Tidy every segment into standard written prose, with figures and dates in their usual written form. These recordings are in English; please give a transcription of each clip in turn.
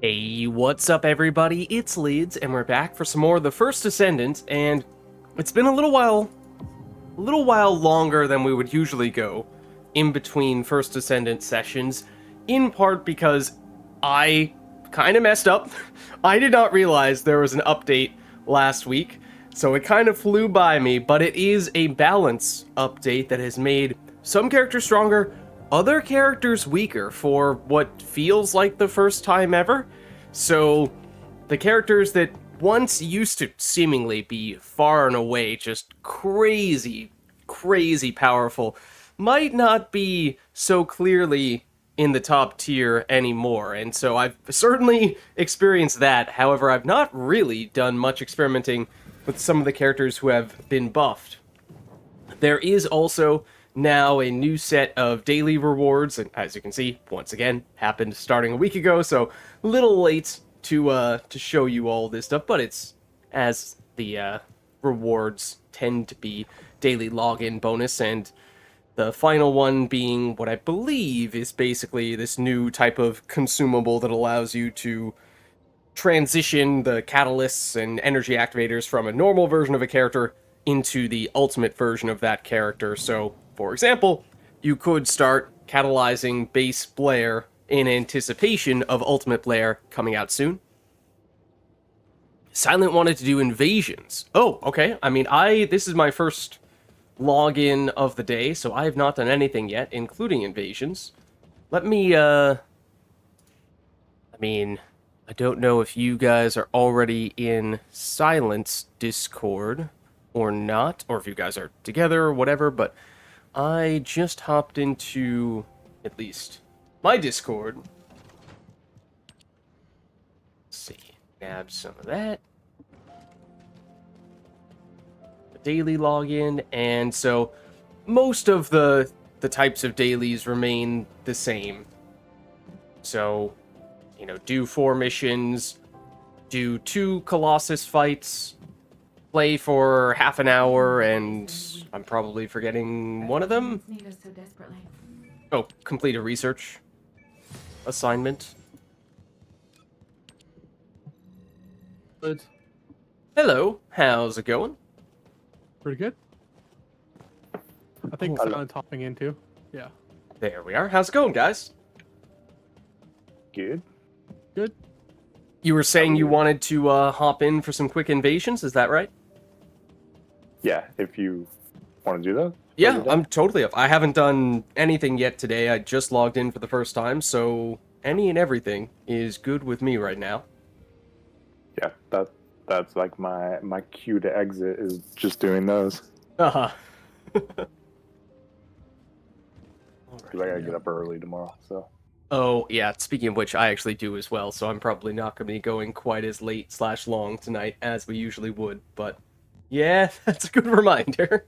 Hey, what's up everybody? It's Lids, and we're back for some more of the First Descendant, and it's been a little while longer than we would usually go in between First Descendant sessions, in part because I kind of messed up. I did not realize there was an update last week, so it kind of flew by me, but it is a balance update that has made some characters stronger, other characters weaker for what feels like the first time ever. So, the characters that once used to seemingly be far and away just crazy powerful might not be so clearly in the top tier anymore. And so I've certainly experienced that. However, I've not really done much experimenting with some of the characters who have been buffed. There is also now a new set of daily rewards, and as you can see, once again, happened starting a week ago, so a little late to show you all this stuff, but it's as the rewards tend to be daily login bonus, and the final one being what I believe is basically this new type of consumable that allows you to transition the catalysts and energy activators from a normal version of a character into the ultimate version of that character. So, for example, you could start catalyzing base Blair in anticipation of Ultimate Blair coming out soon. Silent wanted to do invasions. Oh, okay. I mean, this is my first login of the day, so I have not done anything yet, including invasions. Let me, I don't know if you guys are already in Silent's Discord or not, or if you guys are together or whatever, but I just hopped into, at least, my Discord. Let's see, nab some of that. The daily login, and so most of the types of dailies remain the same. So, do 4 missions, do 2 Colossus fights, play for half an hour, and I'm probably forgetting one of them. Oh, complete a research assignment. Good. Hello, how's it going? Pretty good. I think Silent's hopping in too. Yeah. There we are. How's it going, guys? Good. Good. You were saying you wanted to hop in for some quick invasions, is that right? Yeah, if you want to do that. Yeah, I'm totally up. I haven't done anything yet today. I just logged in for the first time, so any and everything is good with me right now. Yeah, that's like my cue to exit is just doing those. Uh-huh. Because I gotta get up early tomorrow, so. Oh, yeah, speaking of which, I actually do as well, so I'm probably not going to be going quite as late/long tonight as we usually would, but yeah, that's a good reminder.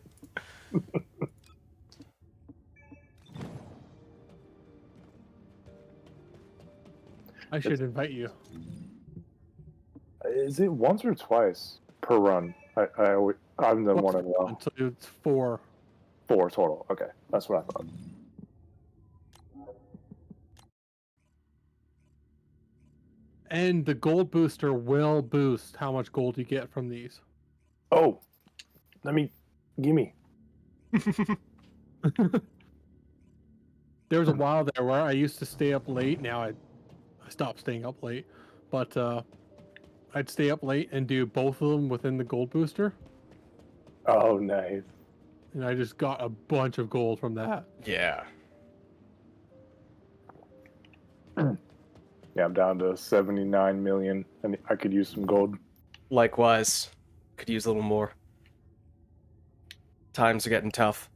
I should invite you. Is it once or twice per run? I'm the one in the So it's 4. 4 total. Okay, that's what I thought. And the gold booster will boost how much gold you get from these. Oh, gimme. There was a while there where I used to stay up late. Now I stopped staying up late, but I'd stay up late and do both of them within the gold booster. Oh, nice. And I just got a bunch of gold from that. Yeah. Yeah, I'm down to 79 million, and I could use some gold. Likewise. Could use a little more. Times are getting tough.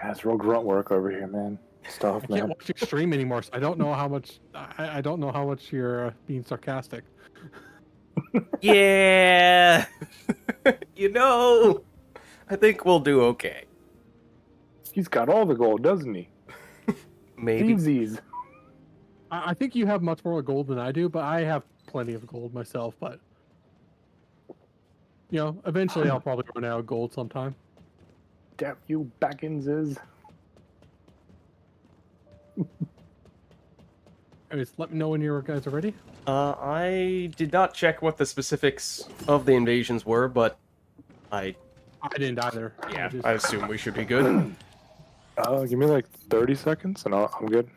That's real grunt work over here, man. Stuff, I can't watch your stream anymore, so I don't know how much. I don't know how much you're being sarcastic. Yeah. I think we'll do okay. He's got all the gold, doesn't he? Maybe. Feedsies. I think you have much more gold than I do, but I have plenty of gold myself. But eventually I'll probably run out of gold sometime. Damn you, Backinses. Anyways, let me know when you guys are ready. I did not check what the specifics of the invasions were, but I didn't either. yeah, just- I assume we should be good. Give me like 30 seconds and I'm good.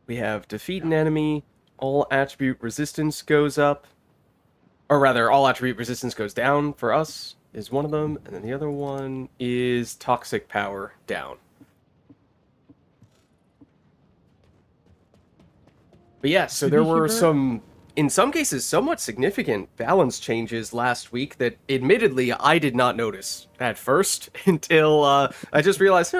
We have defeat an enemy, all attribute resistance goes up. Or rather, all attribute resistance goes down for us is one of them, and then the other one is toxic power down. But yeah, so there were some, in some cases, somewhat significant balance changes last week that admittedly I did not notice at first until I just realized,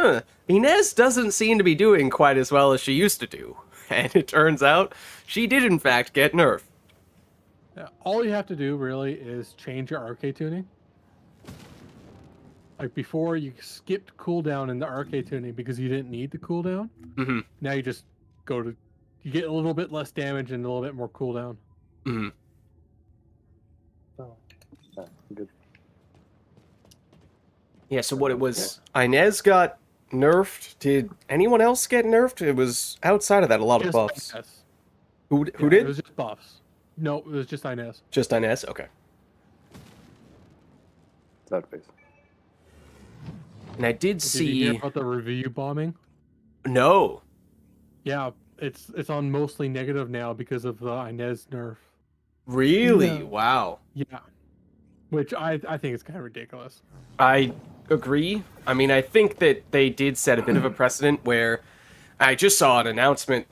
Inez doesn't seem to be doing quite as well as she used to do. And it turns out she did in fact get nerfed. Yeah, all you have to do really is change your arcade tuning. Like before, you skipped cooldown in the arcade tuning because you didn't need the cooldown. Mm-hmm. Now you just you get a little bit less damage and a little bit more cooldown. Mm-hmm. Oh, yeah, good. Yeah, so what it was, Inez got nerfed. Did anyone else get nerfed? It was outside of that, a lot of buffs. Inez. Who Yeah, did? It was just buffs. No, it was just Inez. Just Inez? Okay. That face. And I did Did you hear see... about the review bombing? No. Yeah, it's on mostly negative now because of the Inez nerf. Really? Yeah. Wow. Yeah, which I think is kind of ridiculous. I agree. I mean, I think that they did set a bit of a precedent where I just saw an announcement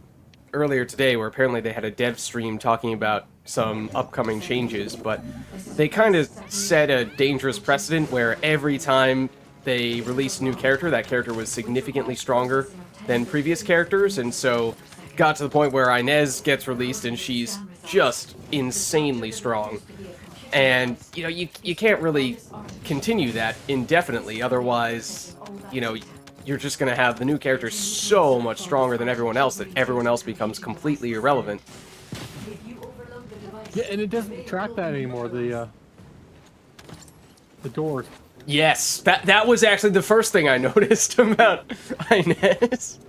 earlier today where apparently they had a dev stream talking about some upcoming changes, but they kind of set a dangerous precedent where every time they released a new character, that character was significantly stronger than previous characters, and so got to the point where Inez gets released and she's just insanely strong. And, you know, you can't really continue that indefinitely, otherwise, you know, you're just going to have the new character so much stronger than everyone else that everyone else becomes completely irrelevant. Yeah, and it doesn't track that anymore. The doors. Yes, that was actually the first thing I noticed about Inez.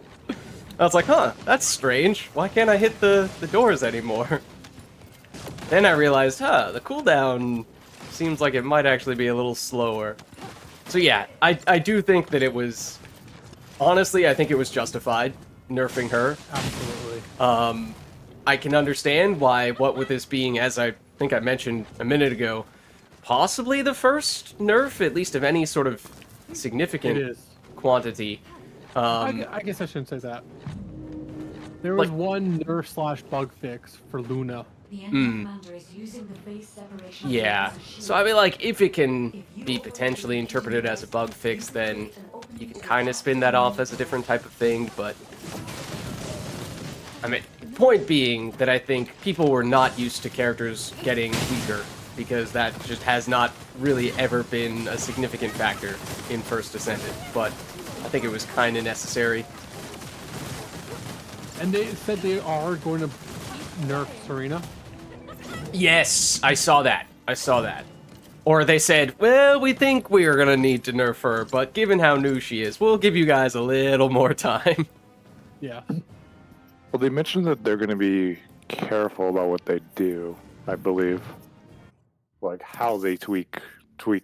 I was like, huh, that's strange. Why can't I hit the doors anymore? Then I realized, the cooldown seems like it might actually be a little slower. So yeah, I do think that it was... Honestly, I think it was justified, nerfing her. Absolutely. I can understand why, what with this being, as I think I mentioned a minute ago, possibly the first nerf, at least of any sort of significant quantity. I guess I shouldn't say that. There was like- one nerf / bug fix for Luna. The enemy commander is using the phase separation Yeah, as a shield. so I mean, like, if it can be potentially interpreted as a bug fix, then you can kind of spin that off as a different type of thing, but... I mean, point being that I think people were not used to characters getting weaker, because that just has not really ever been a significant factor in First Descendant, but I think it was kind of necessary. And they said they are going to nerf Serena. Yes, I saw that. Or they said, well, we think we are going to need to nerf her, but given how new she is, we'll give you guys a little more time. Yeah. Well, they mentioned that they're going to be careful about what they do, I believe. Like how they tweak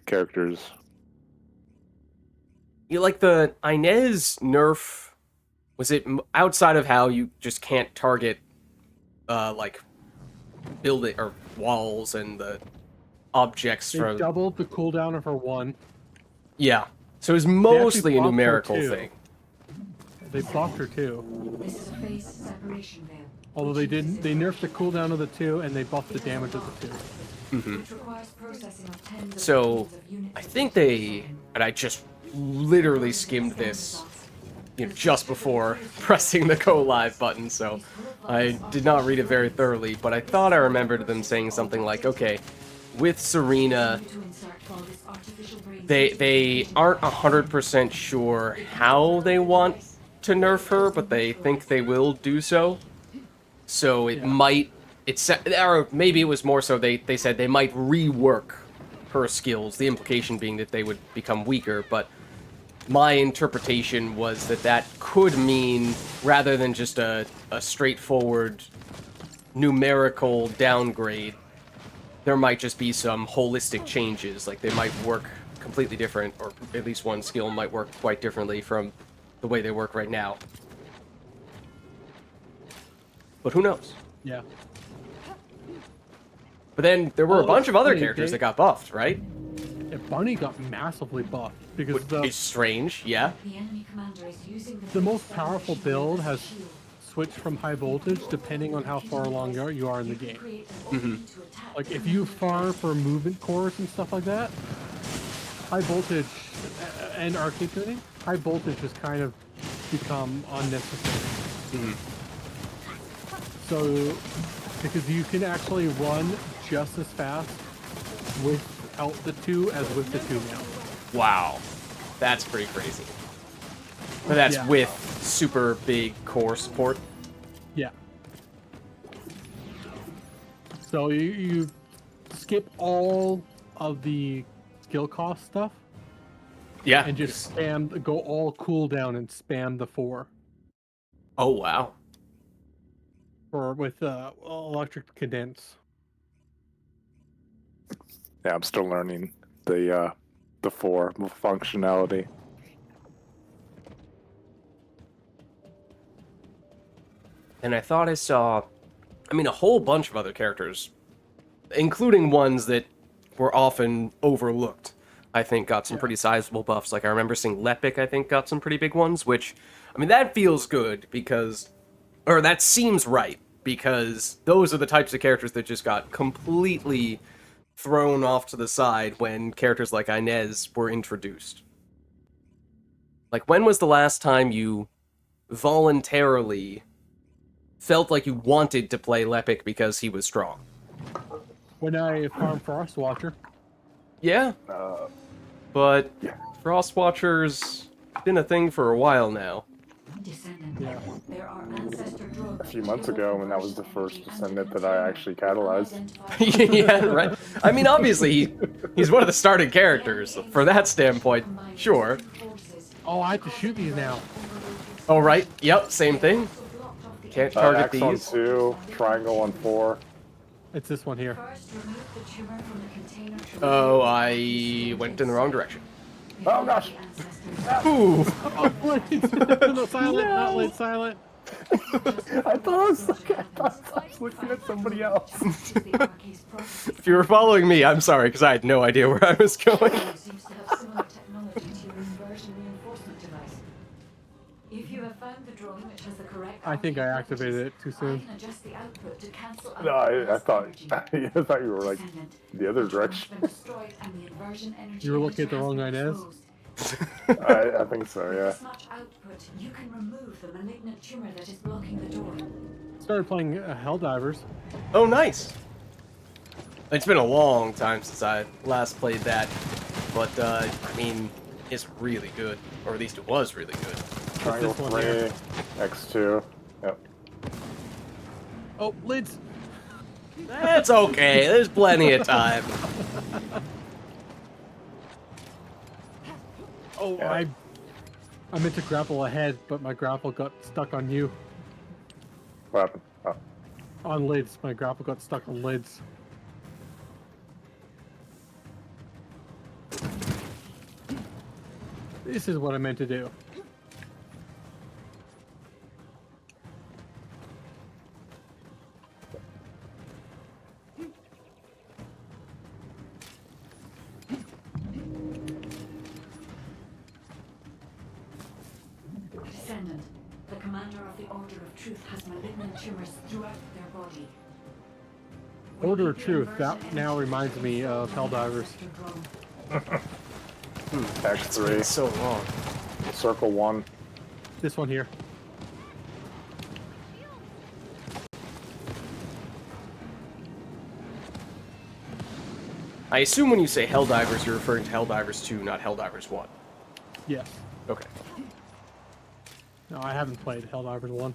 characters. You like the Inez nerf, was it outside of how you just can't target, like, building or walls and the objects They from... doubled the cooldown of her one. Yeah. So it was mostly a blocked her numerical too. thing. They blocked her too. This is a phase separation veil. Although they didn't, they nerfed the cooldown of the two and they buffed the damage of the two. Which requires processing of tens of So, thousands of units I think they... And I just literally skimmed this, you know, just before pressing the go live button, so I did not read it very thoroughly, but I thought I remembered them saying something like, okay, with Serena, to insert Vulgis artificial brain they aren't 100% sure how they want to nerf her, but they think they will do so. So it might... Or maybe it was more so they said they might rework her skills, the implication being that they would become weaker, but my interpretation was that that could mean, rather than just a straightforward numerical downgrade, there might just be some holistic changes. Like, they might work completely different, or at least one skill might work quite differently from the way they work right now. But who knows? Yeah. But then there were a Oh, bunch of other funny, characters they- that got buffed, right? Yeah, Bunny got massively buffed because Which is strange, yeah. The enemy commander is using the face most powerful separation build as a has shield. switched from high voltage depending on how far along you are in the game. Like if you farm for movement cores and stuff like that, high voltage and arcade tuning, high voltage has kind of become unnecessary. So, because you can actually run just as fast without the 2 as with the 2 now. Wow. That's pretty crazy. But that's Yeah. with super big core support. Yeah. So you skip all of the skill cost stuff Yeah. and just go all cooldown and spam the 4 Oh, wow. with electric condense. Yeah, I'm still learning the 4 functionality. And I thought I saw, I mean, a whole bunch of other characters, including ones that were often overlooked, I think got some pretty sizable buffs. Like, I remember seeing Lepic, I think, got some pretty big ones, which, I mean, that feels good because, or that seems right, because those are the types of characters that just got completely thrown off to the side when characters like Inez were introduced. Like, when was the last time you voluntarily felt like you wanted to play Lepic because he was strong? When I farm Frost Watcher, Yeah, but Frostwatcher's been a thing for a while now. Descendant. Yeah. There are ancestor drones A few months ago, when that was the first Descendant that I actually catalyzed. Yeah, right. I mean, obviously, he's one of the starting characters. For that standpoint, sure. oh, I have to shoot these now. Oh, right. Yep, same thing. Can't target X on these. 2, triangle on 4. It's this one here. First, remove the tumor from the container to Oh, I went in the wrong direction. Oh gosh! Ooh. No, silent, not lit, silent. I thought I was looking at somebody else. If you were following me, I'm sorry, because I had no idea where I was going. Seems to have similar technology to your inversion reinforcement device. If you have found the drone which has the correct I think I activated it too I soon. can adjust the output to cancel out No, I thought energy. I thought you were like Descendant. the other The drone has direction. been destroyed and the inversion energy You were looking at the emitter has wrong been Inez? exposed. I think so, With yeah. this much output, you can remove the malignant tumor that is blocking the door. Started playing Helldivers. Oh, nice. It's been a long time since I last played that, but, I mean, it's really good. Or at least it was really good. Triangle this one 3, here? X2. Yep. Oh, lids. That's okay, there's plenty of time. Oh, Yeah. I meant to grapple ahead, but my grapple got stuck on you. What happened? Oh. On lids. My grapple got stuck on lids. This is what I meant to do. Descendant, the commander of the Order of Truth has malignant tumors throughout their body. Order of Truth. That now reminds me of Helldivers. X3, It's so long. circle 1. This one here. I assume when you say Helldivers, you're referring to Helldivers 2, not Helldivers 1. Yes. Okay. No, I haven't played Helldivers 1.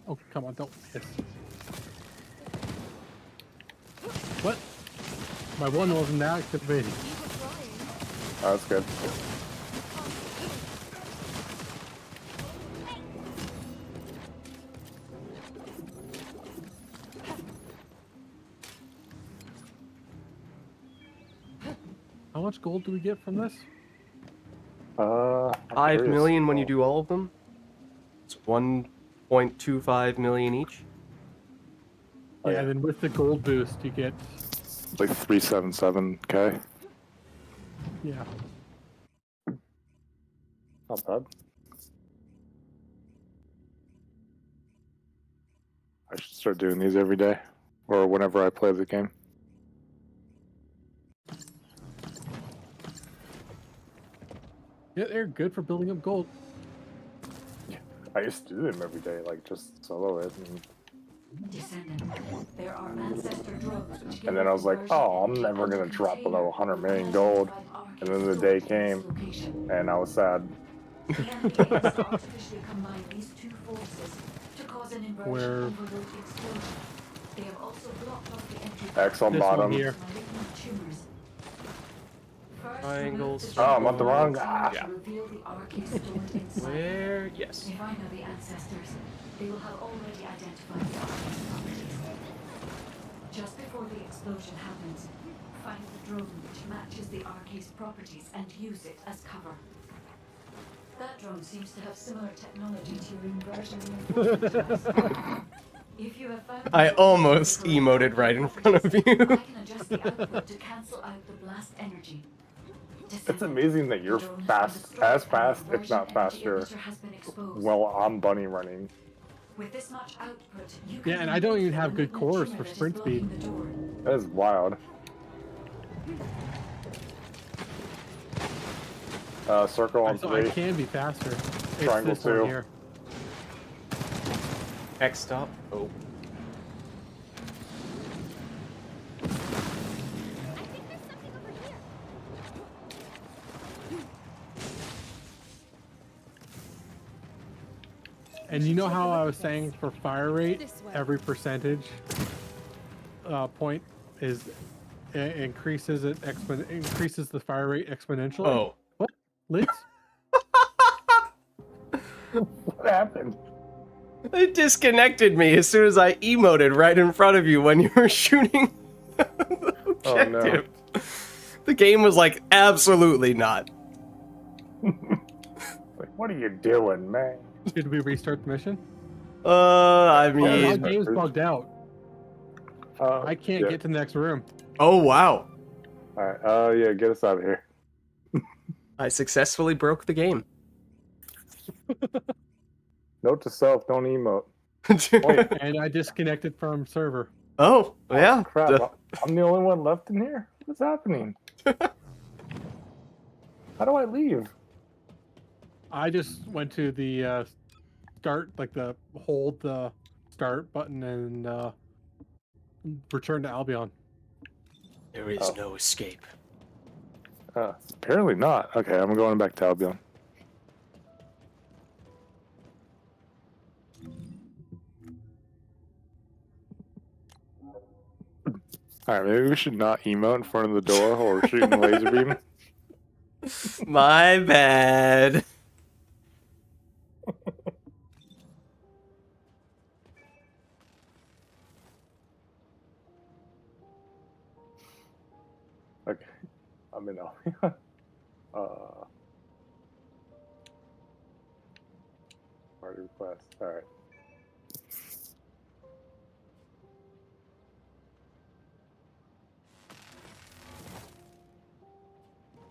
Oh, come on, don't miss. What? My 1 wasn't activated. Oh, that's good. How much gold do we get from this? I'm 5 curious. million when you Oh, do all of them. It's 1.25 million each. Oh, Yeah, yeah. and then with the gold boost, you get Like 377k. yeah. Not bad. I should start doing these every day, or whenever I play the game. Yeah, they're good for building up gold. I used to do them every day, like just solo it, Descendant. There are ancestor drones which give and then I was like, conversion oh, I'm energy never on the gonna drop container below 100 with million an gold. unidentified And then the arcane day stored in its came, location. and I was sad. The enemy aims to artificially combine these two forces to cause an inversion Where- overload explosion. They have also blocked off the entry X on This one bottom. here. malignant tumors. First, Triangles, remove the Oh, I'm on the wrong tumor Yeah. to reveal the arcane stored inside. Where? Yes. If I know the ancestors, they will have already identified the arcane's properties. Just before the explosion happens, find the drone which matches the arcane's properties and use it as cover. That drone seems to have similar technology to your inversion reinforcement device. If you have found the I drone almost with the correct emoted right in arcane front of you. properties, I can adjust the output to cancel out the blast energy. It's Descendant. amazing that you're The drone has been fast, destroyed as and fast, the if inversion not energy faster, emitter has been exposed. while I'm bunny running. With this much output, you can Yeah, and I don't even remove the have good malignant cores tumor for that is sprint speed. blocking the door. That is wild. Circle on So I 3. can be faster. It's Triangle this one 2. here. X stop. Oh. And you know how I was saying for fire rate, every percentage point is increases increases the fire rate exponentially. Oh. What? Lids? What happened? It disconnected me as soon as I emoted right in front of you when you were shooting the Oh, no. objective. The game was like, absolutely not. Like, what are you doing, man? Did we restart the mission? I Oh, my mean, game's bugged out. I can't yeah. get to the next room. oh wow. Alright, yeah, get us out of here. I successfully broke the game. Note to self, don't emote. Wait. And I disconnected from server. Oh, yeah. Crap, Duh. I'm the only one left in here? What's happening? How do I leave? I just went to the start, like the hold the start button and return to Albion. There is Oh. no escape. Apparently not. Okay, I'm going back to Albion. Alright, maybe we should not emote in front of the door while we're shooting the laser beam. My bad. Okay, I'm in Albion. Party request. Alright.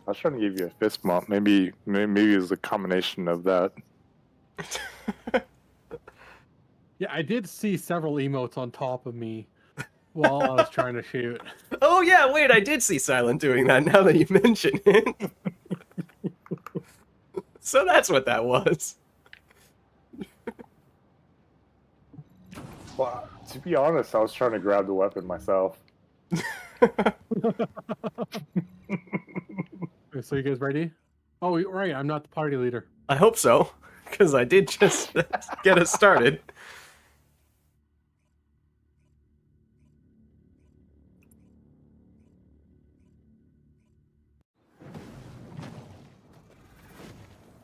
I was trying to give you a fist bump. Maybe it was a combination of that. Yeah, I did see several emotes on top of me while I was trying to shoot. Oh yeah, wait, I did see Silent doing that now that you mention it. So that's what that was. Well, to be honest, I was trying to grab the weapon myself. So you guys ready? Oh, right, I'm not the party leader. I hope so, because I did just get us started.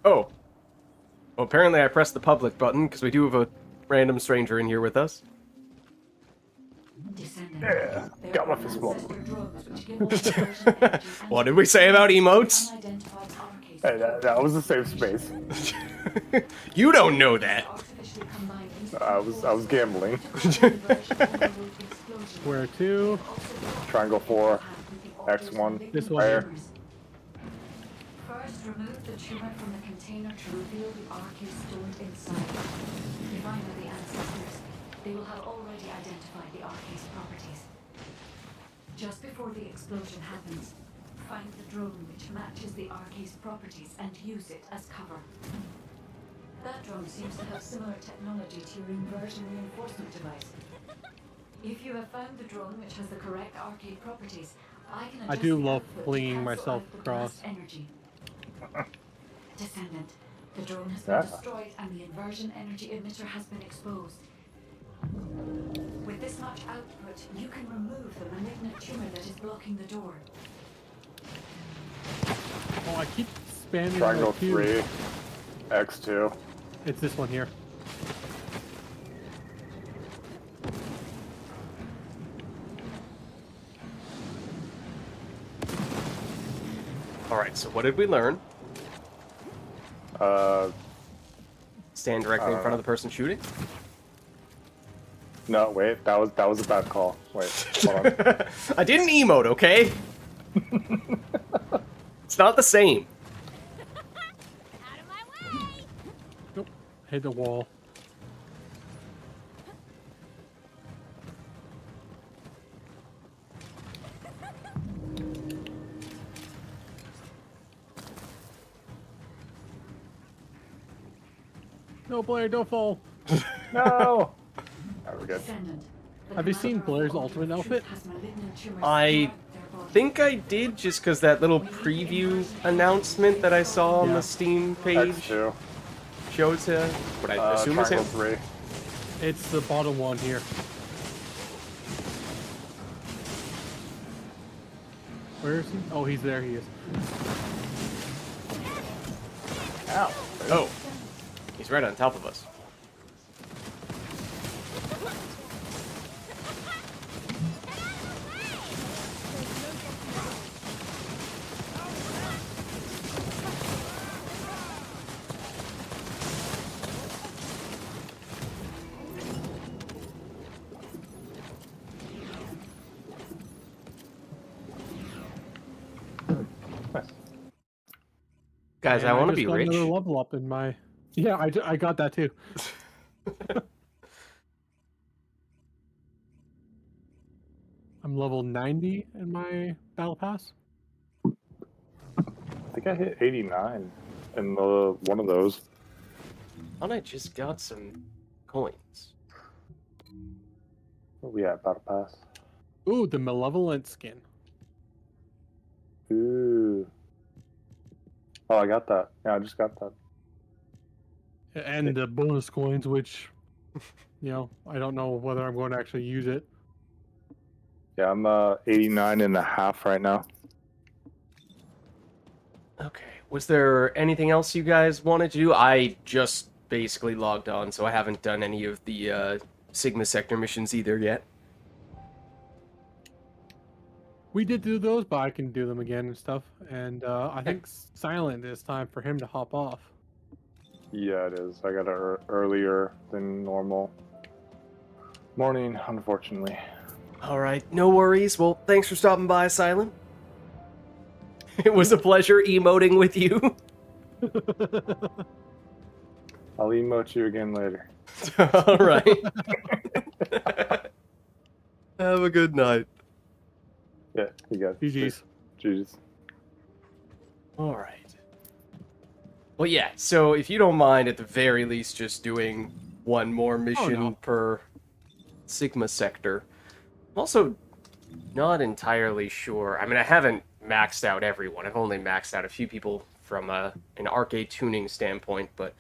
Oh. Well, apparently I pressed the public button because we do have a random stranger in here with us. Descendant. Yeah, There got my are fist bump. ancestor drones which give off diversion energy and What did we say about emotes? unidentified arcades Hey, that was a safe space. You don't know that. artificially combine I was gambling. Where to? Triangle 4, X1. This one Fire. here. First, remove the tumor from the container to reveal the arcade stored inside. Defined by the ancestors, they will have already identified the arcade's properties. Just before the explosion happens, find the drone which matches the arcade's properties and use it as cover. That drone seems to have similar technology to your inversion reinforcement device. If you have found the drone which has the correct arcade properties, I can adjust do the love output to flinging cancel myself out the across. blast energy. Descendant, the drone has Yeah. been destroyed and the inversion energy emitter has been exposed. With this much output, you can remove the malignant tumor that is blocking the door. Oh, I keep spamming Triangle the Q. 3, X2. It's this one here. Alright, so what did we learn? Stand directly in front of the person shooting? No, wait, that was a bad call. Wait, hold on. I didn't emote, okay? It's not the same. Nope. Hit the wall. No, Blair, don't fall. No! Alright, we're good. Descendant, the Have you seen commander of Blair's the ultimate Overrun outfit? has malignant tumors I throughout their body. think I did just because that little preview announcement that I saw on Yeah. the Steam page X2, showed to what I assume is Triangle him. 3. It's the bottom one here. Where is he? Oh, he's there. He is. Ow! Oh, he's right on top of us. Guys, And I want to just be got rich. another level up in my. Yeah, I got that too. I'm level 90 in my battle pass. I think I hit 89 in the one of those. Thought I just got some coins. Where we at, Battle Pass? Ooh, the malevolent skin. Ooh. Oh, I got that. Yeah, I just got that. And the bonus coins, which, I don't know whether I'm going to actually use it. Yeah, I'm 89 and a half right now. Okay. Was there anything else you guys wanted to do? I just basically logged on, so I haven't done any of the Sigma Sector missions either yet. We did do those, but I can do them again and stuff. And I think Silent is time for him to hop off. Yeah, it is. I got it earlier than normal. Morning, unfortunately. Alright, no worries. Well, thanks for stopping by, Silent. It was a pleasure emoting with you. I'll emote you again later. Alright. Have a good night. Yeah, you got it. GG's. GG's. Alright. Well, yeah, so if you don't mind, at the very least, just doing one more mission no. per Sigma Sector. I'm also not entirely sure. I mean, I haven't maxed out everyone. I've only maxed out a few people from an arcade tuning standpoint, but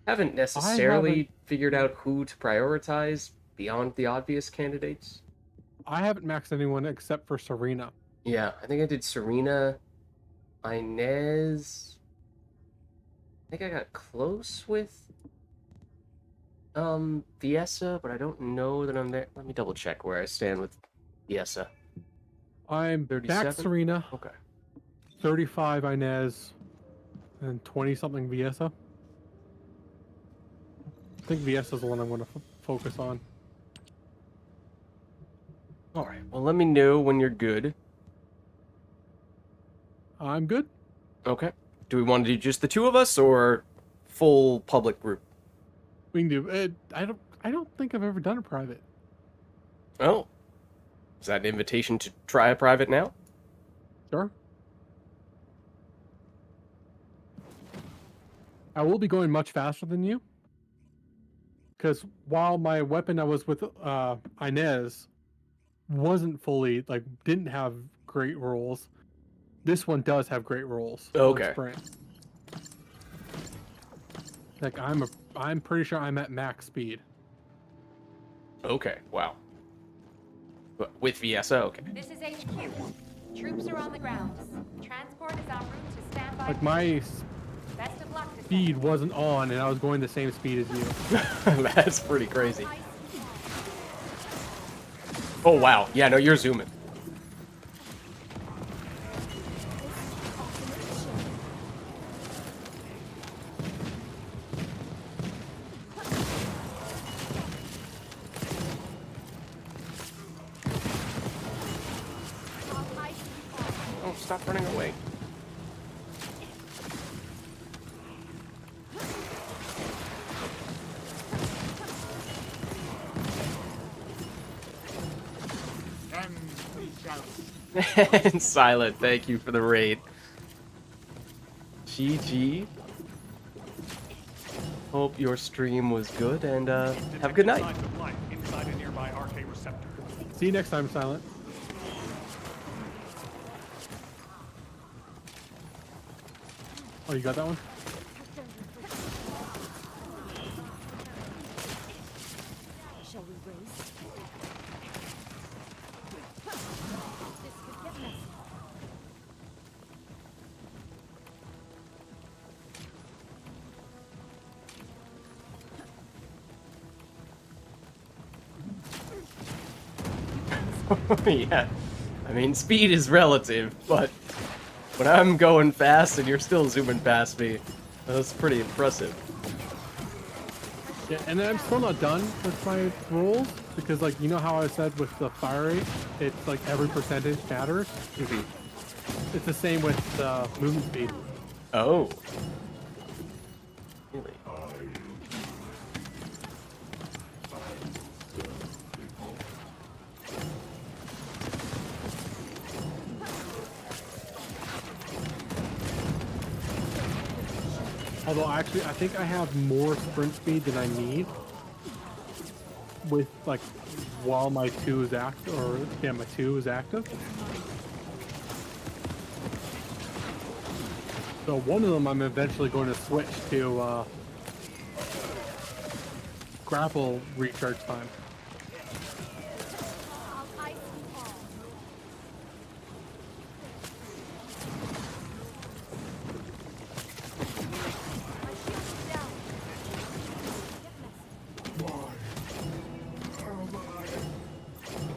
haven't necessarily figured out who to prioritize beyond the obvious candidates. I haven't maxed anyone except for Serena. Yeah, I think I did Serena, Inez, think I got close with Viesa, but I don't know that I'm there. Let me double check where I stand with Viesa. I'm back 37? Serena, Okay. 35 Inez, and 20 something Viesa. I think Viesa's the one I'm going to focus on. All right. Well, let me know when you're good. I'm good. Okay. Do we want to do just the two of us or full public group? We can do it. I don't think I've ever done a private. Oh. Is that an invitation to try a private now? Sure. I will be going much faster than you. Because while my weapon I was with Inez wasn't fully, like, didn't have great rolls, this one does have great rolls on Okay. sprint. Like, I'm pretty sure I'm at max speed. Okay. Wow. With Viesa? Okay. This is HQ. Troops are on the grounds. Transport is en route to standby. Like, my Best of luck. speed wasn't on, and I was going the same speed as you. That's pretty crazy. Oh, wow. Yeah, no, you're zooming. Oh, stop running away. And Silent, thank you for the raid. GG. Hope your stream was good, and have a good night. Inside a nearby RK receptor. See you next time, Silent. Oh, you got that one? Shall we race? This could get messy. Yeah. I mean, speed is relative, but when I'm going fast and you're still zooming past me, that's pretty impressive. Yeah, and I'm still not done with my rolls because, like, you know how I said with the fire rate, it's like every percentage matters. It's the same with movement speed. Oh. Really? Although actually, I think I have more sprint speed than I need with, like, while my 2 is active, or yeah, my 2 is active. So one of them I'm eventually going to switch to grapple recharge time. I'll ice you all. My shield's down. Get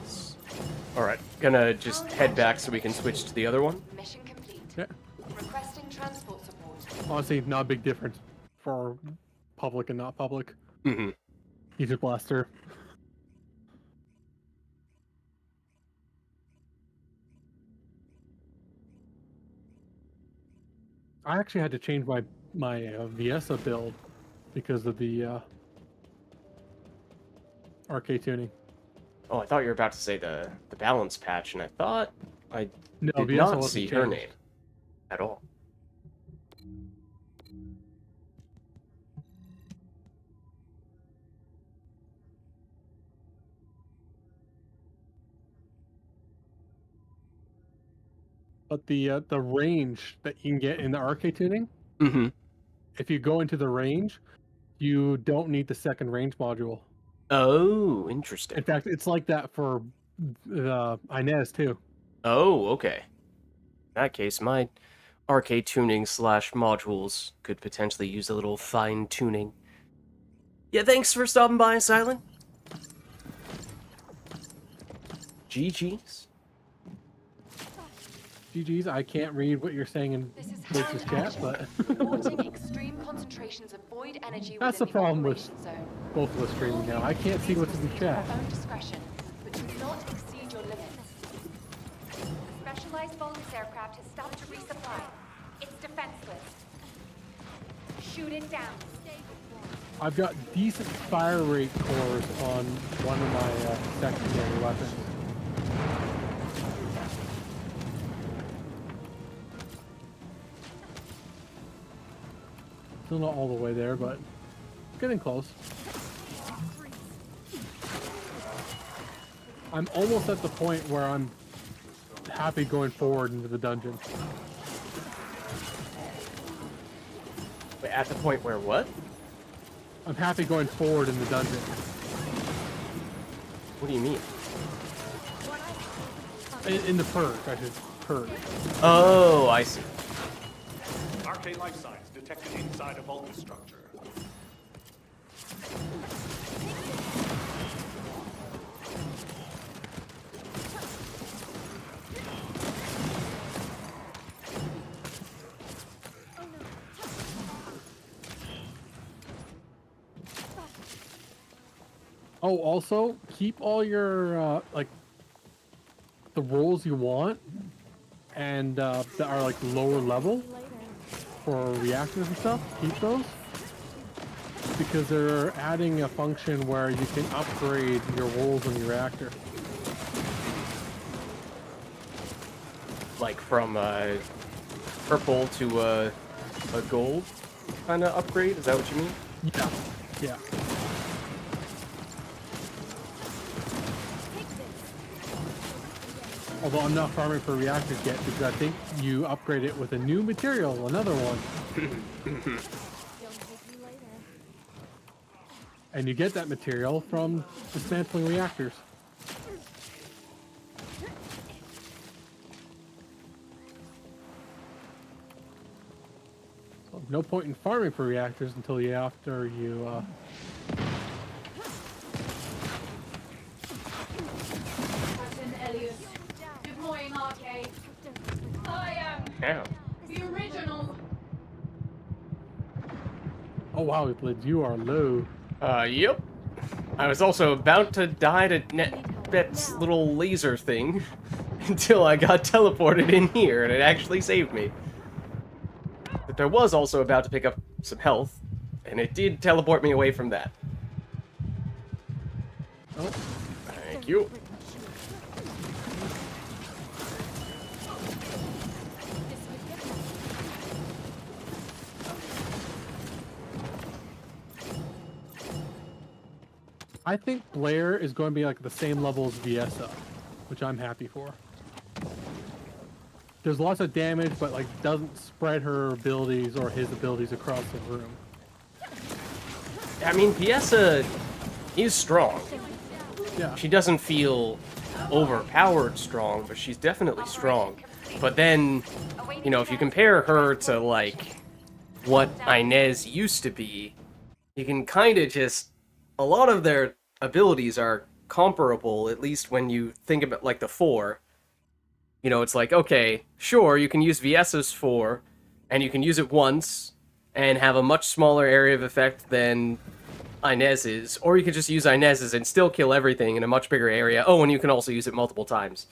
messy. Alright, gonna just head back so we can switch to the other one. Mission complete. Yeah. Requesting transport support. Honestly, not a big difference for public and not public. Mm-hmm. He's a blaster. I actually had to change my Viesa build because of the RK tuning. Oh, I thought you were about to say the balance patch, and I thought I No, did Viesa not wasn't see her changed. name at all. But the range that you can get in the RK tuning, Mm-hmm. if you go into the range, you don't need the second range module. Oh, interesting. In fact, it's like that for the Inez too. Oh, okay. In that case, my arcade tuning slash modules could potentially use a little fine tuning. Yeah, thanks for stopping by, Silent. GG's. GG's, I can't read what you're saying in This is Vids' chat, but Reporting extreme concentrations of void energy that's the within problem with operation zone. both of us streaming now. I can't see what's in the Proceed chat. at your own discretion, but do not exceed your limits. The specialized Vulgis aircraft has stopped to resupply. It's defenseless. Shoot it down. I've got decent fire rate cores on one of my secondary weapons. Still not all the way there, but getting close. I'm almost at the point where I'm happy going forward into the dungeon. Wait, at the point where what? I'm happy going forward in the dungeon. What do you mean? In the purge, I should purge. Oh, I see. Arcane life signs detected inside a Vulgis structure. Oh, also, keep all your, like, the rolls you want and that are, like, lower level for reactors and stuff. Keep those. Because they're adding a function where you can upgrade your rolls in your reactor. Like from purple to a gold kind of upgrade? Is that what you mean? Yeah. Yeah. Although I'm not farming for reactors yet because I think you upgrade it with a new material, another one. And you get that material from dismantling reactors. So no point in farming for reactors until after you Captain Elliot, deploying arcade. I am Yeah. the original. Oh wow, Lids, you are low. Yep. I was also about to die to Bet's little laser thing until I got teleported in here, and it actually saved me. But there was also about to pick up some health, and it did teleport me away from that. Oh, Thank you. I think Blair is going to be like the same level as Viesa, which I'm happy for. There's lots of damage, but like doesn't spread her abilities or his abilities across the room. I mean, Piessa is strong. Yeah. She doesn't feel overpowered strong, but she's definitely strong. But then, you know, if you compare her to, like, what Inez used to be, you can kind of just... A lot of their abilities are comparable, at least when you think about, like, the 4. You know, it's like, okay, sure, you can use Viesa's 4, and you can use it once, and have a much smaller area of effect than Inez's, or you could just use Inez's and still kill everything in a much bigger area. Oh, and you can also use it multiple times.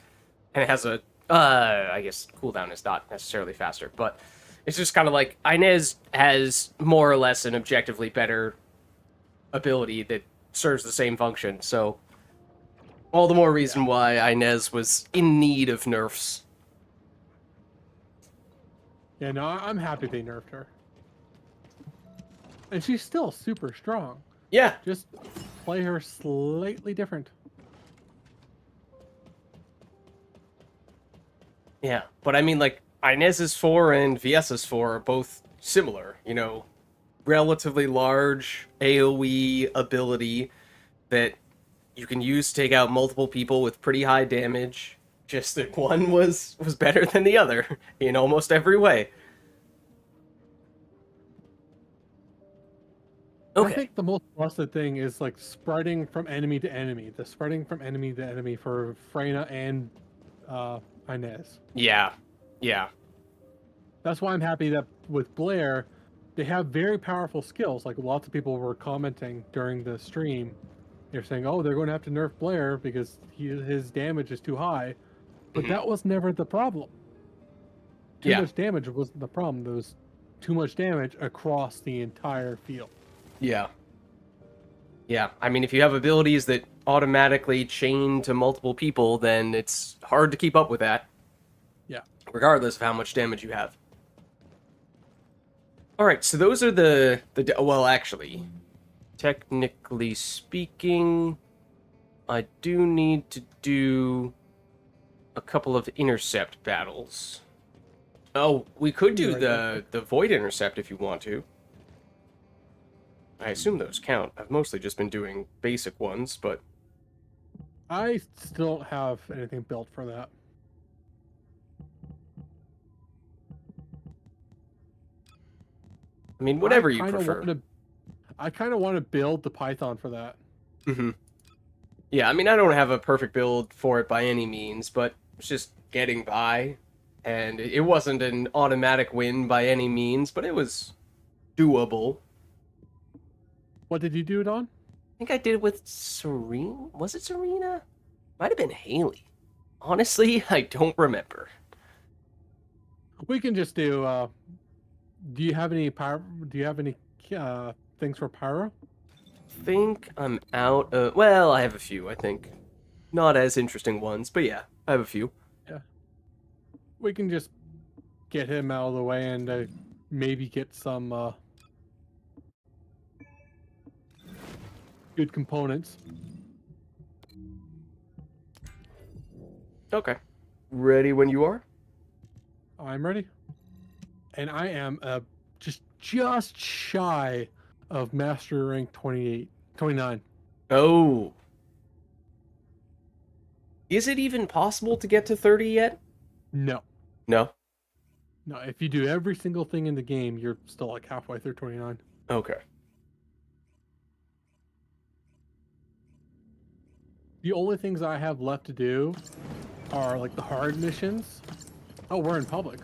And it has a, I guess cooldown is not necessarily faster, but it's just kind of like, Inez has more or less an objectively better ability that serves the same function, so all the more reason why Inez was in need of nerfs. Yeah, no, I'm happy they nerfed her. And she's still super strong. Yeah, Just play her slightly different. yeah, but I mean, like, Inez's 4 and Viesa's 4 are both similar, you know, relatively large AoE ability that you can use to take out multiple people with pretty high damage. Just that one was better than the other in almost every way. Okay. I think the most busted thing is like spreading from enemy to enemy. The spreading from enemy to enemy for Freyna and Inez. Yeah. Yeah. That's why I'm happy that with Blair, they have very powerful skills. Like lots of people were commenting during the stream. They're saying, "Oh, they're going to have to nerf Blair because his damage is too high." But Mhm. that was never the problem. Too Yeah. much damage wasn't the problem. There was too much damage across the entire field. Yeah. Yeah. I mean, if you have abilities that automatically chain to multiple people, then it's hard to keep up with that, Yeah. regardless of how much damage you have. All right, so those are well, actually, technically speaking, I do need to do a couple of intercept battles. Oh, we could do the void intercept if you want to. I assume those count. I've mostly just been doing basic ones, but I still don't have anything built for that. I mean, whatever I you kinda prefer. I kind of want to build the Python for that. Mm-hmm. Yeah, I mean, I don't have a perfect build for it by any means, but it's just getting by. And it wasn't an automatic win by any means, but it was doable. What did you do it on? I think I did it with Serena. Was it Serena? Might have been Haley. Honestly, I don't remember. We can just do. Do you have any power? Do you have any things for pyro? Think I'm out of... Well, I have a few, I think. Not as interesting ones, but yeah, I have a few. Yeah. We can just get him out of the way and maybe get some good components. Okay. Ready when you are? I'm ready. And I am just shy of master rank 29. Oh. Is it even possible to get to 30 yet? No. No? No, if you do every single thing in the game, you're still like halfway through 29. Okay. The only things I have left to do are like the hard missions. Oh, we're in public.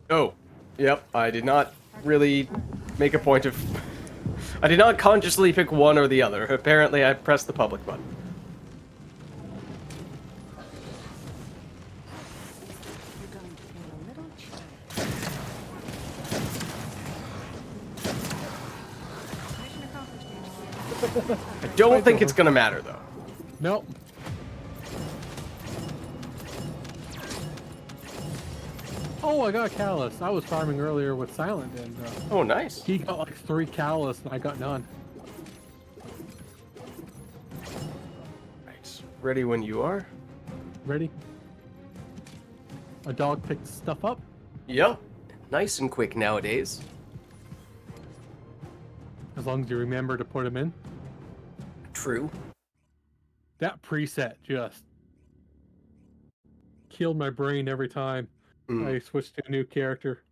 Oh. Yep, I did not really make a point of... I did not consciously pick one or the other. Apparently, I pressed the public button. You're going to feel a little chilly. Mission accomplished, I don't think it's gonna matter, though. Nope. Oh, I got a callus. I was farming earlier with Silent, and Oh, nice. he got like 3 callus, and I got none. Nice. Ready when you are? Ready? A dog picked stuff up. Yep. Nice and quick nowadays. As long as you remember to put him in. True. That preset just killed my brain every time I switched to a new character.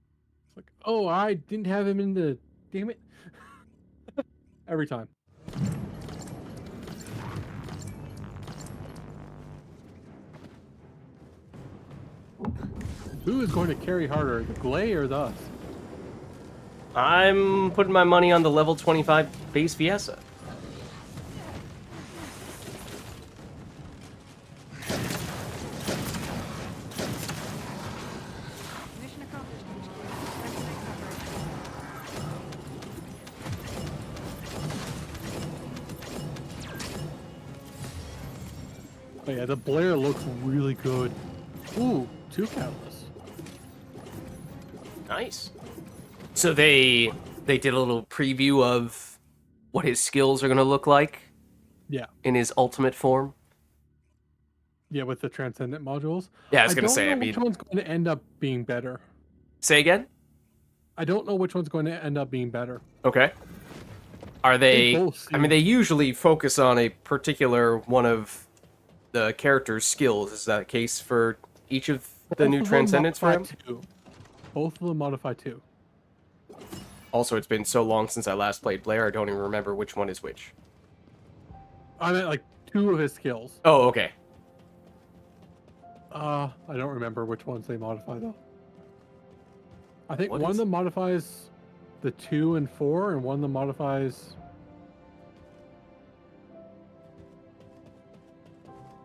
It's like, oh, I didn't have him in the... Damn it. Every time. Who is going to carry harder, the Glay or the us? I'm putting my money on the level 25 base Fiesa. Mission accomplished. Successfully covered. Oh yeah, the Blair looks really good. Ooh, 2 catalysts. Nice. So they did a little preview of what his skills are going to look like Yeah. in his ultimate form. Yeah, with the Transcendent modules. Yeah, I was going to don't say, know I mean, which one's going to end up being better. say again? I don't know which one's going to end up being better. Okay. Are they... both I mean, they usually focus on a particular one of the character's skills. Is that the case for each of the Both new of them Transcendents for him? modify 2. Both of them modify 2. Also, it's been so long since I last played Blair, I don't even remember which one is which. I meant like 2 of his skills. Oh, okay. I don't remember which ones they modify though. I think What one is- of them modifies the 2 and 4, and one of them modifies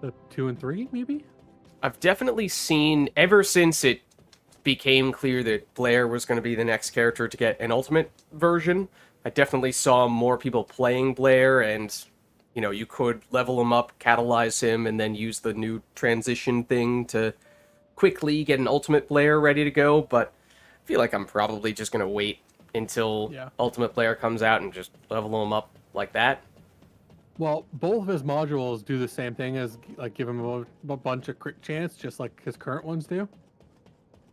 the 2 and 3, maybe? I've definitely seen, ever since it became clear that Blair was going to be the next character to get an ultimate version, I definitely saw more people playing Blair, and, you know, you could level him up, catalyze him, and then use the new transition thing to quickly get an ultimate Blair ready to go, but I feel like I'm probably just going to wait until Yeah. ultimate Blair comes out and just level him up like that. Well, both of his modules do the same thing as like give him a bunch of crit chance, just like his current ones do.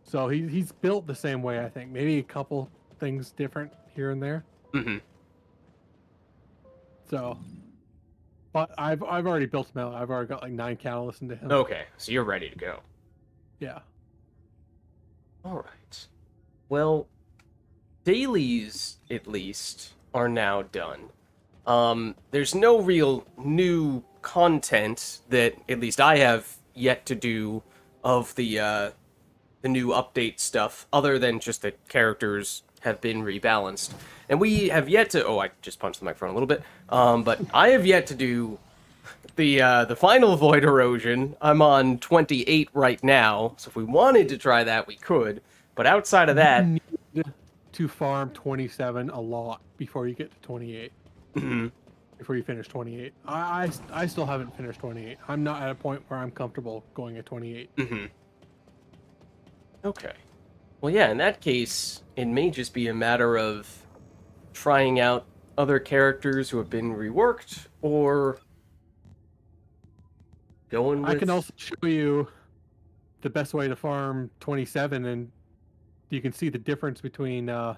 So he's built the same way, I think. Maybe a couple things different here and there. Mm-hmm. So, but I've already built him out. I've already got like 9 catalysts into him. Okay, so you're ready to go. Yeah. Alright. Well, dailies, at least, are now done. There's no real new content that, at least I have yet to do, of the new update stuff, other than just that characters have been rebalanced. And we have yet to... Oh, I just punched the microphone a little bit. But I have yet to do the final Void Erosion. I'm on 28 right now, so if we wanted to try that, we could. But outside of that... You need to farm 27 a lot before you get to 28. Before you finish 28. I still haven't finished 28. I'm not at a point where I'm comfortable going at 28. Okay. Well, yeah, in that case, it may just be a matter of trying out other characters who have been reworked, or going with... I can also show you the best way to farm 27, and you can see the difference between the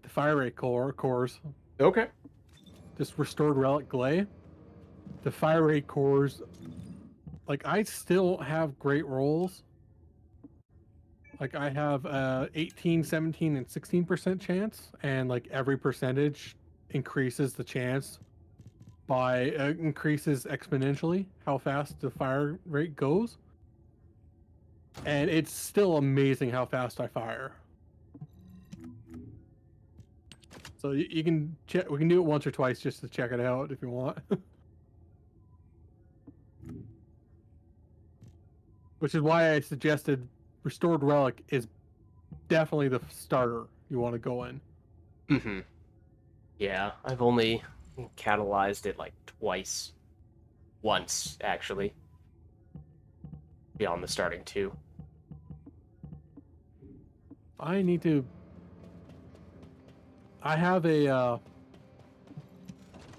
fire rate cores. Okay. Just restored relic glay. The fire rate cores, like I still have great rolls. Like I have 18, 17, and 16% chance, and like every percentage increases the chance by increases exponentially how fast the fire rate goes. And it's still amazing how fast I fire. So you can check. We can do it once or twice just to check it out if you want. Which is why I suggested Restored Relic is definitely the starter you want to go in. Yeah, I've only catalyzed it like twice. Once, actually. Beyond the starting 2. I need to. I have a.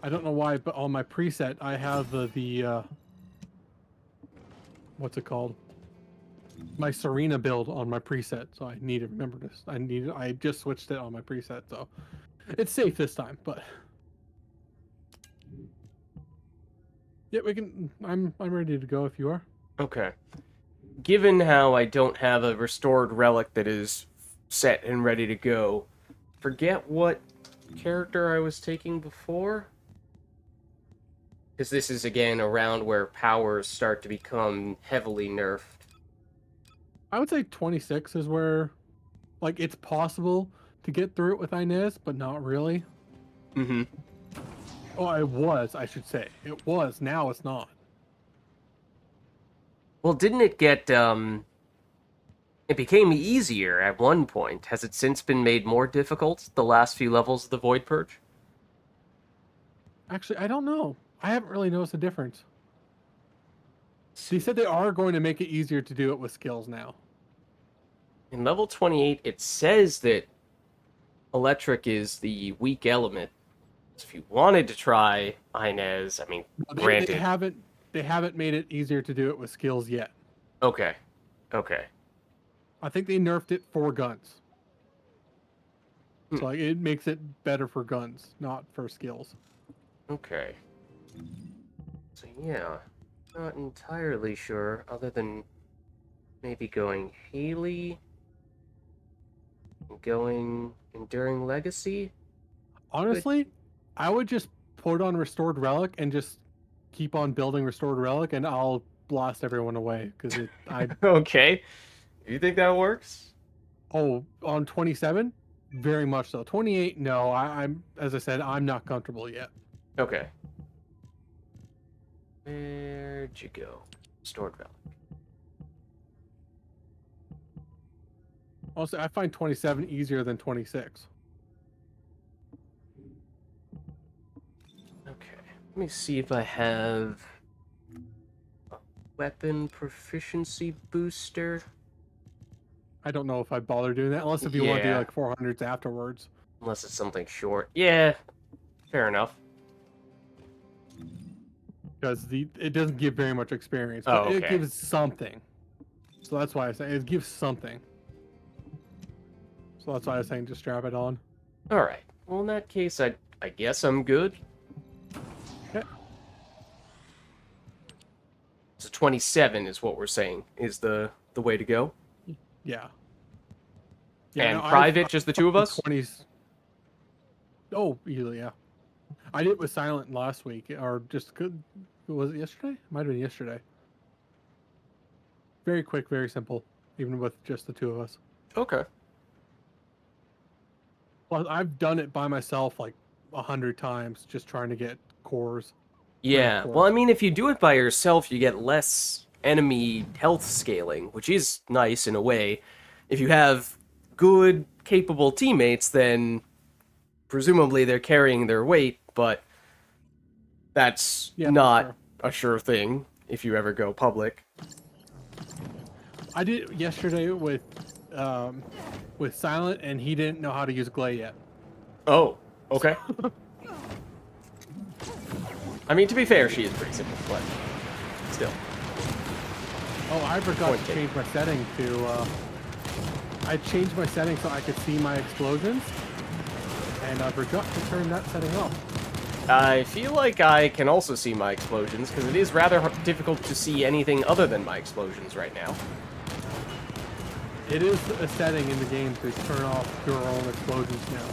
I don't know why, but on my preset I have the what's it called? My Serena build on my preset, so I need to remember this. I just switched it on my preset, so it's safe this time. But yeah, we can. I'm ready to go if you are. Okay. Given how I don't have a restored relic that is set and ready to go, forget what character I was taking before? Because this is, again, around where powers start to become heavily nerfed. I would say 26 is where, like, it's possible to get through it with Inez, but not really. Oh, it was, I should say. It was. Now it's not. Well, didn't it get, it became easier at one point. Has it since been made more difficult, the last few levels of the Void Purge? Actually, I don't know. I haven't really noticed a difference. They said they are going to make it easier to do it with skills now. In level 28, it says that electric is the weak element. So if you wanted to try Inez, I mean, granted... They haven't made it easier to do it with skills yet. Okay. Okay. I think they nerfed it for guns. So like, it makes it better for guns, not for skills. Okay. So yeah, not entirely sure, other than maybe going Haley and going Enduring Legacy. Honestly, I would just put on Restored Relic and just keep on building Restored Relic, and I'll blast everyone away because I Okay. You think that works? on 27, very much so. 28, no. I'm as I said, I'm not comfortable yet. Okay. Where'd you go? Stored Relic. Also, I find 27 easier than 26. Okay. Let me see if I have a weapon proficiency booster. I don't know if I bother doing that unless if you want to do Yeah. like 400s afterwards. Unless it's something short. Yeah. Fair enough. Because it doesn't give very much experience, Oh, but it okay. gives something. So that's why I say it gives something. So that's why I was saying just strap it on. Alright. Well, in that case, I guess I'm good. Okay. So 27 is what we're saying is the way to go. Yeah. And no, private, just the two of us? 20s. Oh, easily, yeah. I did it with Silent last week, or just good. Was it yesterday? Might have been yesterday. Very quick, very simple, even with just the two of us. Okay. Well, I've done it by myself like 100 times, just trying to get cores. Yeah. Core. Well, I mean, if you do it by yourself, you get less enemy health scaling, which is nice in a way. If you have good, capable teammates, then presumably they're carrying their weight, but that's Yeah, not sure. a sure thing if you ever go public. I did it yesterday with Silent, and he didn't know how to use Glay yet. Oh, okay. I mean, to be fair, she is pretty simple, but still. Oh, I forgot Point to taken. change my setting to. I changed my setting so I could see my explosions, and I forgot to turn that setting off. I feel like I can also see my explosions, because it is rather difficult to see anything other than my explosions right now. It is a setting in the game to turn off your own explosions now.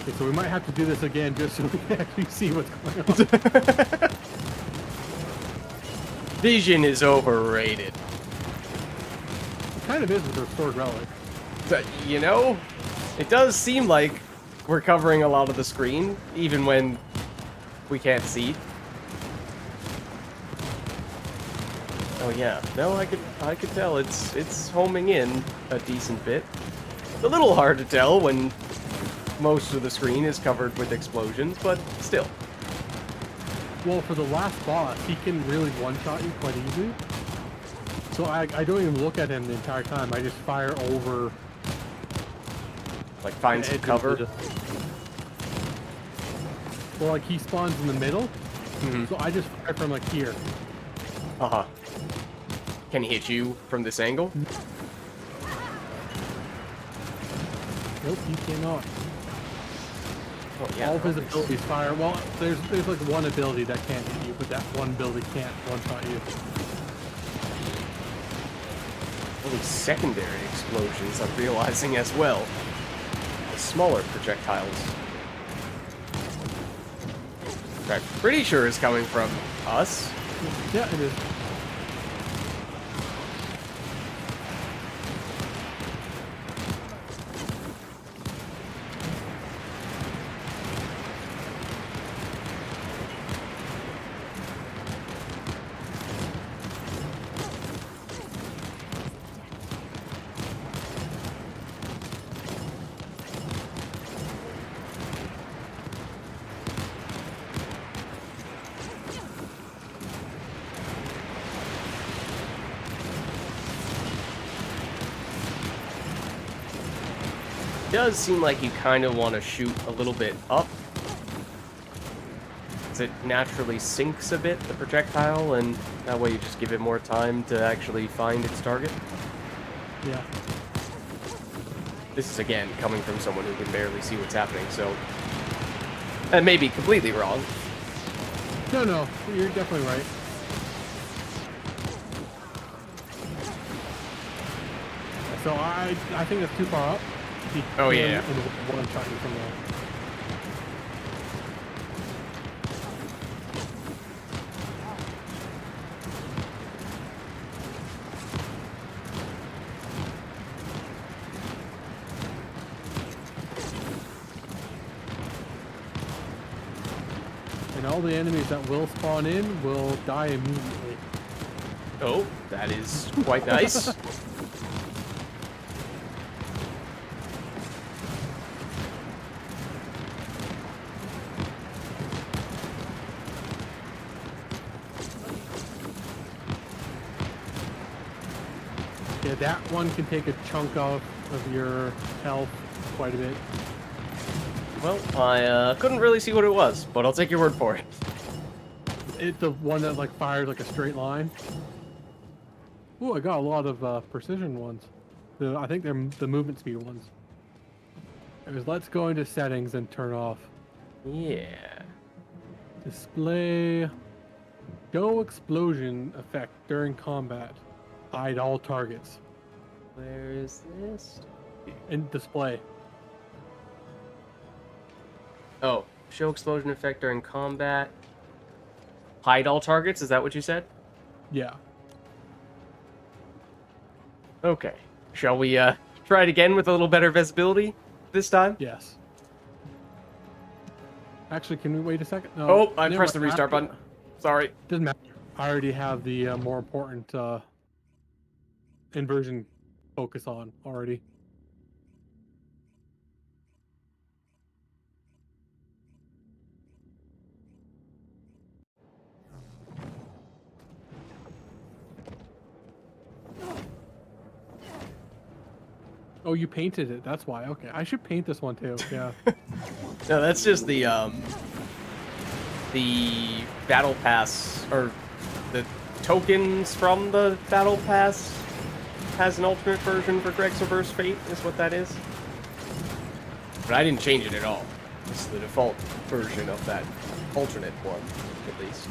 Okay, so we might have to do this again just so we can actually see what's going on. Vision is overrated. It kind of is with Restored Relic. But, you know, it does seem like we're covering a lot of the screen, even when we can't see. Oh yeah, no, I could tell it's homing in a decent bit. It's a little hard to tell when most of the screen is covered with explosions, but still. Well, for the last boss, he can really one-shot you quite easily. So I don't even look at him the entire time. I just fire over. Like, find some cover. Well, like, he spawns in the middle, Mhm. so I just fire from, like, here. Uh-huh. Can he hit you from this angle? Nope, he cannot. Oh, yeah. All of his no, abilities fire. Well, there's like one ability that can't hit you, but that one ability can't one-shot you. Only secondary explosions, I'm realizing as well. The smaller projectiles. Which I'm pretty sure is coming from us. Yeah, it is. It does seem like you kind of want to shoot a little bit up. Because it naturally sinks a bit, the projectile, and that way you just give it more time to actually find its target. Yeah. This is, again, coming from someone who can barely see what's happening, so... That may be completely wrong. No, you're definitely right. So I think that's too far up. Oh, yeah. In one shot you from there. And all the enemies that will spawn in will die immediately. Oh, that is quite nice. Yeah, that one can take a chunk of your health quite a bit. Well, I couldn't really see what it was, but I'll take your word for it. It's the one that like fires like a straight line. Ooh, I got a lot of precision ones. I think they're the movement speed ones. Let's go into settings and turn off. Yeah. Display. Go explosion effect during combat. Hide all targets. Where is this? And display. Oh, show explosion effect during combat. Hide all targets, is that what you said? Yeah. Okay. Shall we try it again with a little better visibility this time? Yes. Actually, can we wait a second? No. Oh, I never pressed the mind. restart button. Sorry. Doesn't matter. I already have the more important inversion focus on already. Oh, you painted it. That's why. Okay, I should paint this one too. Yeah. No, that's just the battle pass, or the tokens from the battle pass has an alternate version for Greg's Reverse Fate, is what that is. But I didn't change it at all. It's the default version of that alternate one, at least.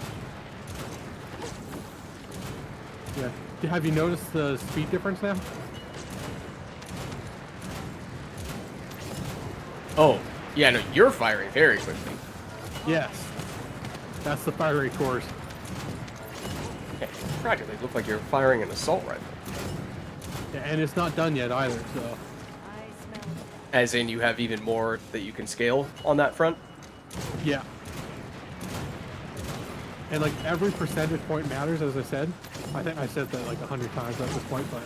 Yeah. Have you noticed the speed difference now? Oh, yeah, no, you're firing very quickly. Yes. That's the fire rate course. Okay, practically look like you're firing an assault rifle. Yeah, and it's not done yet either, so. I smell As in, you have even more that you can scale on that front? Yeah. And like every percentage point matters, as I said. I think I said that like 100 times at this point, but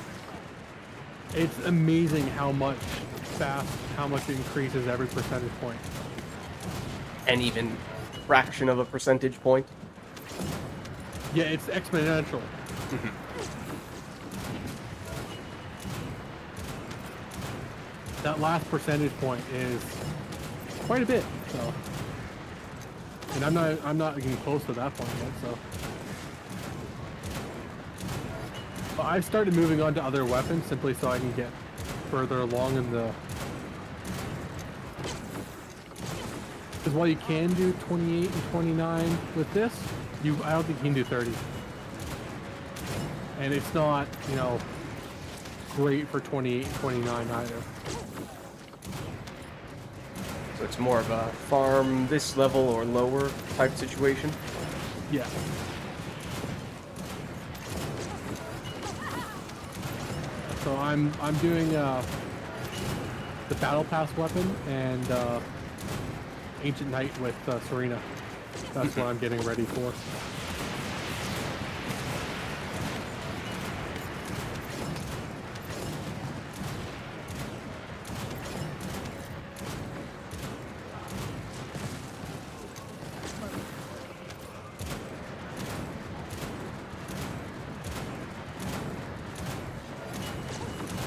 it's amazing how much it increases every percentage point. And even fraction of a percentage point? Yeah, it's exponential. That last percentage point is quite a bit, so. And I'm not even close to that point yet, so. But I've started moving on to other weapons simply so I can get further along in the. Because while you can do 28 and 29 with this, I don't think you can do 30. And it's not, great for 28 and 29 either. So it's more of a farm this level or lower type situation? Yeah. So I'm doing the battle pass weapon and Ancient Knight with Serena. That's what I'm getting ready for.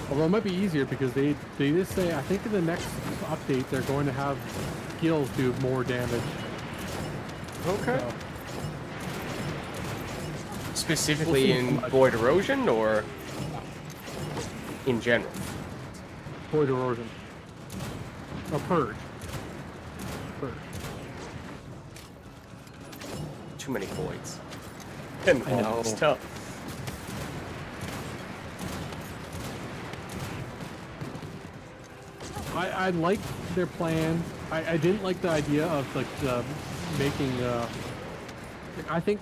Although it might be easier because they just say, I think in the next update they're going to have skills do more damage. Okay. So, Specifically We'll see. in Void Erosion or in general? Void Erosion. Or purge. Purge. Too many voids. And I know. it's tough. I like their plan. I didn't like the idea of like making. I think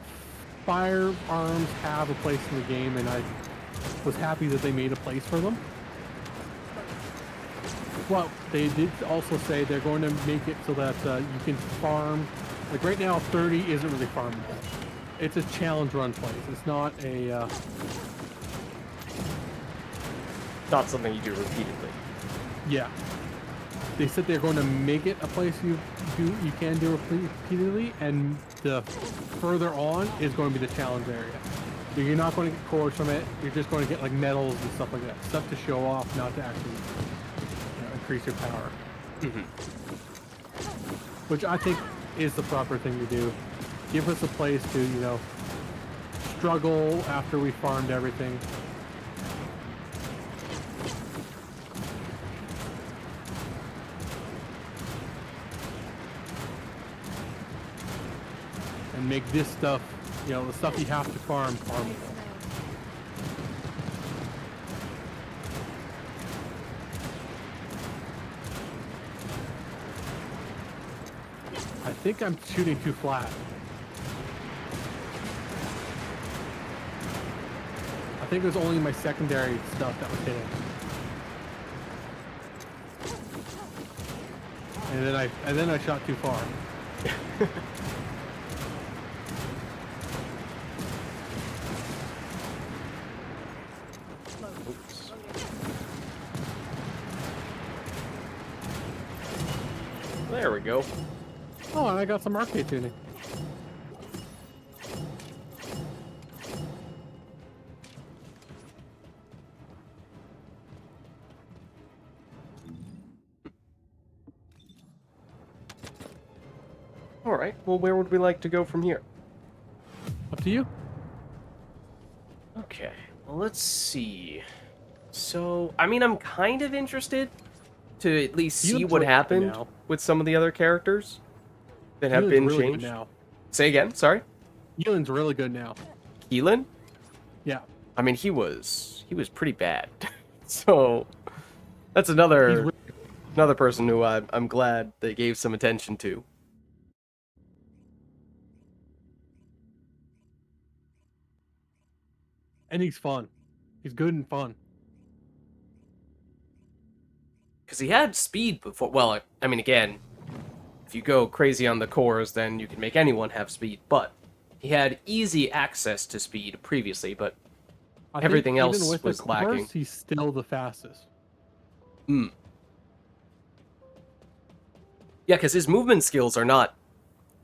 firearms have a place in the game, and I was happy that they made a place for them. Well, they did also say they're going to make it so that you can farm. Like right now, 30 isn't really farmable. It's a challenge run place. It's not a. Not something you do repeatedly. Yeah. They said they're going to make it a place you can do repeatedly, and the further on is going to be the challenge area. So you're not going to get cores from it. You're just going to get like medals and stuff like that. Stuff to show off, not to actually increase your power. Which I think is the proper thing to do. Give us a place to, struggle after we farmed everything. And make this stuff, the stuff you have to farm, farmable. I think I'm shooting too flat. I think it was only my secondary stuff that was hitting. And then I shot too far. There we go. Oh, and I got some arcade tuning. Alright, well, where would we like to go from here? Up to you. Okay, well, let's see. So, I'm kind of interested to at least see Keelan's what really good happened now. with some of the other characters that have Keelan's been really good changed. now. Say again, sorry? Keelan's really good now. Keelan? Yeah. He was pretty bad. So, that's He's another really person who I'm glad they gave some attention to. And he's fun. He's good and fun. Because he had speed before. Well, again, if you go crazy on the cores, then you can make anyone have speed. But he had easy access to speed previously, but I think everything even else with the was cores, lacking. He's still the fastest. Yeah, because his movement skills are not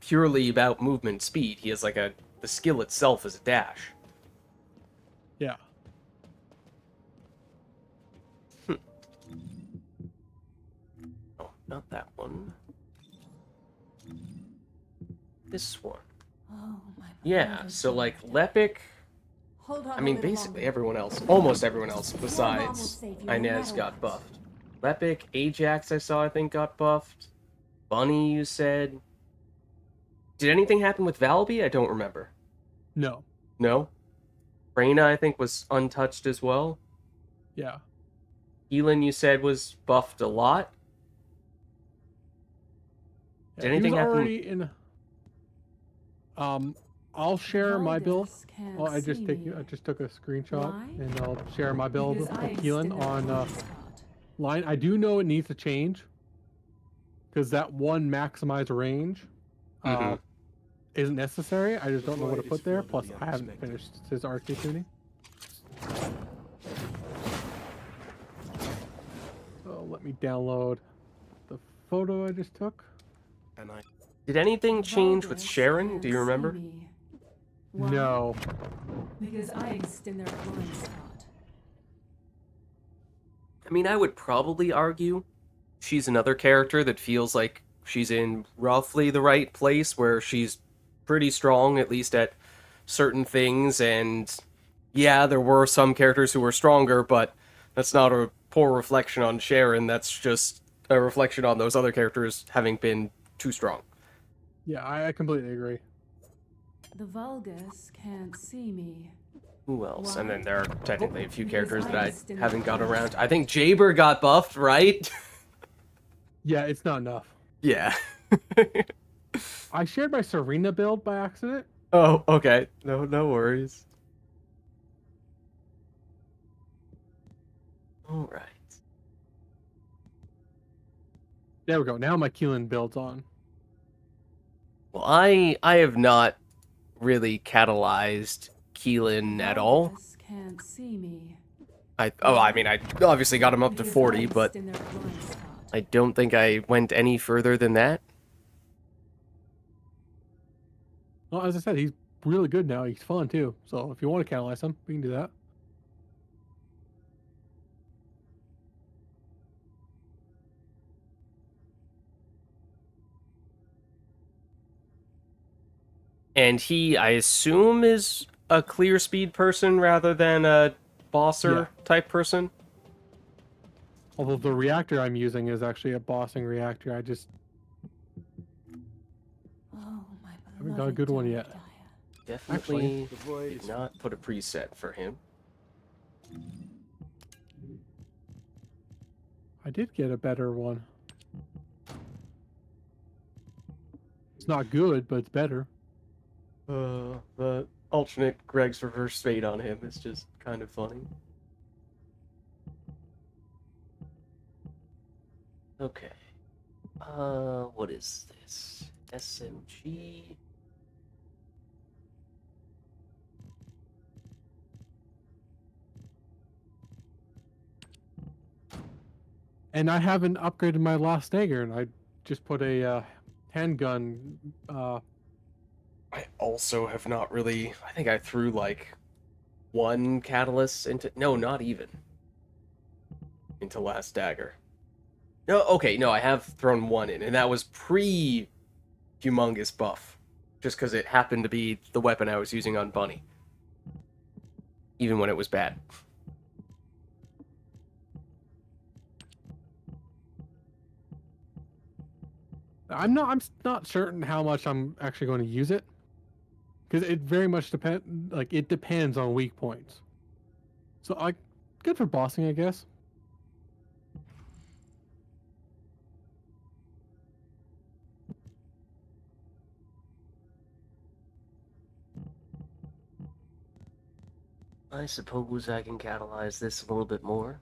purely about movement speed. He has the skill itself is a dash. Yeah. Oh, not that one. This one. Oh, my Yeah, beloved so Vulgis. Lepic. Hold on a little Basically longer. everyone else, almost everyone else Your mom will besides save you no Inez matter got what. buffed. Lepic, Ajax I think got buffed. Bunny, you said. Did anything happen with Valby? I don't remember. No. No? Reyna, I think, was untouched as well. Yeah. Elin, you said, was buffed a lot. Did He anything was happen? already in. I'll share my build. Vulgis can't Oh, I just see take me. I just took a screenshot Why? and I'll share my build with Because I Keelan still on have a spot. line. I do know it needs to change because that one maximize range Mhm. isn't necessary. I just don't know what to put there. Plus, I haven't finished his arcade tuning. So let me download the photo I just took. Did anything change with Vulgis Sharon? Do you can't see remember? me. Why? No. Because I exist in their blind spot. I would probably argue she's another character that feels like she's in roughly the right place where she's pretty strong, at least at certain things, and yeah, there were some characters who were stronger, but that's not a poor reflection on Sharon, that's just a reflection on those other characters having been too strong. Yeah, I completely agree. The Vulgis can't see me. Who else? And then Why? there are technically a few Because characters that I I was in haven't the got blind around. spot. I think Jaber got buffed, right? Yeah, it's not enough. Yeah. I shared my Serena build by accident. Oh, okay. No worries. All right. There we go. Now my Keelan build's on. Well, I have not really catalyzed Keelan at all. Vulgis can't see me. I mean, I obviously got him up to Because 40, I but was in their blind spot. I don't think I went any further than that. Well, as I said, he's really good now. He's fun too. So if you want to catalyze him, we can do that. And he, I assume, is a clear speed person rather than a bosser type person. Although the reactor I'm using is actually a bossing reactor. I just Oh, my haven't got a good one yet. Definitely did not put a preset for him. I did get a better one. It's not good, but it's better. The alternate Greg's reverse fate on him is just kind of funny. Okay. What is this? SMG? And I haven't upgraded my last dagger, and I just put a handgun. I also have not really... I think I threw, like, one catalyst into... No, not even. Into last dagger. No, okay, no, I have thrown one in, and that was pre-humongous buff. Just because it happened to be the weapon I was using on Bunny. Even when it was bad. I'm not certain how much I'm actually going to use it, because it very much depends on weak points. So good for bossing, I guess. I suppose I can catalyze this a little bit more.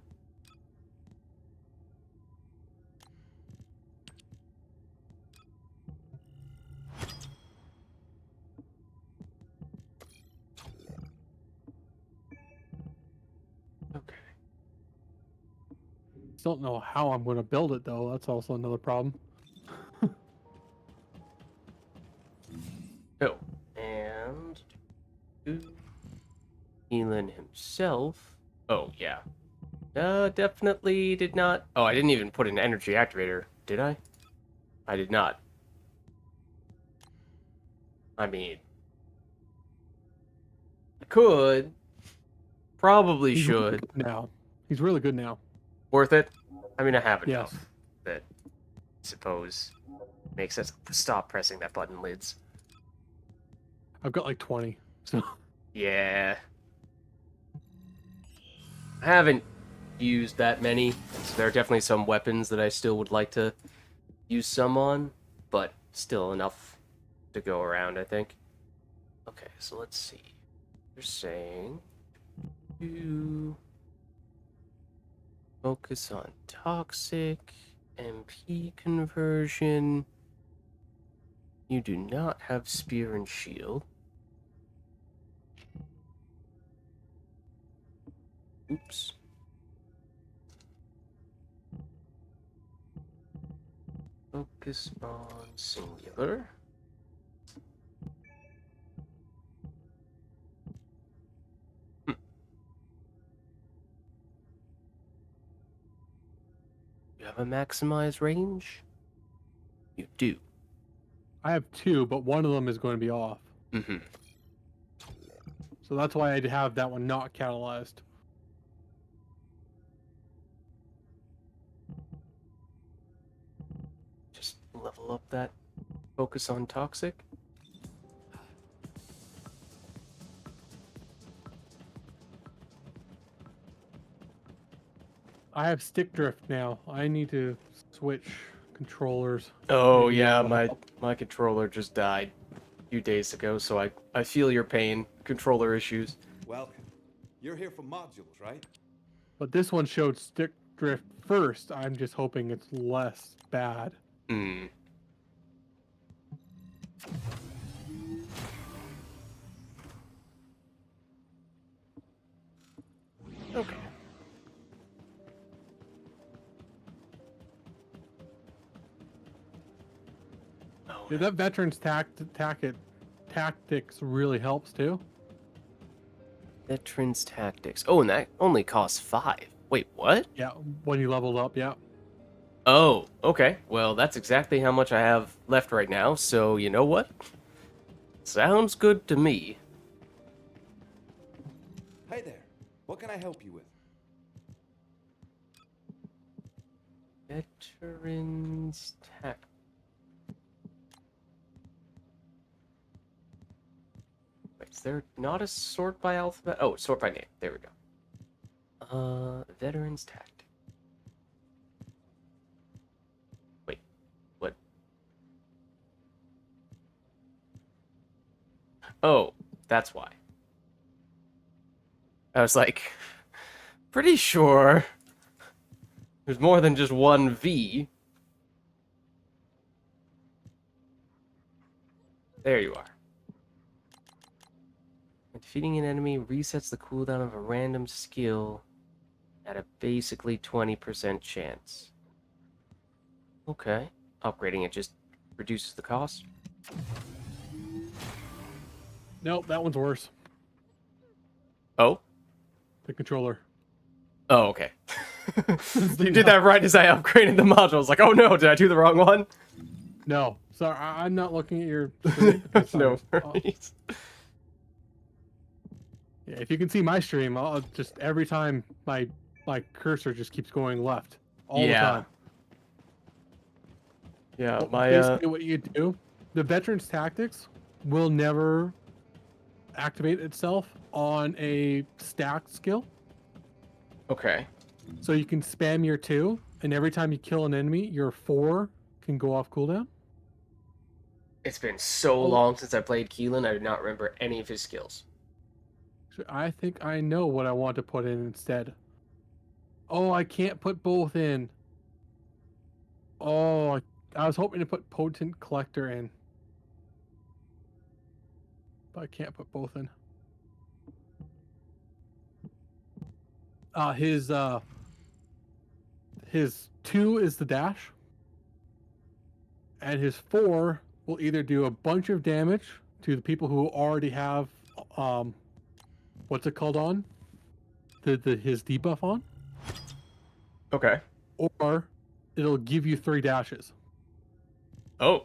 Okay. Still don't know how I'm going to build it, though. That's also another problem. Oh, and Elon himself. Oh, yeah. Definitely did not. Oh, I didn't even put an energy activator, did I? I did not. I mean, I could. Probably He's really should. good now. He's really good now. Worth it? I mean, I have Yes. enough that I suppose makes sense. Stop pressing that button, Lids. I've got like 20. So Yeah. I haven't used that many. So there are definitely some weapons that I still would like to use some on, but still enough to go around, I think. Okay, so let's see. You're saying to focus on toxic, MP conversion. You do not have spear and shield. Oops. Focus on singular. You have a maximized range? You do. I have 2, but one of them is going to be off. Mm-hmm. So that's why I'd have that one not catalyzed. level up that focus on toxic. I have stick drift now. I need to switch controllers. Oh Maybe yeah, that'll my help. my controller just died a few days ago, so I feel your pain. Controller issues. Welcome. You're here for modules, right? But this one showed stick drift first. I'm just hoping it's less bad. Hmm. Okay. Oh, Yeah, that veteran's tactics really helps too. Veterans Tactics. Oh, and that only costs 5. Wait, what? Yeah, when you leveled up, yeah. Oh, okay. Well, that's exactly how much I have left right now, so you know what? Sounds good to me. Hey there. What can I help you with? Veterans Tactics. Wait, is there not a sort by alphabet? Oh, sort by name. There we go. Veterans Tactics. Wait, what? Oh, that's why. I was like, pretty sure there's more than just one V. There you are. When defeating an enemy resets the cooldown of a random skill at a basically 20% chance. Okay. Upgrading it just reduces the cost. Nope, that one's worse. Oh? The controller. Oh, okay. You did that right as I upgraded the module. I was like, oh no, did I do the wrong one? No, sorry, I'm not looking at your. No Oh, worries. yeah, if you can see my stream, I'll just every time my cursor just keeps going left all the time. Yeah, Well, my basically what you do, the veteran's tactics will never activate itself on a stacked skill. okay. So you can spam your 2, and every time you kill an enemy, your 4 can go off cooldown. It's been so long since I played Keelan, I do not remember any of his skills. So I think I know what I want to put in instead. Oh, I can't put both in. Oh, I was hoping to put Potent Collector in. But I can't put both in. His 2 is the dash. And his 4 will either do a bunch of damage to the people who already have what's it called on? His debuff on. Okay. Or it'll give you 3 dashes. Oh.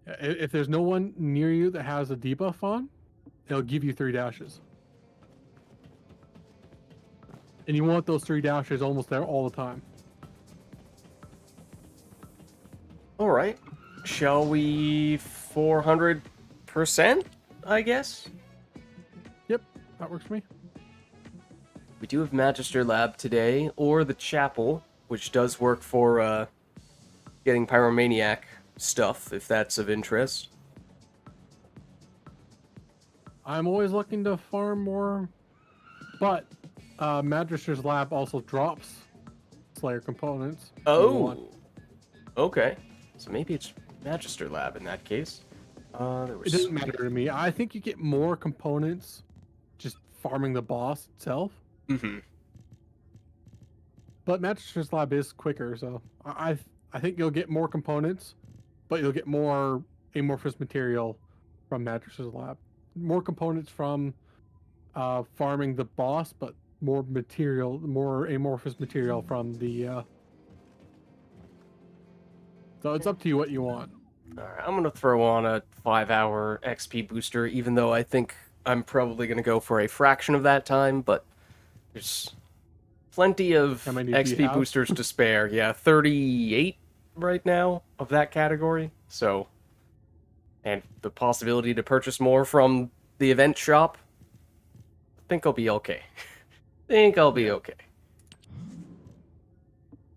If there's no one near you that has a debuff on, it'll give you 3 dashes. And you want those 3 dashes almost there all the time. All right. Shall we 400%, I guess? Yep, that works for me. We do have Magister Lab today, or the Chapel, which does work for getting Pyromaniac stuff, if that's of interest. I'm always looking to farm more, but Magister's Lab also drops Slayer components. if you want. Oh. Okay. So maybe it's Magister Lab in that case. There It was... doesn't matter to me. I think you get more components just farming the boss itself. Mm-hmm. But Magister's Lab is quicker, so I think you'll get more components, but you'll get more amorphous material from Magister's Lab. More components from farming the boss, but more amorphous material from the. So it's up to you what you want. Alright, I'm gonna throw on a 5-hour XP booster, even though I think I'm probably gonna go for a fraction of that time, but there's plenty of How many do you XP have? boosters to spare. Yeah, 38 right now of that category, so... And the possibility to purchase more from the event shop, I think I'll be okay. think I'll be okay.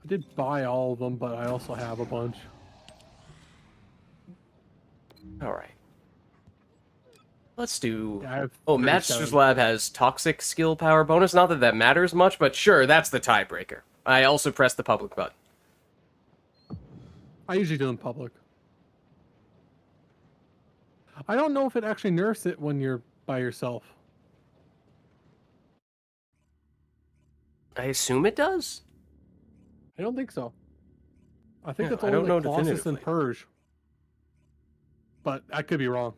I did buy all of them, but I also have a bunch. Alright. Let's do... Yeah, I have Oh, 37. Master's Lab has toxic skill power bonus. Not that that matters much, but sure, that's the tiebreaker. I also pressed the public button. I usually do in public. I don't know if it actually nerfs it when you're by yourself. I assume it does? I don't think so. I think Yeah, it's I only don't know like Colossus and definitively. Purge. But I could be wrong.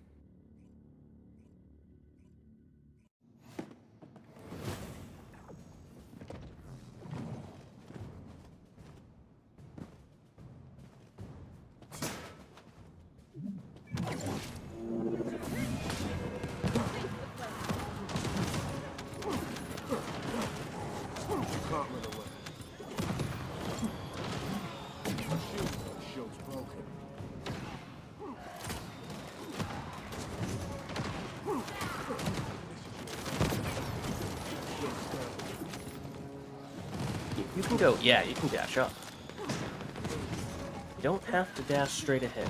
Can't run away. My shield's broken. You can go... Yeah, you can dash up. You don't have to dash straight ahead.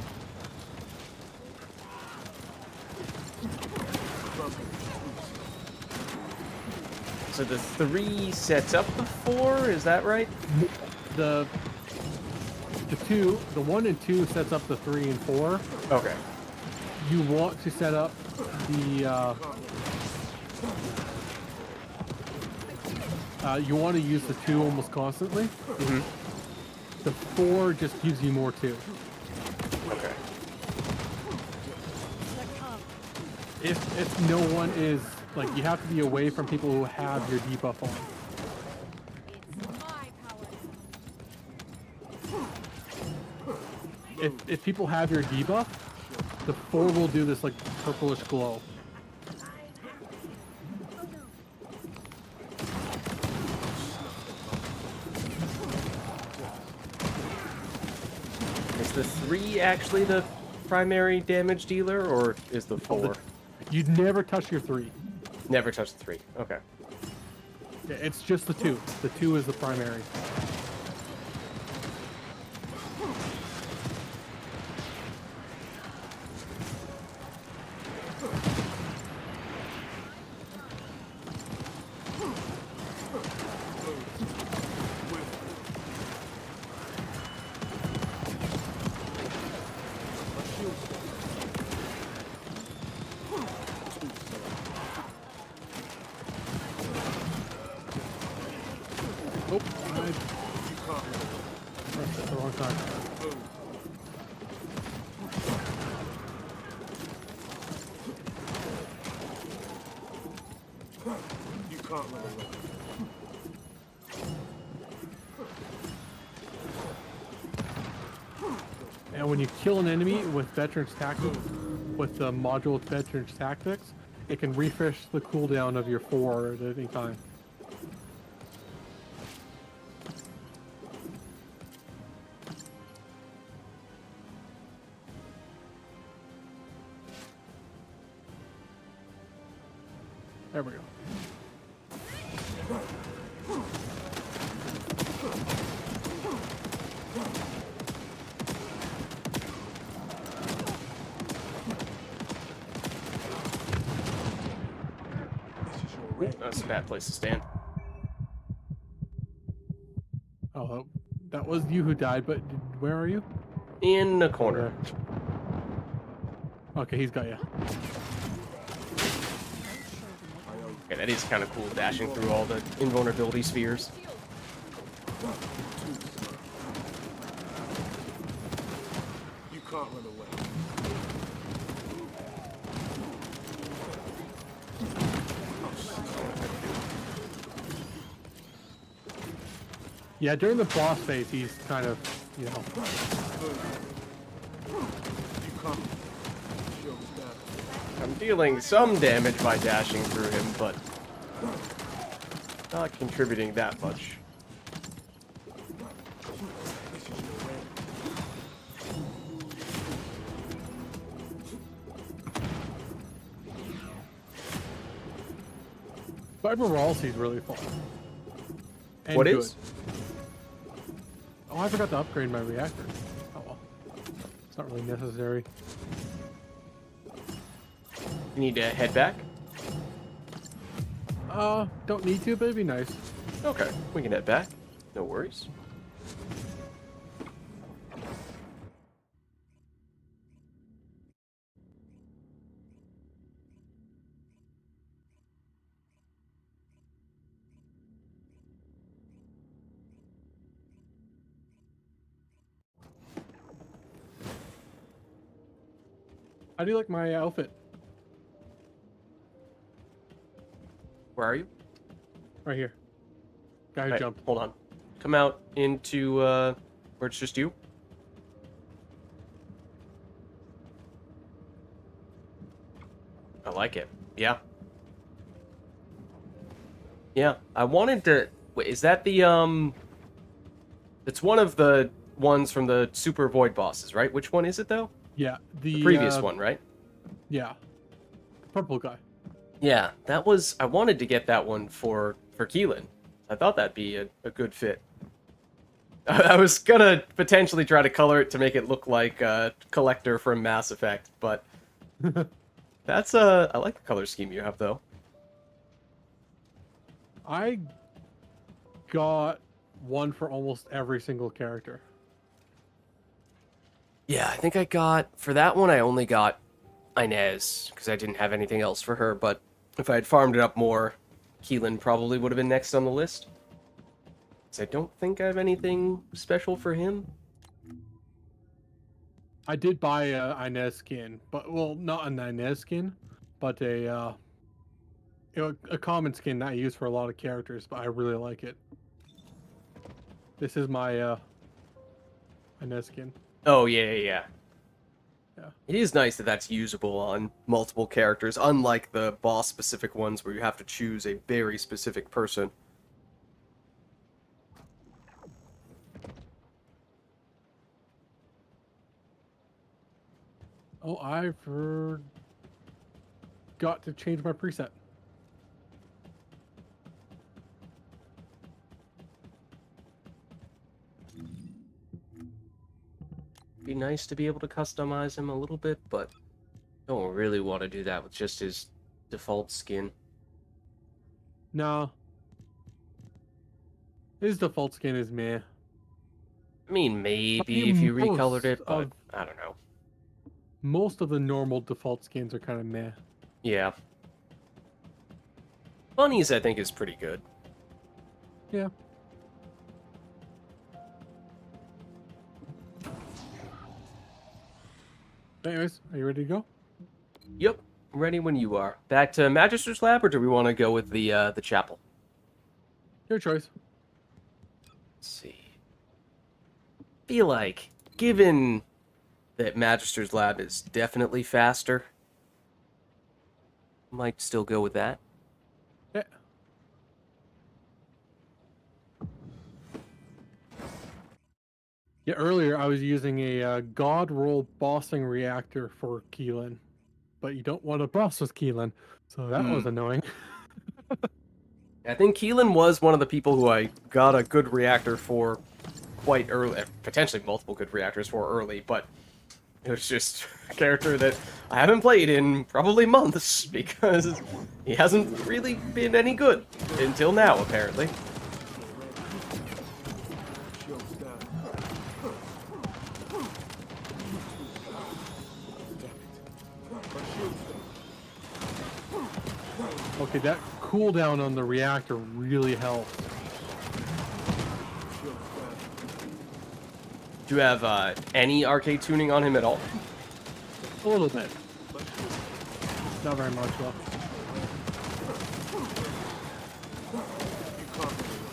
So the 3 sets up the 4, is that right? The 1 and 2 sets up the 3 and 4. Okay. You want to set up the you want to use the 2 almost constantly. Mm-hmm. The 4 just gives you more 2. Okay. If no one is like, you have to be away from people who have your debuff on. It's my power. If people have your debuff, the 4 will do this like purplish glow. Is the 3 actually the primary damage dealer, or is the 4? You'd never touch your 3. Never touch the 3. Okay. Yeah, it's just the 2. The 2 is the primary. Oh, I pressed it the wrong time. You can't run away. And when you kill an enemy with Veteran's Tactics, with the module with Veteran's Tactics, it can refresh the cooldown of your 4 at any time. There we go. That's a bad place to stand. Oh, that was you who died, but where are you? In the corner. Okay, he's got you. Okay, that is kind of cool, dashing through all the invulnerability spheres. You can't run away. Yeah, during the boss phase, he's kind of, you know. You can't. Shield's down. I'm dealing some damage by dashing through him, but not contributing that much. Cyberwalsy is really fun. And What good. is? Oh, I forgot to upgrade my reactor. Oh well. It's not really necessary. You need to head back? Don't need to, but it'd be nice. Okay, we can head back. No worries. How do you like my outfit? Where are you? Right here. Guy who Right, jumped. hold on. Come out into where it's just you. I like it. Yeah. Yeah, I wanted to. Wait, is that the It's one of the ones from the Super Void bosses, right? Which one is it though? Yeah, The previous one, right? Yeah. The purple guy. Yeah, that was. I wanted to get that one for Keelan. I thought that'd be a good fit. I was gonna potentially try to color it to make it look like Collector from Mass Effect, but that's I like the color scheme you have though. I got one for almost every single character. Yeah, I think I got for that one. I only got Inez because I didn't have anything else for her. But if I had farmed it up more, Keelan probably would have been next on the list. 'Cause I don't think I have anything special for him. I did buy a Inez skin, but well, not an Inez skin, but a a common skin that I use for a lot of characters, but I really like it. This is my Inez skin. Oh yeah. Yeah. It is nice that that's usable on multiple characters, unlike the boss-specific ones where you have to choose a very specific person. Oh, I forgot to change my preset. Be nice to be able to customize him a little bit, but don't really want to do that with just his default skin. No. His default skin is meh. I mean, maybe if you recolored it, but of- I don't know. Most of the normal default skins are kind of meh. Yeah. Bunnies, I think, is pretty good. Yeah. Anyways, are you ready to go? Yep, ready when you are. Back to Magister's Lab, or do we want to go with the chapel? Your choice. Let's see. Feel like, given that Magister's Lab is definitely faster, might still go with that. Yeah. Yeah, earlier I was using a God roll bossing reactor for Keelan, but you don't want to boss with Keelan, so that was annoying. I think Keelan was one of the people who I got a good reactor for quite early, potentially multiple good reactors for early, but it was just a character that I haven't played in probably months because he hasn't really been any good until now, apparently. Okay, that cooldown on the reactor really helps. Do you have any arcade tuning on him at all? A little bit. Not very much, though.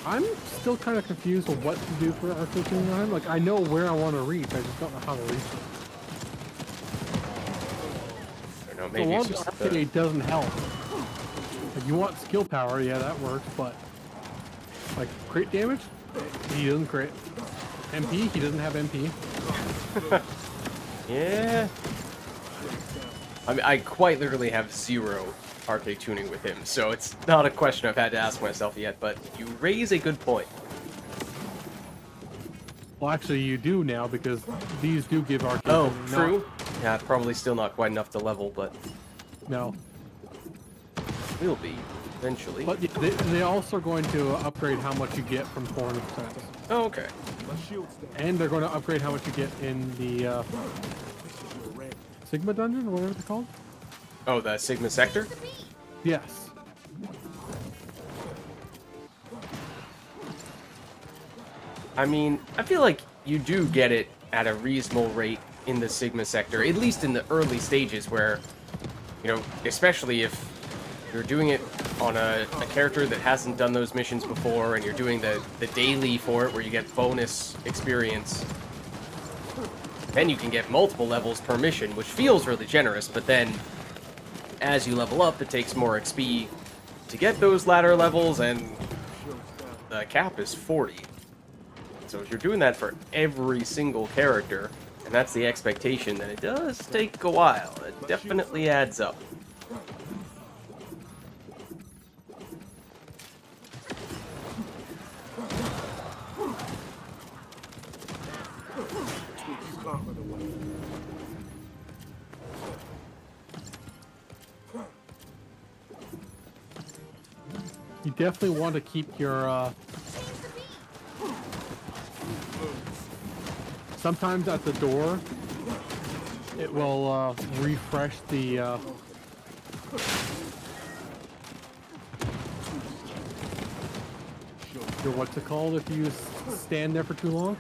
I'm still kind of confused on what to do for arcade tuning on him. Like, I know where I want to reach, I just don't know how to reach it. I don't know, So maybe long it's as just arcade doesn't help. Like, you want skill power, yeah, that works, but like crit damage, he doesn't crit. MP, he doesn't have MP. Yeah. I mean, I quite literally have zero arcade tuning with him, so it's not a question I've had to ask myself yet, but you raise a good point. Well, actually, you do now because these do give arcade. Oh, tuning, true. Yeah, probably still not quite enough to level, but No. will be eventually. But yeah, they also are going to upgrade how much you get from 400%. Oh, okay. My shield's down. And they're going to upgrade how much you get in the Sigma dungeon, or whatever it's called. Oh, the Sigma sector? Yes. I mean, I feel like you do get it at a reasonable rate in the Sigma sector, at least in the early stages where, you know, especially if you're doing it on a character that hasn't done those missions before and you're doing the daily for it where you get bonus experience, then you can get multiple levels per mission, which feels really generous, but then as you level up, it takes more XP to get those ladder levels, and the cap is 40. So if you're doing that for every single character, and that's the expectation, then it does take a while. It definitely adds up. You can't run away. You definitely want to keep your, sometimes at the door, it will, refresh the, your what's it called if you stand there for too long?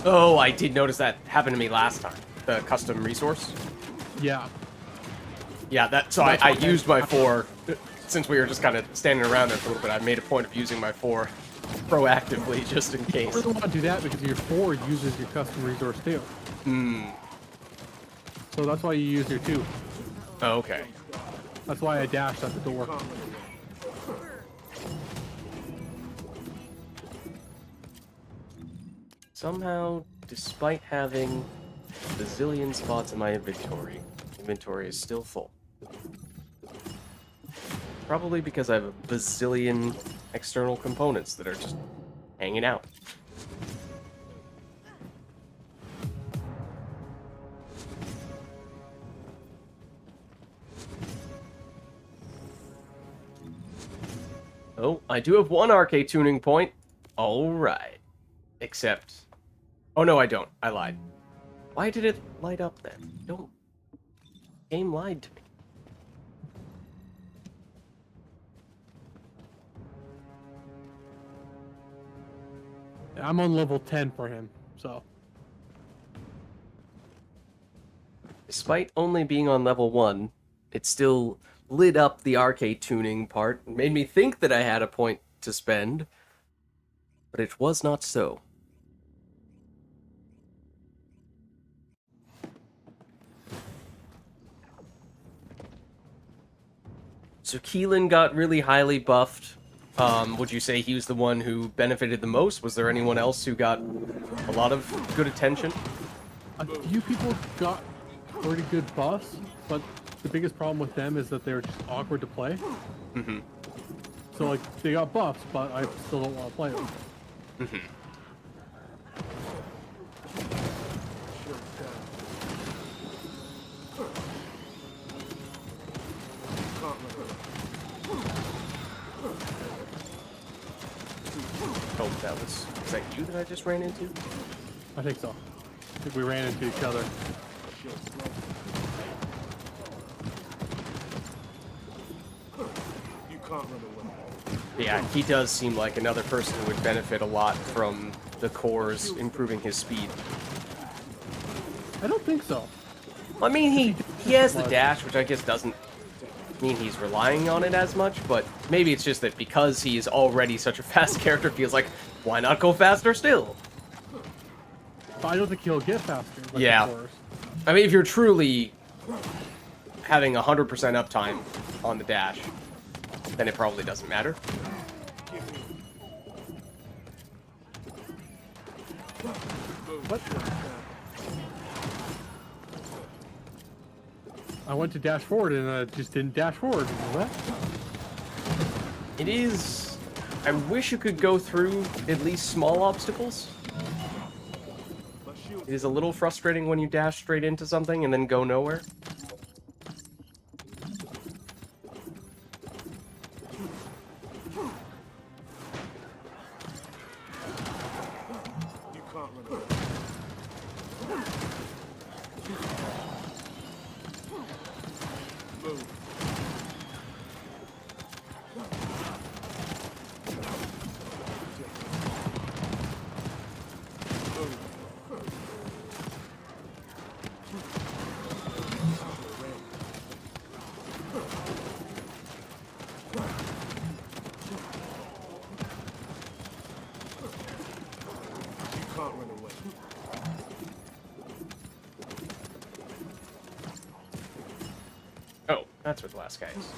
Oh, I did notice that happened to me last time. The custom resource. Yeah. Yeah, so I used my 4, since we were just kind of standing around there for a little bit, I made a point of using my 4 proactively, just in You case. really want to do that because your 4 uses your custom resource too. Hmm. So that's why you use your 2. Oh, okay. That's why I dashed at the door. Somehow, despite having a bazillion spots in my inventory is still full. Probably because I have a bazillion external components that are just hanging out. Oh, I do have one arcade tuning point. Alright. Except... Oh no, I don't. I lied. Why did it light up then? No. Game lied to me. I'm on level 10 for him, so. Despite only being on level 1, it still lit up the arcade tuning part and made me think that I had a point to spend, but it was not so. So Keelan got really highly buffed. Would you say he was the one who benefited the most? Was there anyone else who got a lot of good attention? A few people got pretty good buffs, but the biggest problem with them is that they're just awkward to play. Mm-hmm. So, like, they got buffs, but I still don't want to play them. Mm-hmm. Oh, was that you that I just ran into? I think so. I think we ran into each other. You can't run away. Yeah, he does seem like another person who would benefit a lot from the cores improving his speed. I don't think so. I mean, he has the dash, which I guess doesn't mean he's relying on it as much, but maybe it's just that because he is already such a fast character, it feels like, why not go faster still? But I don't think he'll get faster. Like Yeah. the cores. I mean, if you're truly having 100% uptime on the dash, then it probably doesn't matter. What? I went to dash forward and I just didn't dash forward. What? It is... I wish you could go through at least small obstacles. It is a little frustrating when you dash straight into something and then go nowhere. You can't run away. Move. You can't run away. Oh, that's where the last guy is.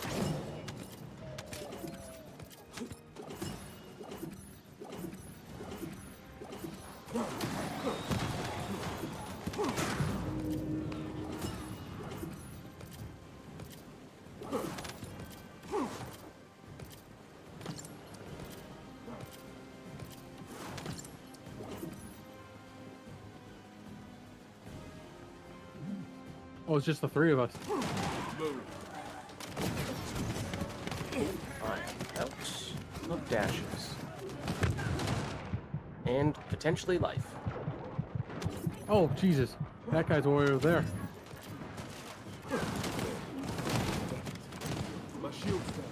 Oh, it's just the three of us. Out of dashes. And potentially life. Oh, Jesus. That guy's way over there. My shield's down.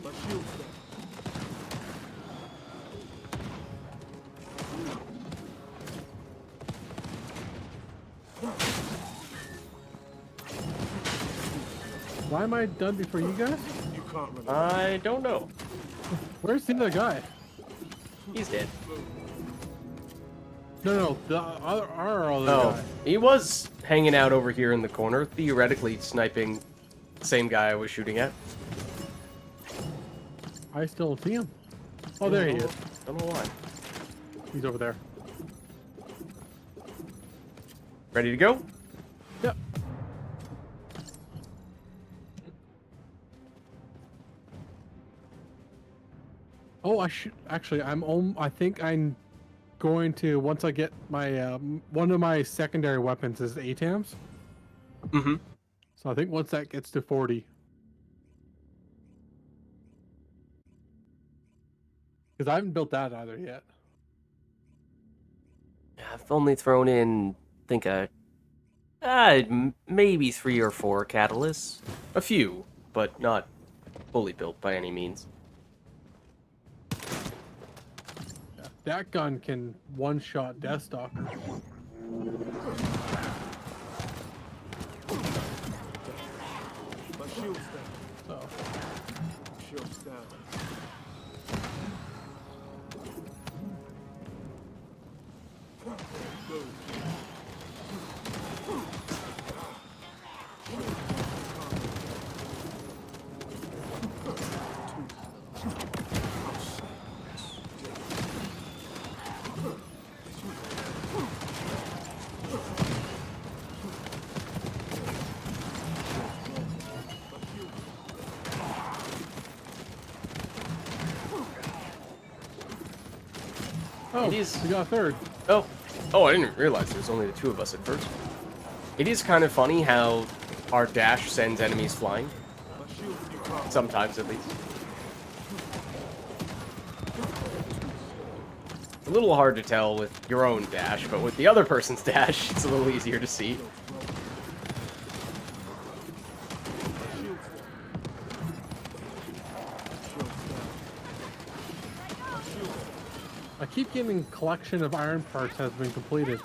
My shield's down. Why am I done before you guys? You can't run away. I don't know. Where's the other guy? He's dead. No, our other Oh, guy. he was hanging out over here in the corner, theoretically sniping the same guy I was shooting at. I still don't see him. Oh, there he is. Don't know why. He's over there. Ready to go? Yep. Oh, I should actually. I think I'm going to once I get my one of my secondary weapons is ATAMs. Mm-hmm. So I think once that gets to 40. Because I haven't built that either yet. I've only thrown in, I think, maybe 3 or 4 catalysts. A few, but not fully built by any means. Yeah, that gun can one-shot Death Stalker. My shield's down. So Shield's down. oh, It is- we got a third. Oh, I didn't realize there's only the 2 of us at first. It is kind of funny how our dash sends enemies flying. My shield, you can't. Sometimes, at least. A little hard to tell with your own dash, but with the other person's dash, it's a little easier to see. I keep getting collection of iron parts has been completed.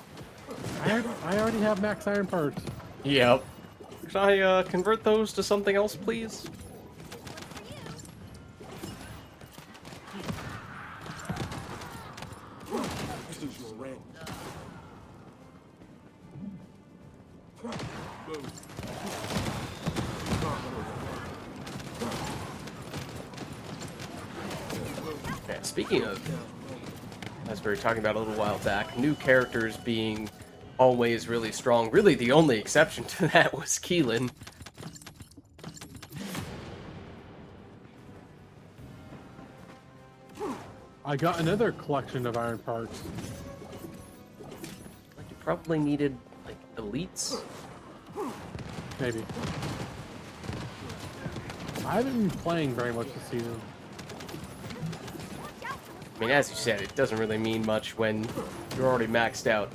I already have max iron parts. Yep. Could I convert those to something else, please? This is your range. Move. Speaking of, as we were talking about a little while back, new characters being always really strong. Really, the only exception to that was Keelan. I got another collection of iron parts. Like, you probably needed, like, elites. Maybe. I haven't been playing very much this season. I mean, as you said, it doesn't really mean much when you're already maxed out.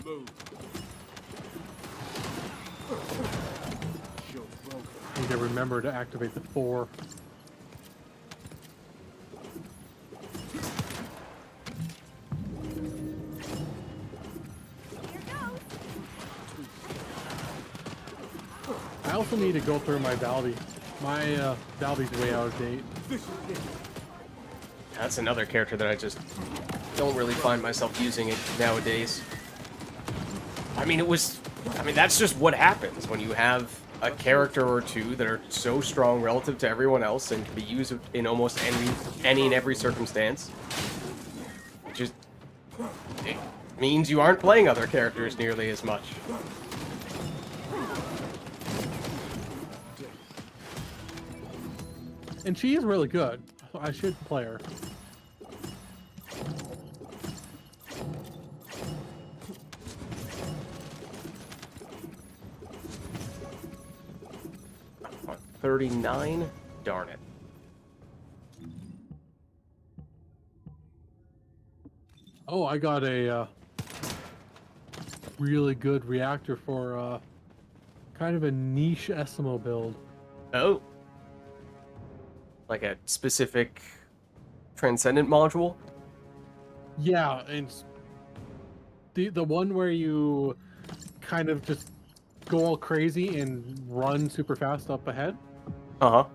Move. Shield's broken. Need to remember to activate the 4. I also need to go through my Valby. My Valby's way out of date. That's another character that I just don't really find myself using it nowadays. I mean, that's just what happens when you have a character or two that are so strong relative to everyone else and can be used in almost any and every circumstance. It means you aren't playing other characters nearly as much. And she is really good. So I should play her. What, 39? Darn it. Oh, I got a really good reactor for kind of a niche Eskimo build. Oh. Like a specific Transcendent module? Yeah, and the one where you kind of just go all crazy and run super fast up ahead. Uh-huh.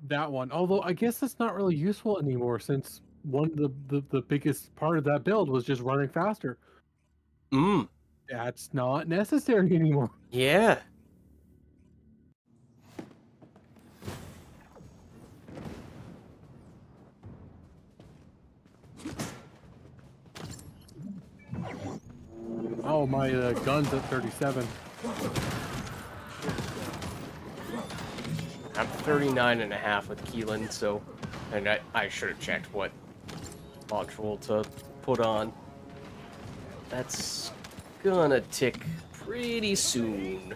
That one. Although I guess it's not really useful anymore since one of the biggest part of that build was just running faster. Mm. That's not necessary anymore. Yeah. Oh, my gun's at 37. I'm 39.5 with Keelan, so... And I should have checked what module to put on. That's gonna tick pretty soon.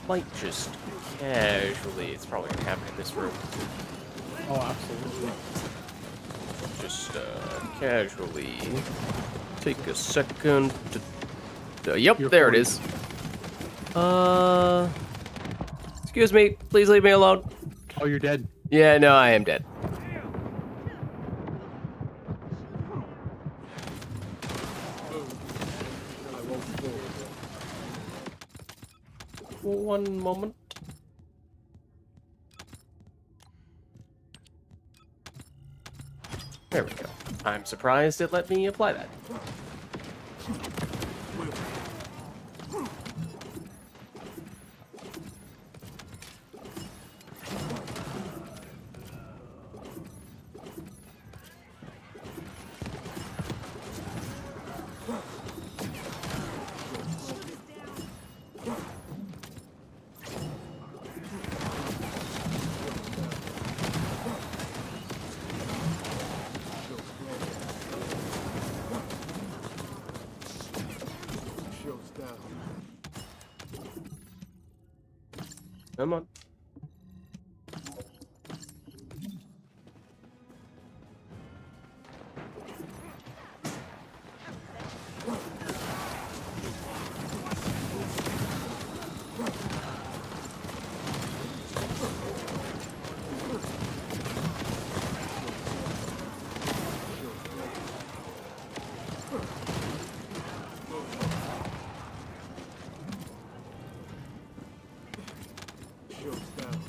Might just casually... It's probably gonna happen in this room. Oh, absolutely. Just casually take a second to... Yep, You're there it 40. is. Excuse me, please leave me alone. Oh, you're dead. Yeah, no, I am dead. I won't fall. One moment. There we go. I'm surprised it let me apply that. Shield's down. Come on. Shield's down.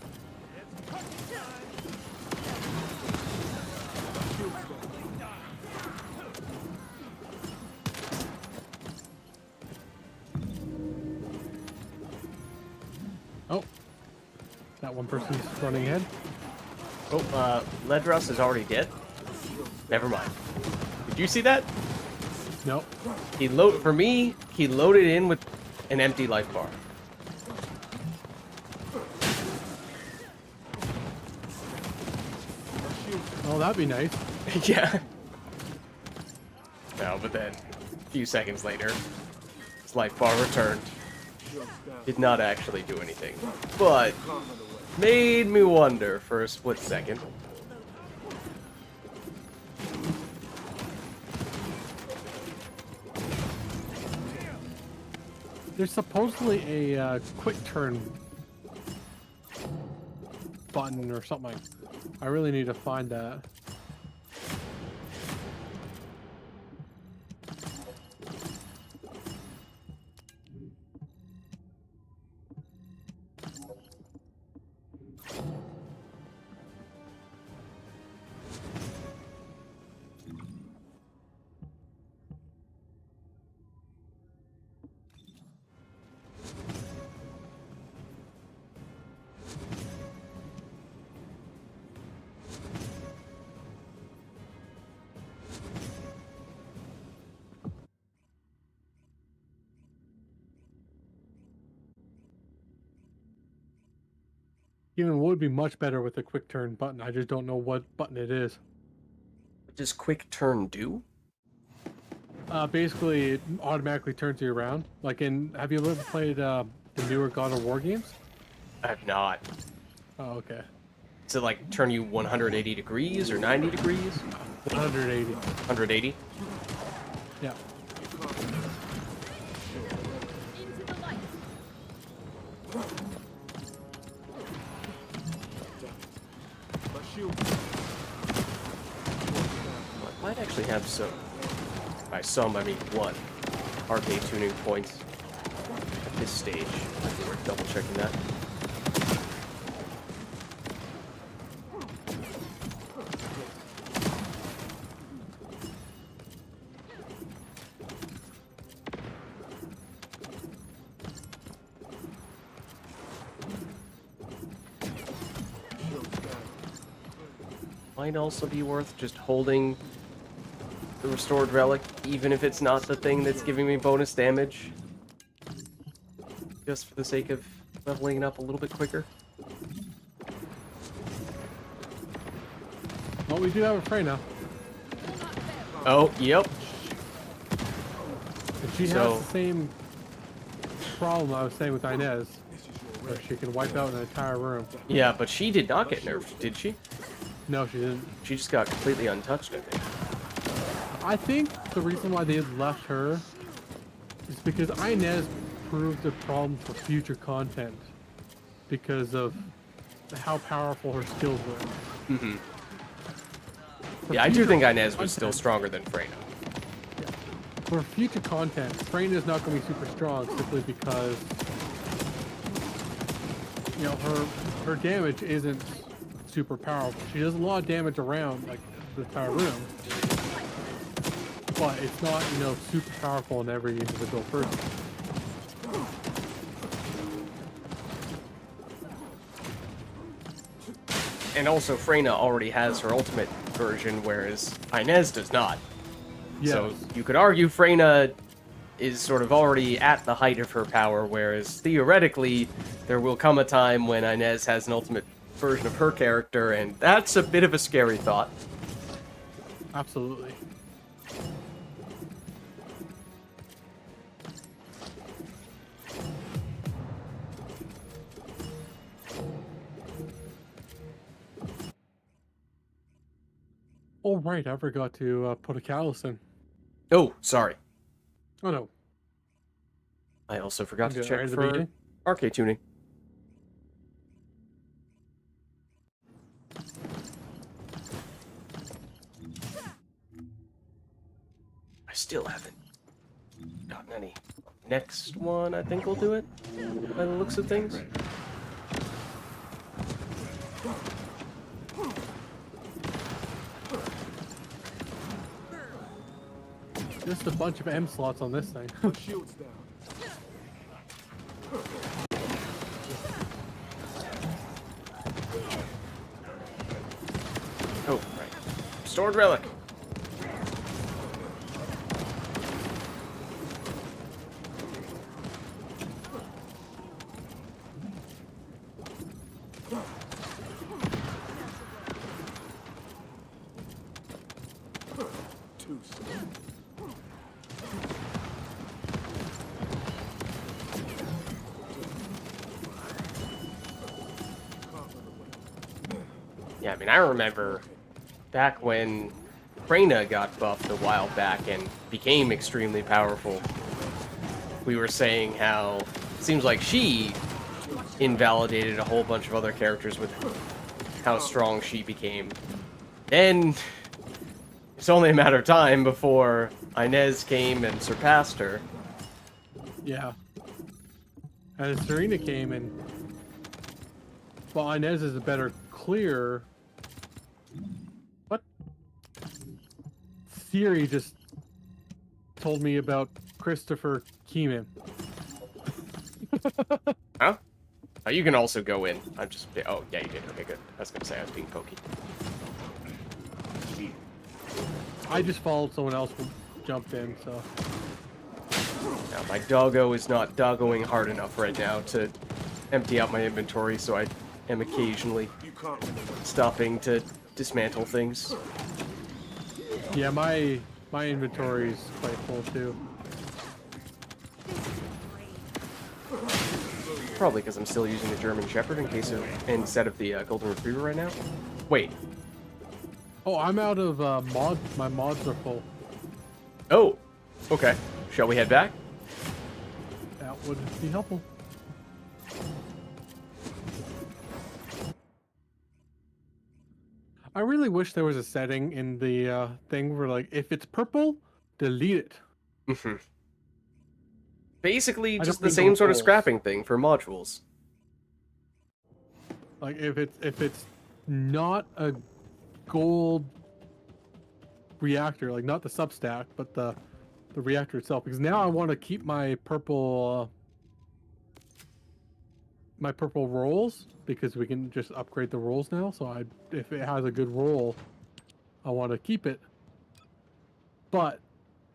Oh, That one person's running ahead. Oh, Ledros is already dead. Never mind. Did you see that? Nope. He loaded in with an empty life bar. Oh, that'd be nice. Yeah. No, but then, a few seconds later, his life bar returned. Did not actually do anything, but made me wonder for a split second. There's supposedly a quick turn button or something. I really need to find that. Even would be much better with a quick turn button. I just don't know what button it is. What does quick turn do? Basically, it automatically turns you around. Like have you ever played the newer God of War games? I have not. Oh, okay. Does it like turn you 180 degrees or 90 degrees? 180. 180? Yeah. Might actually have some. By some, I mean one. Arcade tuning points at this stage. Might be worth double checking that. Might also be worth just holding the restored relic, even if it's not the thing that's giving me bonus damage. Just for the sake of leveling it up a little bit quicker. Well, we do have a Frey now. Oh, yep. And she has the same problem I was saying with Inez, where she can wipe out an entire room. Yeah, but she did not get nerfed, did she? No, she didn't. She just got completely untouched, I think. I think the reason why they left her is because Inez proved a problem for future content because of how powerful her skills were. Mm-hmm. Yeah, I do think Inez was still stronger than Freyna. Yeah. For future content, Freyna is not going to be super strong simply because, you know, her damage isn't super powerful. She does a lot of damage around, like, the entire room. But it's not, you know, super powerful in every individual person. And also, Freyna already has her ultimate version, whereas Inez does not. Yes. So you could argue Freyna is sort of already at the height of her power, whereas theoretically, there will come a time when Inez has an ultimate version of her character, and that's a bit of a scary thought. Absolutely. Oh, right, I forgot to put a callus in. Oh, sorry. Oh, no. I also forgot to Right check at the for beginning? arcade tuning. I still haven't gotten any. Next one, I think we'll do it, by the looks of things. Just a bunch of M slots on this thing. Shields down. Stored relic. Too soon. Yeah, I mean, I remember back when Reyna got buffed a while back and became extremely powerful. We were saying how it seems like she invalidated a whole bunch of other characters with how strong she became. And it's only a matter of time before Inez came and surpassed her. Yeah. And Serena came and... Well, Inez is a better clear. What? Siri just told me about Christopher Keeman. Huh? Oh, you can also go in. I'm just... Oh, yeah, you did. Okay, good. I was going to say I was being pokey. I just followed someone else who jumped in, so... Now, my doggo is not doggoing hard enough right now to empty out my inventory, so I am occasionally You can't win the stopping to dismantle things. Yeah, my inventory is quite full, too. Probably because I'm still using the German Shepherd instead of the Golden Retriever right now. Wait. Oh, I'm out of mods. My mods are full. Oh, okay. Shall we head back? That would be helpful. I really wish there was a setting in the thing where, like, if it's purple, delete it. Mm-hmm. Basically, I just don't the mean same sort of goals. scrapping thing for modules. Like, if it's not a gold reactor, like not the substack, but the reactor itself, because now I want to keep my purple rolls, because we can just upgrade the rolls now. So if it has a good roll, I want to keep it. But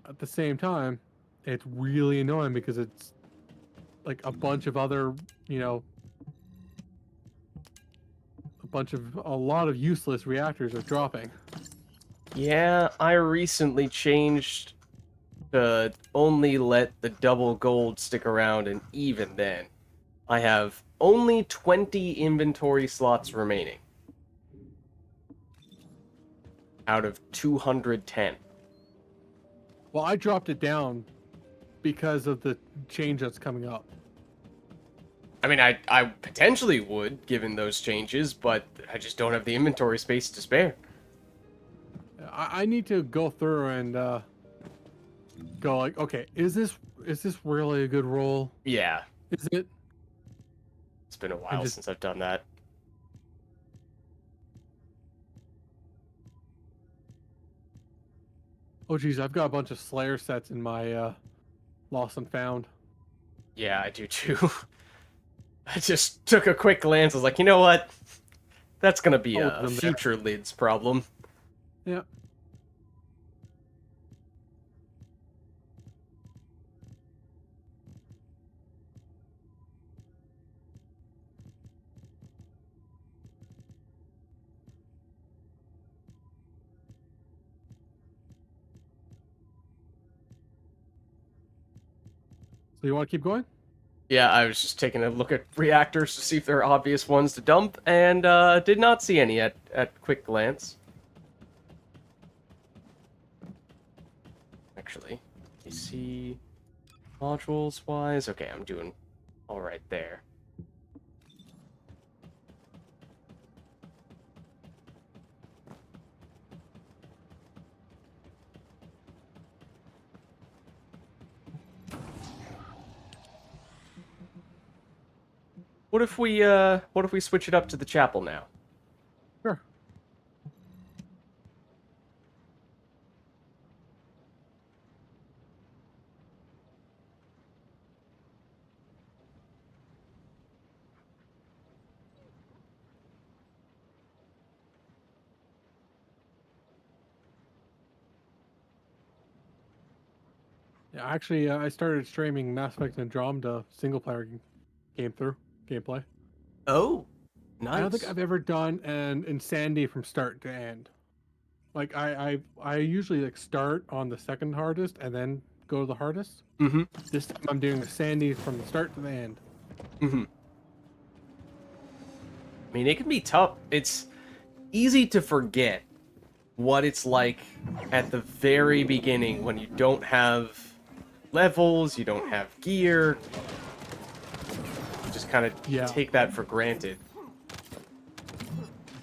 at the same time, it's really annoying because it's like a bunch of other, you know, a lot of useless reactors are dropping. Yeah, I recently changed to only let the double gold stick around, and even then, I have only 20 inventory slots remaining out of 210. Well, I dropped it down because of the change that's coming up. I mean, I potentially would, given those changes, but I just don't have the inventory space to spare. I need to go through and go like, okay, is this really a good roll? Yeah, Is it? it's been a while since I've done that. Oh geez, I've got a bunch of Slayer sets in my Lost and Found. Yeah, I do too. I just took a quick glance. I was like, you know what? That's gonna be I'll a them there. future lids problem. Yeah. So you want to keep going? Yeah, I was just taking a look at reactors to see if there are obvious ones to dump, and did not see any at quick glance. Actually, you see modules wise. Okay, I'm doing all right there. What if we switch it up to the chapel now? Sure. Yeah, actually, I started streaming Mass Effect Andromeda single-player gameplay. Oh, I don't think nice. I've ever done an Insanity from start to end. Like I usually like start on the second hardest and then go to the hardest. Mm-hmm. This time I'm doing Insanity from the start to the end. Mm-hmm. I mean, it can be tough. It's easy to forget what it's like at the very beginning when you don't have levels, you don't have gear. Just kind of Yeah. take that for granted.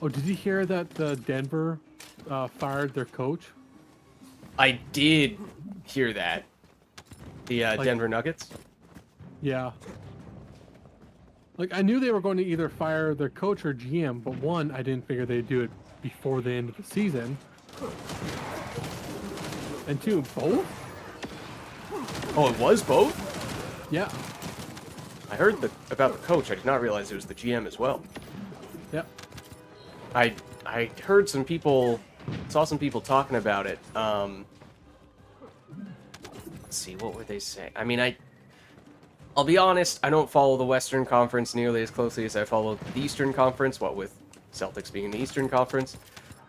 Oh, did you hear that Denver fired their coach? I did hear that. The Denver Nuggets? Yeah. Like, I knew they were going to either fire their coach or GM, but one, I didn't figure they'd do it before the end of the season. And two, both? Oh, it was both? Yeah. I heard about the coach. I did not realize it was the GM as well. Yep. I heard some people, saw some people talking about it. Let's see, what were they saying? I mean, I'll be honest, I don't follow the Western Conference nearly as closely as I follow the Eastern Conference, what with Celtics being in the Eastern Conference,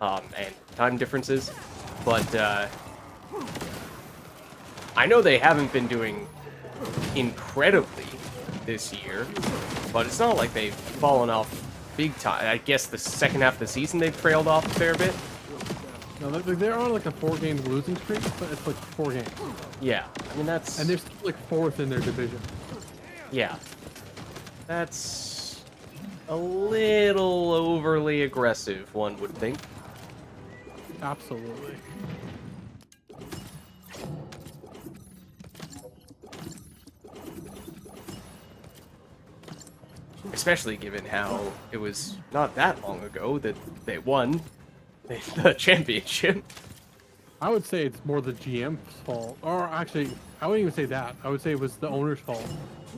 and time differences. But I know they haven't been doing incredibly this year, but it's not like they've fallen off big time. I guess the second half of the season they've trailed off a fair bit. No, they're on like a 4-game losing streak, but it's like 4 games. Yeah, I mean that's... And they're still like 4th in their division. Yeah. That's a little overly aggressive, one would think. Absolutely. Especially given how it was not that long ago that they won the championship. I would say it's more the GM's fault. Or actually, I wouldn't even say that. I would say it was the owner's fault.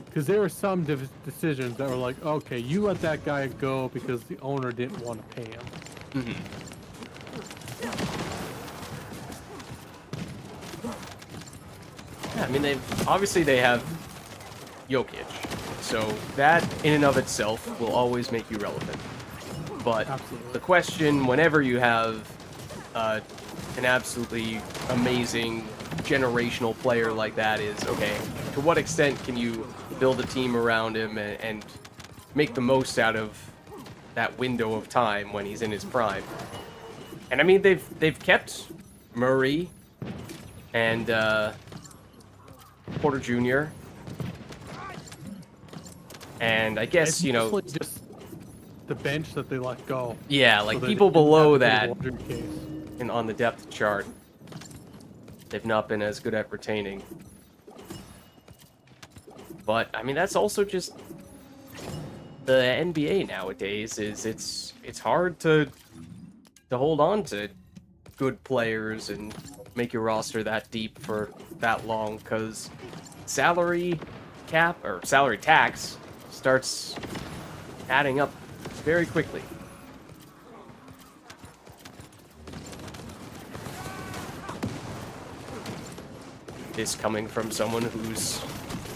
Because there were some decisions that were like, okay, you let that guy go because the owner didn't want to pay him. Mm-hmm. Yeah, I mean, they have Jokic, so that in and of itself will always make you relevant. But Absolutely. the question, whenever you have an absolutely amazing generational player like that, is okay, to what extent can you build a team around him and make the most out of that window of time when he's in his prime? And I mean, they've kept Murray and Porter Jr. And I guess, It's you know, mostly just the bench that they let go. yeah, like so that people it didn't below have to that be a larger case. and on the depth chart, they've not been as good at retaining. But I mean, that's also just the NBA nowadays. It's hard to hold on to good players and make your roster that deep for that long, because salary cap or salary tax starts adding up very quickly. This coming from someone whose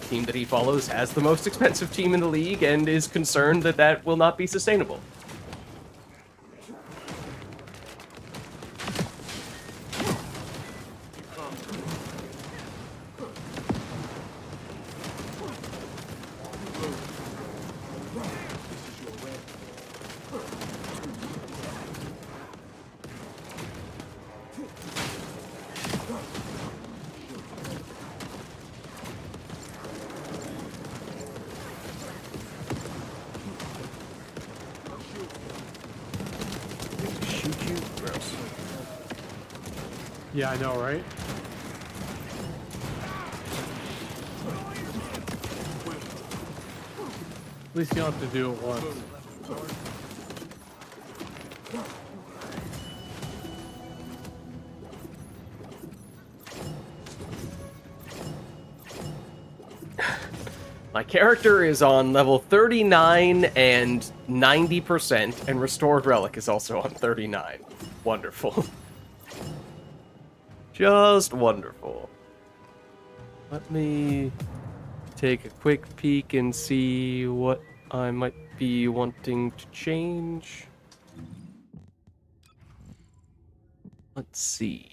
team that he follows has the most expensive team in the league and is concerned that that will not be sustainable. Shoot you? Gross. Yeah, I know, right? At least you don't have to do it once. My character is on level 39 and 90%, and Restored Relic is also on 39. Wonderful. Just wonderful. Let me take a quick peek and see what I might be wanting to change. Let's see.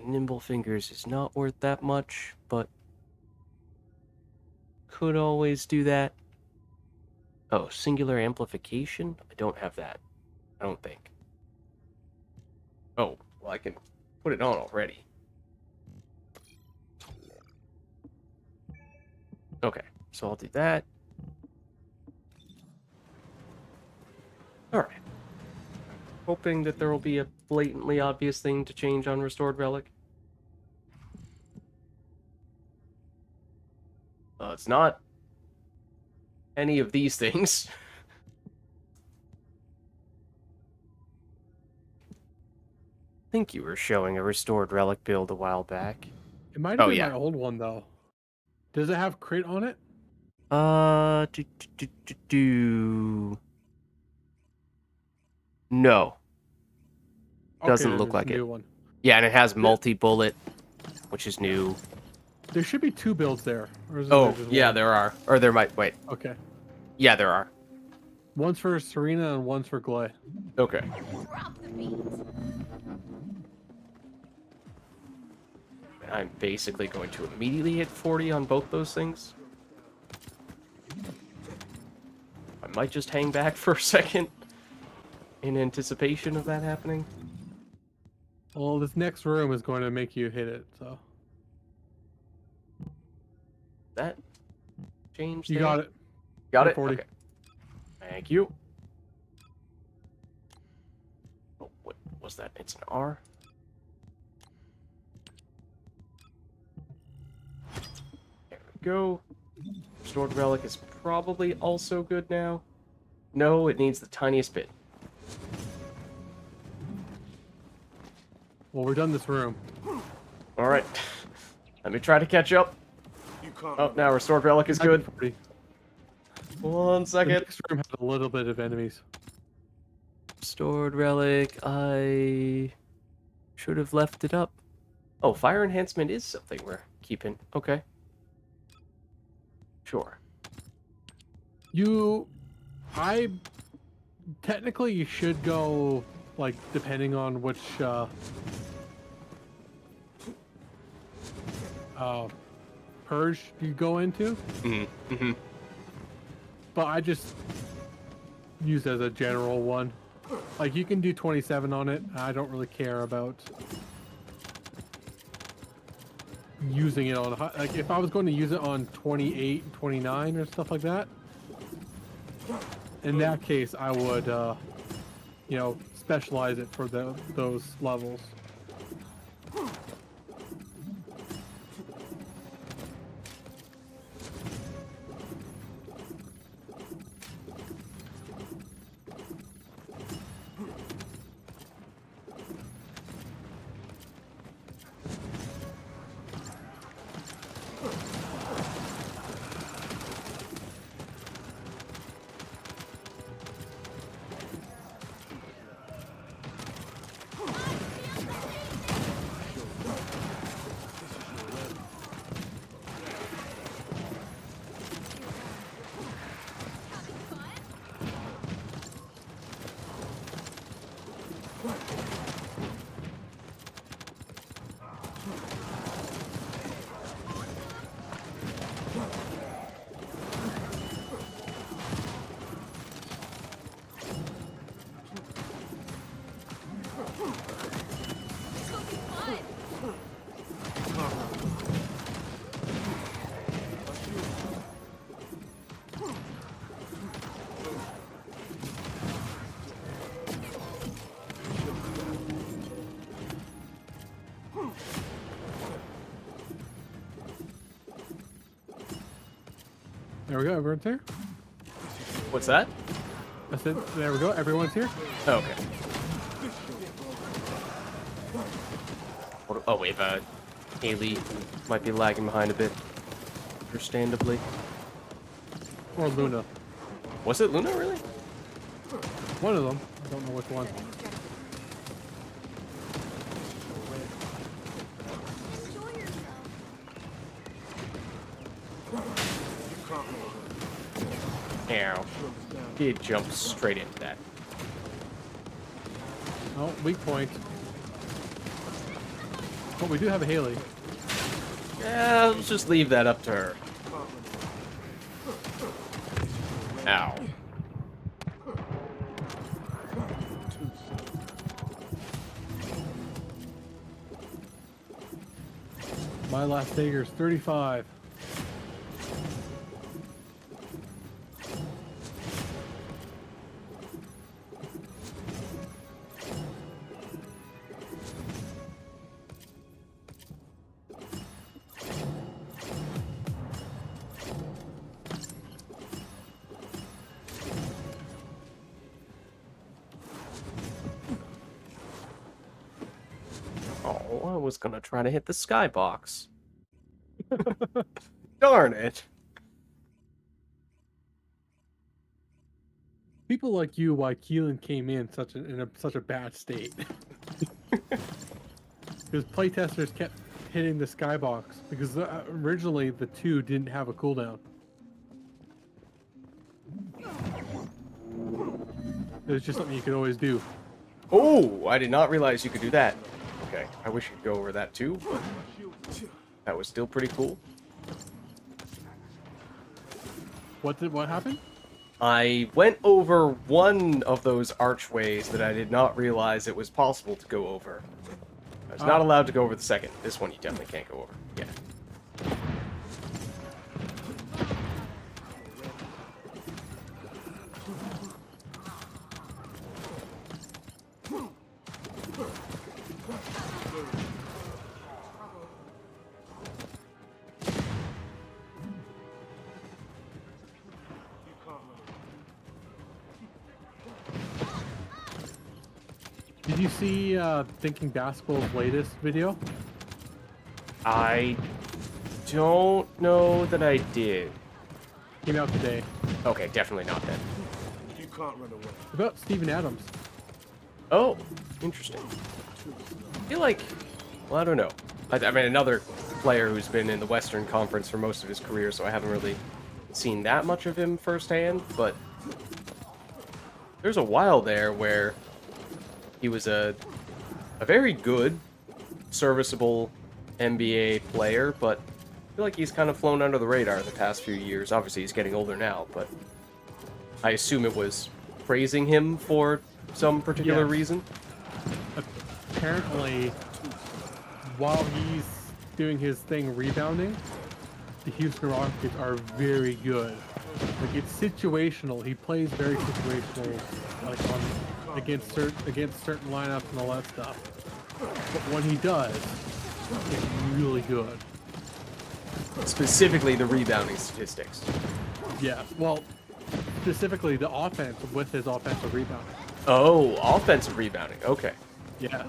Nimble fingers is not worth that much, but could always do that. Oh, singular amplification? I don't have that. I don't think. Oh, well, I can put it on already. Okay, so I'll do that. Alright. Hoping that there will be a blatantly obvious thing to change on Restored Relic. It's not any of these things. I think you were showing a Restored Relic build a while back. It might have Oh, been yeah. my old one though. Does it have crit on it? No. Okay, Doesn't then look it's like a it. new one. Yeah, and it has multi-bullet, which is new. There should be 2 builds there. Or is Oh, there just yeah, one? there are. Or there might... Wait. Okay. Yeah, there are. One's for Serena and one's for Glay. Okay. Drop the beat. I'm basically going to immediately hit 40 on both those things. I might just hang back for a second in anticipation of that happening. Well, this next room is going to make you hit it, so. That changed. You got it. Got Hit it? 40. Okay. Thank you. Oh, what was that? It's an R? There we go. Restored Relic is probably also good now. No, it needs the tiniest bit. Well, we're done this room. Alright. Let me try to catch up. You come. Oh, now Restored Relic is good. 40. One The second. next room has a little bit of enemies. Restored Relic. I should have left it up. Oh, Fire Enhancement is something we're keeping. Okay. Sure. Technically, you should go, like, depending on which, purge you go into. Mm-hmm. But I just use it as a general one. Like, you can do 27 on it. I don't really care about using it on... Like, if I was going to use it on 28, 29 or stuff like that, in that case, I would, you know, specialize it for those levels. There we go, everyone's here. What's that? I said, there we go, everyone's here. Oh, okay. Oh, wait, Haley might be lagging behind a bit. Understandably. Or Luna. Was it Luna, really? One of them. I don't know which one. Ow. He jumped straight into that. Oh, weak point. But we do have a Haley. Yeah, let's just leave that up to her. Ow. My last dagger is 35. Oh, I was gonna try to hit the skybox. Darn it. People like you, why Keelan came in such a bad state. Because playtesters kept hitting the skybox because originally the two didn't have a cooldown. It was just something you could always do. Oh, I did not realize you could do that. Okay, I wish you'd go over that too, but that was still pretty cool. What happened? I went over one of those archways that I did not realize it was possible to go over. I was not allowed to go over the second. This one you definitely can't go over. Yeah. Did you see Thinking Basketball's latest video? I don't know that I did. Came out today. Okay, definitely not then. You can't run away. About Steven Adams. Oh, interesting. I feel like, well, I don't know. I mean, another player who's been in the Western Conference for most of his career, so I haven't really seen that much of him firsthand, but there's a while there where he was a very good, serviceable NBA player, but I feel like he's kind of flown under the radar the past few years. Obviously, he's getting older now, but I assume it was praising him for some particular Yes. reason. Apparently, while he's doing his thing rebounding, the Houston Rockets are very good. Like, it's situational. He plays very situational, like against certain lineups and all that stuff. But when he does, it's really good. Specifically, the rebounding statistics. Yeah. Well, specifically the offense with his offensive rebounding. Oh, offensive rebounding. Okay. Yes.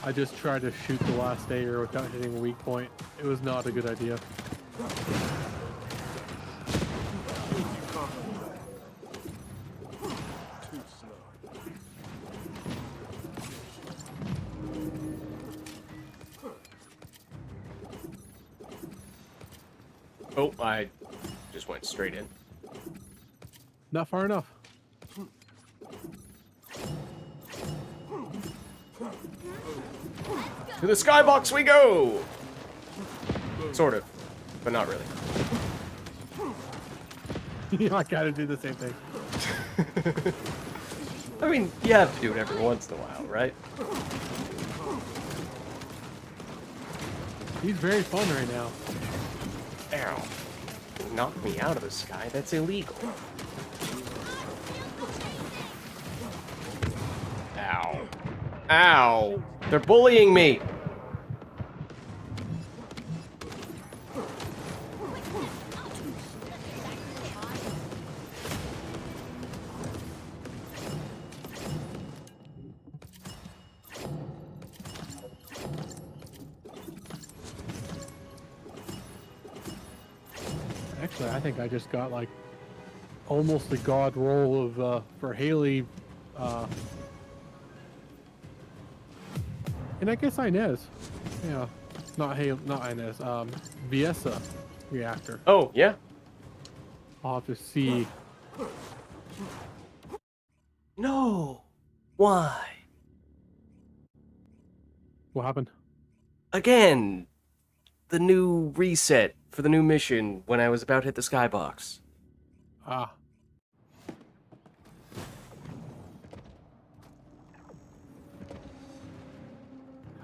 I just tried to shoot the last dagger without hitting a weak point. It was not a good idea. Too slow. Oh, I just went straight in. Not far enough. To the skybox we go! Sort of, but not really. I gotta do the same thing. I mean, you have to do it every once in a while, right? He's very fun right now. Ow. Knock me out of the sky, that's illegal. Ow. Ow! They're bullying me! Actually, I think I just got like almost the god role of for Haley, and I guess Inez. Yeah, not Haley, not Inez. Viessa reactor. Oh, yeah. I'll have to see. No. Why? What happened? Again, the new reset for the new mission when I was about to hit the skybox. Ah.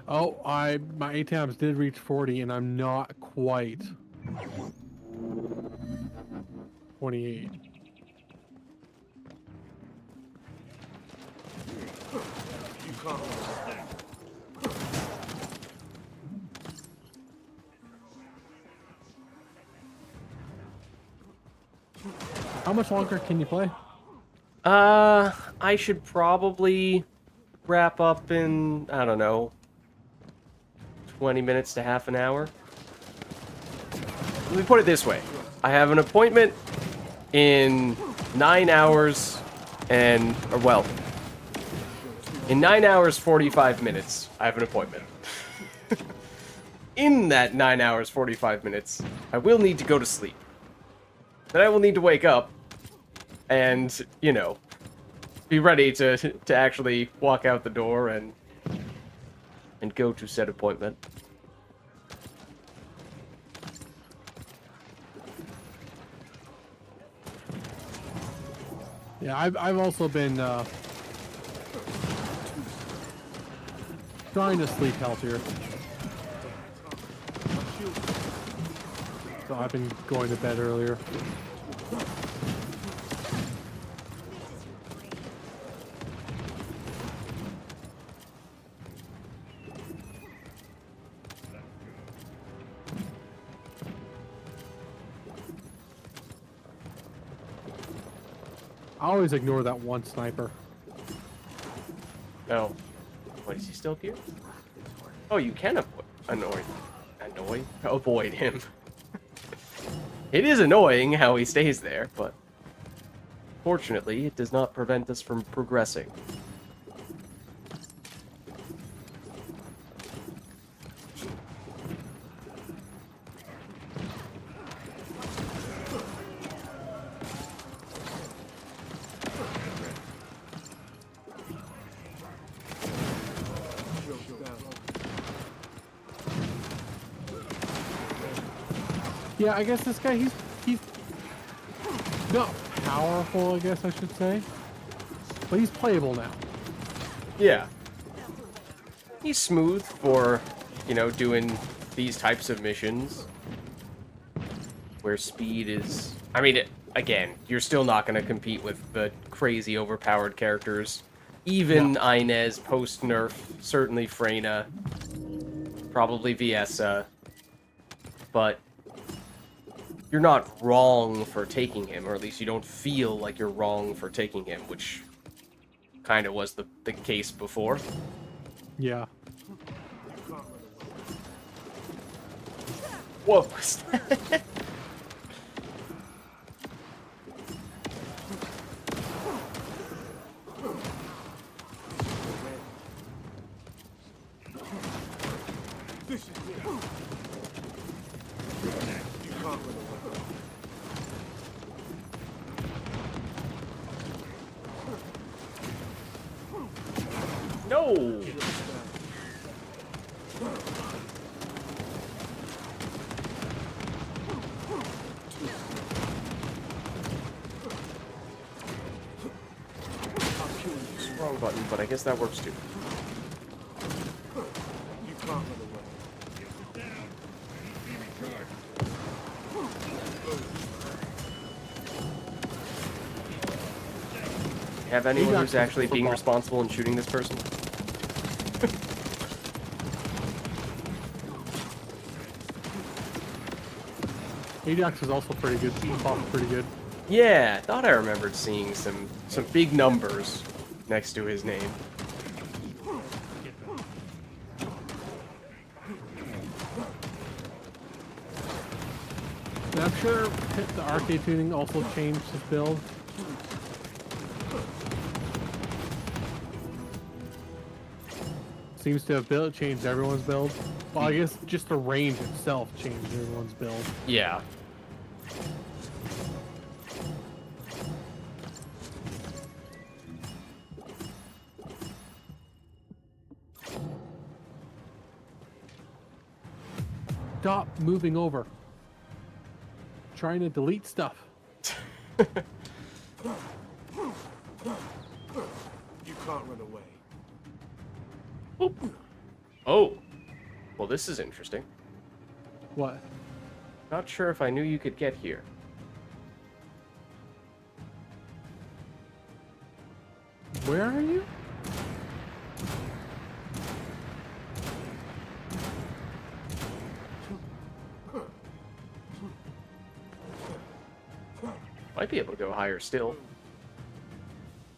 Oh, my ATAMs did reach 40, and I'm not quite 28. You can't run away. How much longer can you play? I should probably wrap up in, I don't know, 20 minutes to half an hour. Let me put it this way. I have an appointment in 9 hours and, or well, in 9 hours, 45 minutes, I have an appointment. In that 9 hours, 45 minutes, I will need to go to sleep. Then I will need to wake up and, you know, be ready to actually walk out the door and go to said appointment. Yeah, I've also been trying to sleep healthier. So I've been going to bed earlier. I always ignore that one sniper. Oh. What, is he still here? Oh, you can avoid him. It is annoying how he stays there, but fortunately, it does not prevent us from progressing. Yeah, I guess this guy, he's not powerful, I guess I should say. But he's playable now. Yeah. He's smooth for, you know, doing these types of missions. Where speed is... I mean, again, you're still not going to compete with the crazy overpowered characters. Even Inez, post-nerf, certainly Freyna, probably Viessa. But you're not wrong for taking him, or at least you don't feel like you're wrong for taking him, which kind of was the case before. Yeah. What was that? This is it. You can't run away. No! Wrong button, but I guess that works too. You can't run away. Have anyone who's actually being responsible in shooting this person? Ajax is also pretty good. Buff pretty good. Yeah, I thought I remembered seeing some big numbers next to his name. And I'm sure the arcade tuning also changed his build. seems to have changed everyone's build. Well, I guess just the range itself changed everyone's build. Yeah. Stop moving over. Trying to delete stuff. You can't run away. Oh. Well, this is interesting. What? Not sure if I knew you could get here. Where are you? Might be able to go higher still.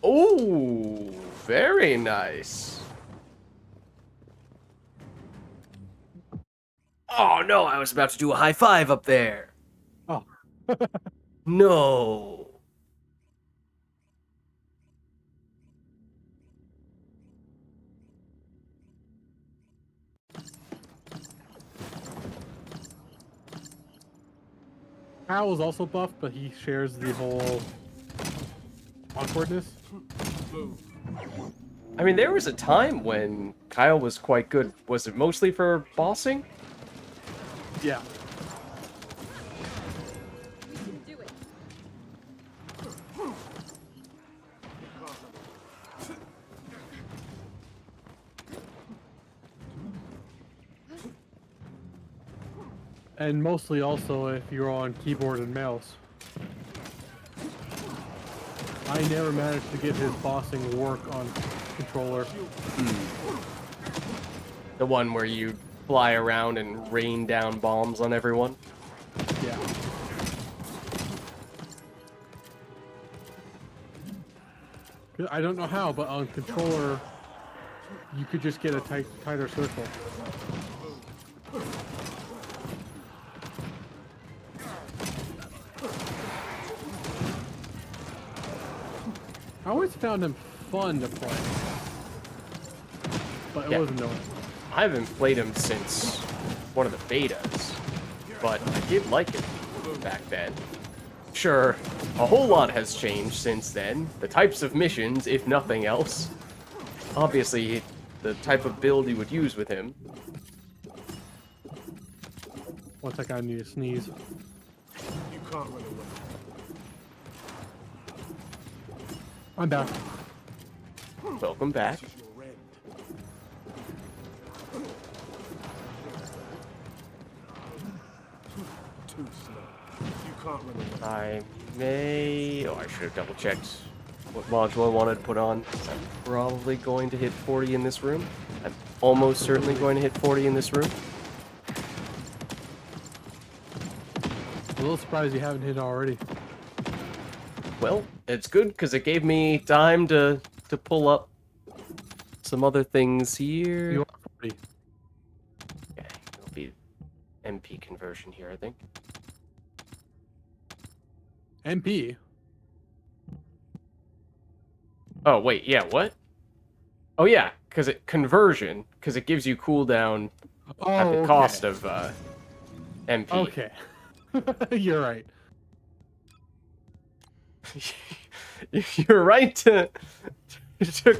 Oh, very nice. Oh no, I was about to do a high five up there. Oh. No. Kyle was also buffed, but he shares the whole awkwardness. I mean, there was a time when Kyle was quite good. Was it mostly for bossing? Yeah. And mostly also if you're on keyboard and mouse. I never managed to get his bossing work on controller. The one where you fly around and rain down bombs on everyone? Yeah. I don't know how, but on controller, you could just get a tighter circle. I always found him fun to play, but it Yeah. wasn't no. I haven't played him since one of the betas, but I did like it back then. Sure, a whole lot has changed since then. The types of missions, if nothing else. Obviously, the type of build you would use with him. One second, I need to sneeze. You can't run away. I'm back. Welcome back. This is your end. Too slow. You can't run away. I may... Oh, I should have double-checked what module I wanted to put on. I'm probably going to hit 40 in this room. I'm almost certainly going to hit 40 in this room. A little surprised you haven't hit already. Well, it's good because it gave me time to pull up some other things here. You are 40. Okay, it'll be MP conversion here, I think. MP. Oh, wait, yeah, what? Oh, yeah, because it gives you cooldown at the okay. cost of MP. Okay. You're right. You're right to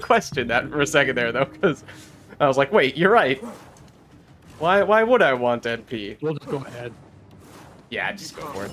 question that for a second there, though, because I was like, wait, you're right. Why would I want NP? We'll just go ahead. Yeah, just go for it.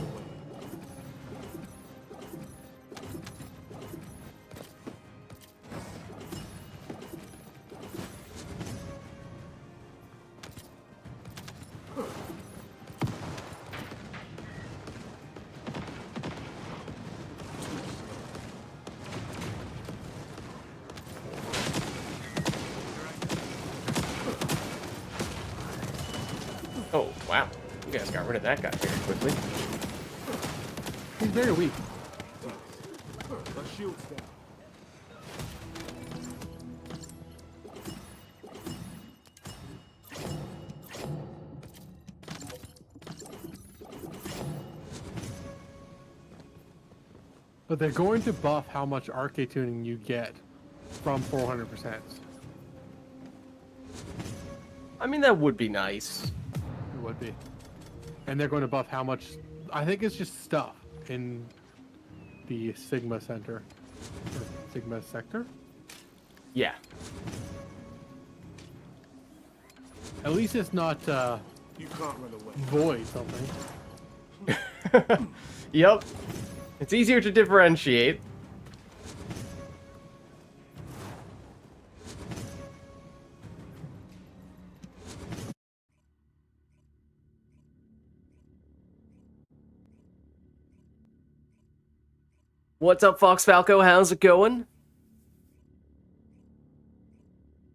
Oh, wow. You guys got rid of that guy very quickly. He's very weak. My shield's down. But they're going to buff how much arcade tuning you get from 400%. I mean, that would be nice. It would be. And they're going to buff how much? I think it's just stuff in the Sigma Center. Or Sigma Sector? Yeah. At least it's not You can't run away. void something. Yep. It's easier to differentiate. What's up, Fox Falco? How's it going?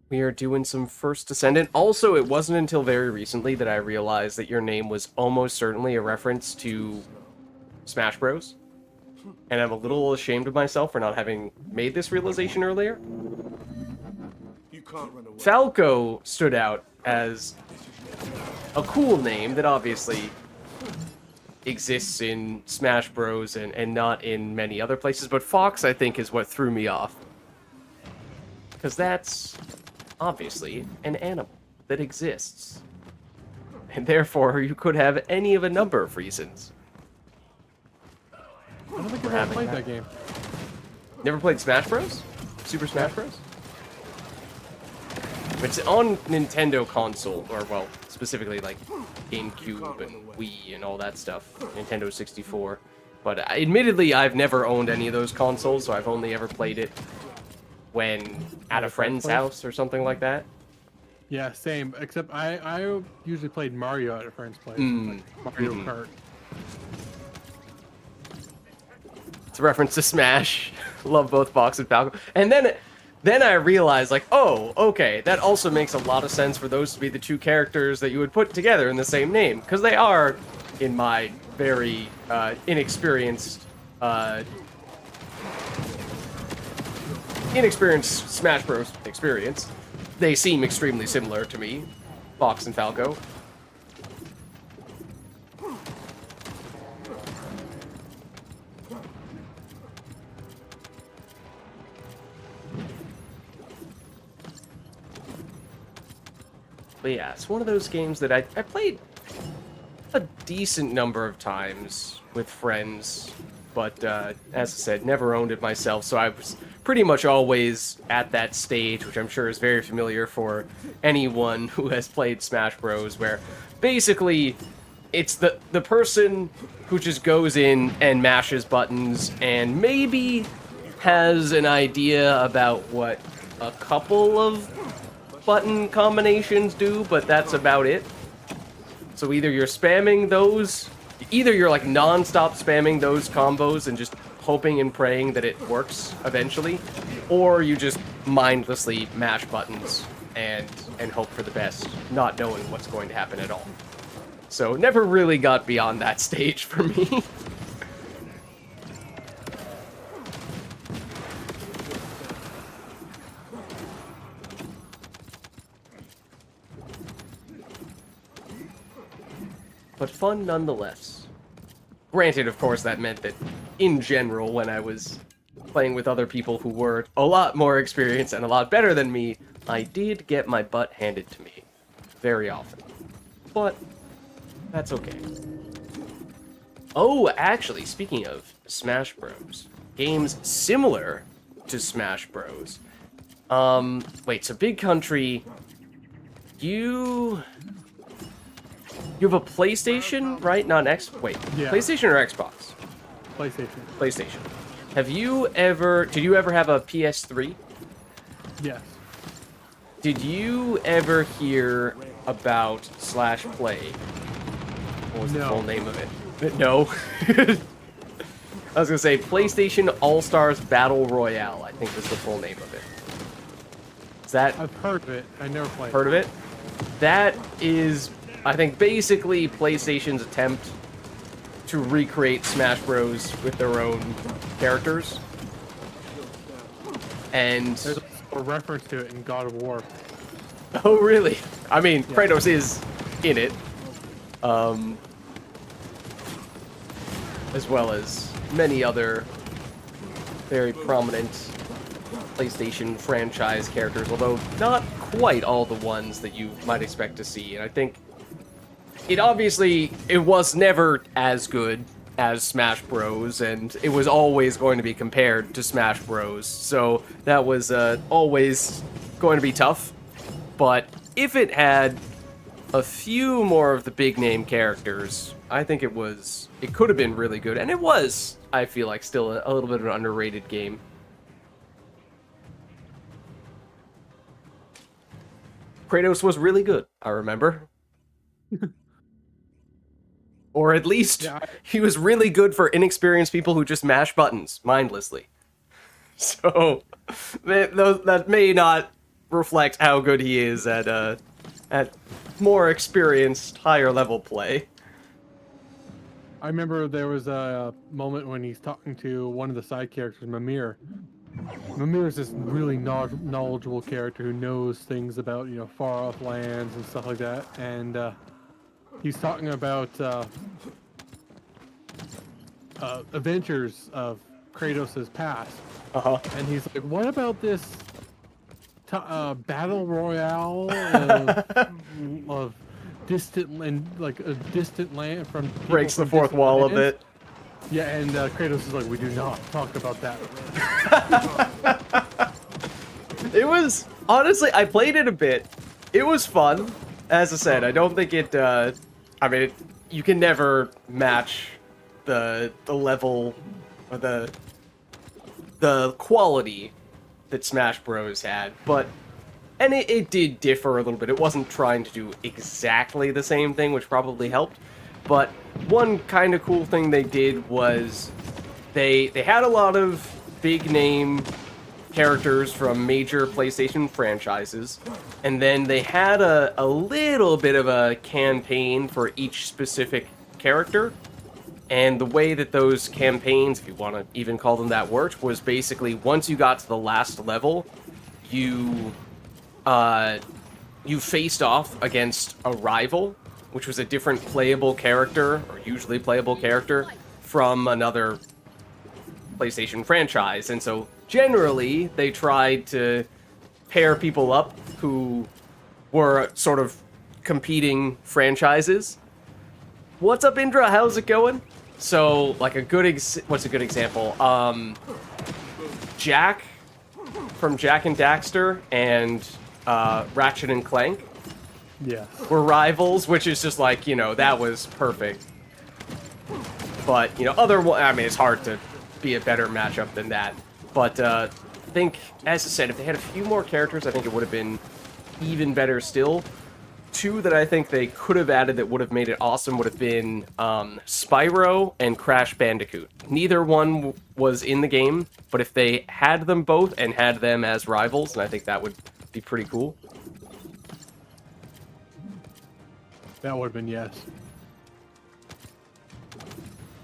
We are doing some First Descendant. Also, it wasn't until very recently that I realized that your name was almost certainly a reference to Smash Bros. And I'm a little ashamed of myself for not having made this realization earlier. You can't run away. Falco stood out as a cool name that obviously exists in Smash Bros. And not in many other places, but Fox, I think, is what threw me off. Because that's obviously an animal that exists. And therefore, you could have any of a number of reasons. I don't think I've ever having played that. that game. Never played Smash Bros? Super Smash Bros? It's on Nintendo console, or well, specifically like GameCube and Wii and all that stuff. Nintendo 64. But admittedly, I've never owned any of those consoles, so I've only ever played it when at a friend's house or something like that. Yeah, same. Except I usually played Mario at a friend's place. Like Mario Kart. It's a reference to Smash. Love both Fox and Falco. And then I realized, like, oh, okay, that also makes a lot of sense for those to be the two characters that you would put together in the same name. Because they are, in my very inexperienced Smash Bros. Experience, they seem extremely similar to me, Fox and Falco. But yeah, it's one of those games that I played a decent number of times with friends, but as I said, never owned it myself, so I was pretty much always at that stage, which I'm sure is very familiar for anyone who has played Smash Bros, where basically it's the person who just goes in and mashes buttons and maybe has an idea about what a couple of button combinations do, but that's about it. So either you're spamming those, either you're like non-stop spamming those combos and just hoping and praying that it works eventually, or you just mindlessly mash buttons and hope for the best, not knowing what's going to happen at all. So never really got beyond that stage for me. But fun nonetheless. Granted, of course, that meant that, in general, when I was playing with other people who were a lot more experienced and a lot better than me, I did get my butt handed to me very often. But that's okay. Oh, actually, speaking of Smash Bros. Games similar to Smash Bros. Wait, so Big Country, you have a PlayStation, right? Not an wait, Yeah. PlayStation or Xbox? PlayStation. PlayStation. Did you ever have a PS3? Yes. Did you ever hear about /play? What was the No. full name of it? No. I was gonna say PlayStation All-Stars Battle Royale, I think was the full name of it. Is that I've heard of it. I never played. heard of it? That is, I think, basically PlayStation's attempt to recreate Smash Bros. With their own characters. And There's a reference to it in God of War. oh, really? I mean, Kratos is in it. As well as many other very prominent PlayStation franchise characters, although not quite all the ones that you might expect to see, and I think it was never as good as Smash Bros, and it was always going to be compared to Smash Bros, so that was always going to be tough. But if it had a few more of the big name characters, I think it could have been really good, and it was, I feel like, still a little bit of an underrated game. Kratos was really good, I remember. Or at least he was really good for inexperienced people who just mash buttons mindlessly. So that may not reflect how good he is at more experienced, higher level play. I remember there was a moment when he's talking to one of the side characters, Mimir. Mimir is this really knowledgeable character who knows things about, you know, far off lands and stuff like that. And he's talking about adventures of Kratos' past. And he's like, what about this battle royale of distant land, like a distant land from breaks the fourth wall a bit. Yeah, and Kratos is like, we do not talk about that. It was, honestly, I played it a bit. It was fun. As I said, I don't think it, I mean, you can never match the level, or the quality that Smash Bros. Had, but, and it did differ a little bit. It wasn't trying to do exactly the same thing, which probably helped. But one kind of cool thing they did was they had a lot of big name characters from major PlayStation franchises, and then they had a little bit of a campaign for each specific character. And the way that those campaigns, if you want to even call them that, worked was basically once you got to the last level, you faced off against a rival, which was a different playable character, or usually playable character, from another PlayStation franchise. And so, generally, they tried to pair people up who were sort of competing franchises. What's up, Indra? How's it going? So, like, what's a good example? Jack from Jak and Daxter and Ratchet and Clank. Yeah. Were rivals, which is just like, you know, that was perfect. But, you know, I mean, it's hard to be a better matchup than that. But I think, as I said, if they had a few more characters, I think it would have been even better still. Two that I think they could have added that would have made it awesome would have been Spyro and Crash Bandicoot. Neither one was in the game, but if they had them both and had them as rivals, then I think that would be pretty cool. That would have been yes.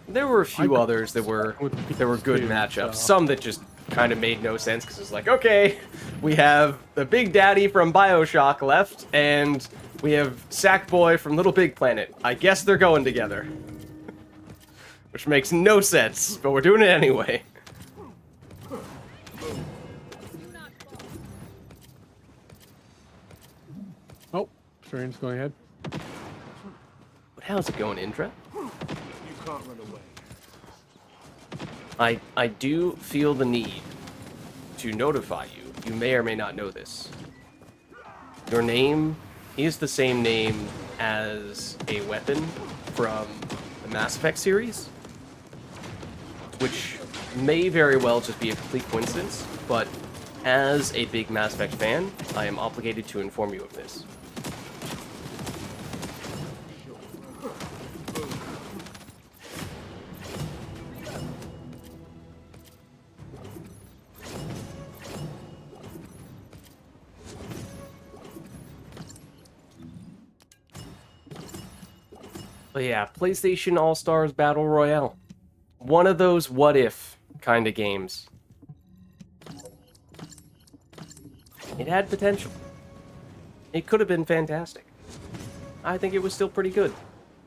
There were a few others that were good matchups. Some that just kind of made no sense because it's like, okay, we have the Big Daddy from BioShock left, and we have Sackboy from Little Big Planet. I guess they're going together. Which makes no sense, but we're doing it anyway. Oh, Strange's going ahead. How's it going, Indra? You can't run away. I do feel the need to notify you. You may or may not know this. Your name is the same name as a weapon from the Mass Effect series, which may very well just be a complete coincidence, but as a big Mass Effect fan, I am obligated to inform you of this. But yeah, PlayStation All-Stars Battle Royale. One of those what-if kind of games. It had potential. It could have been fantastic. I think it was still pretty good.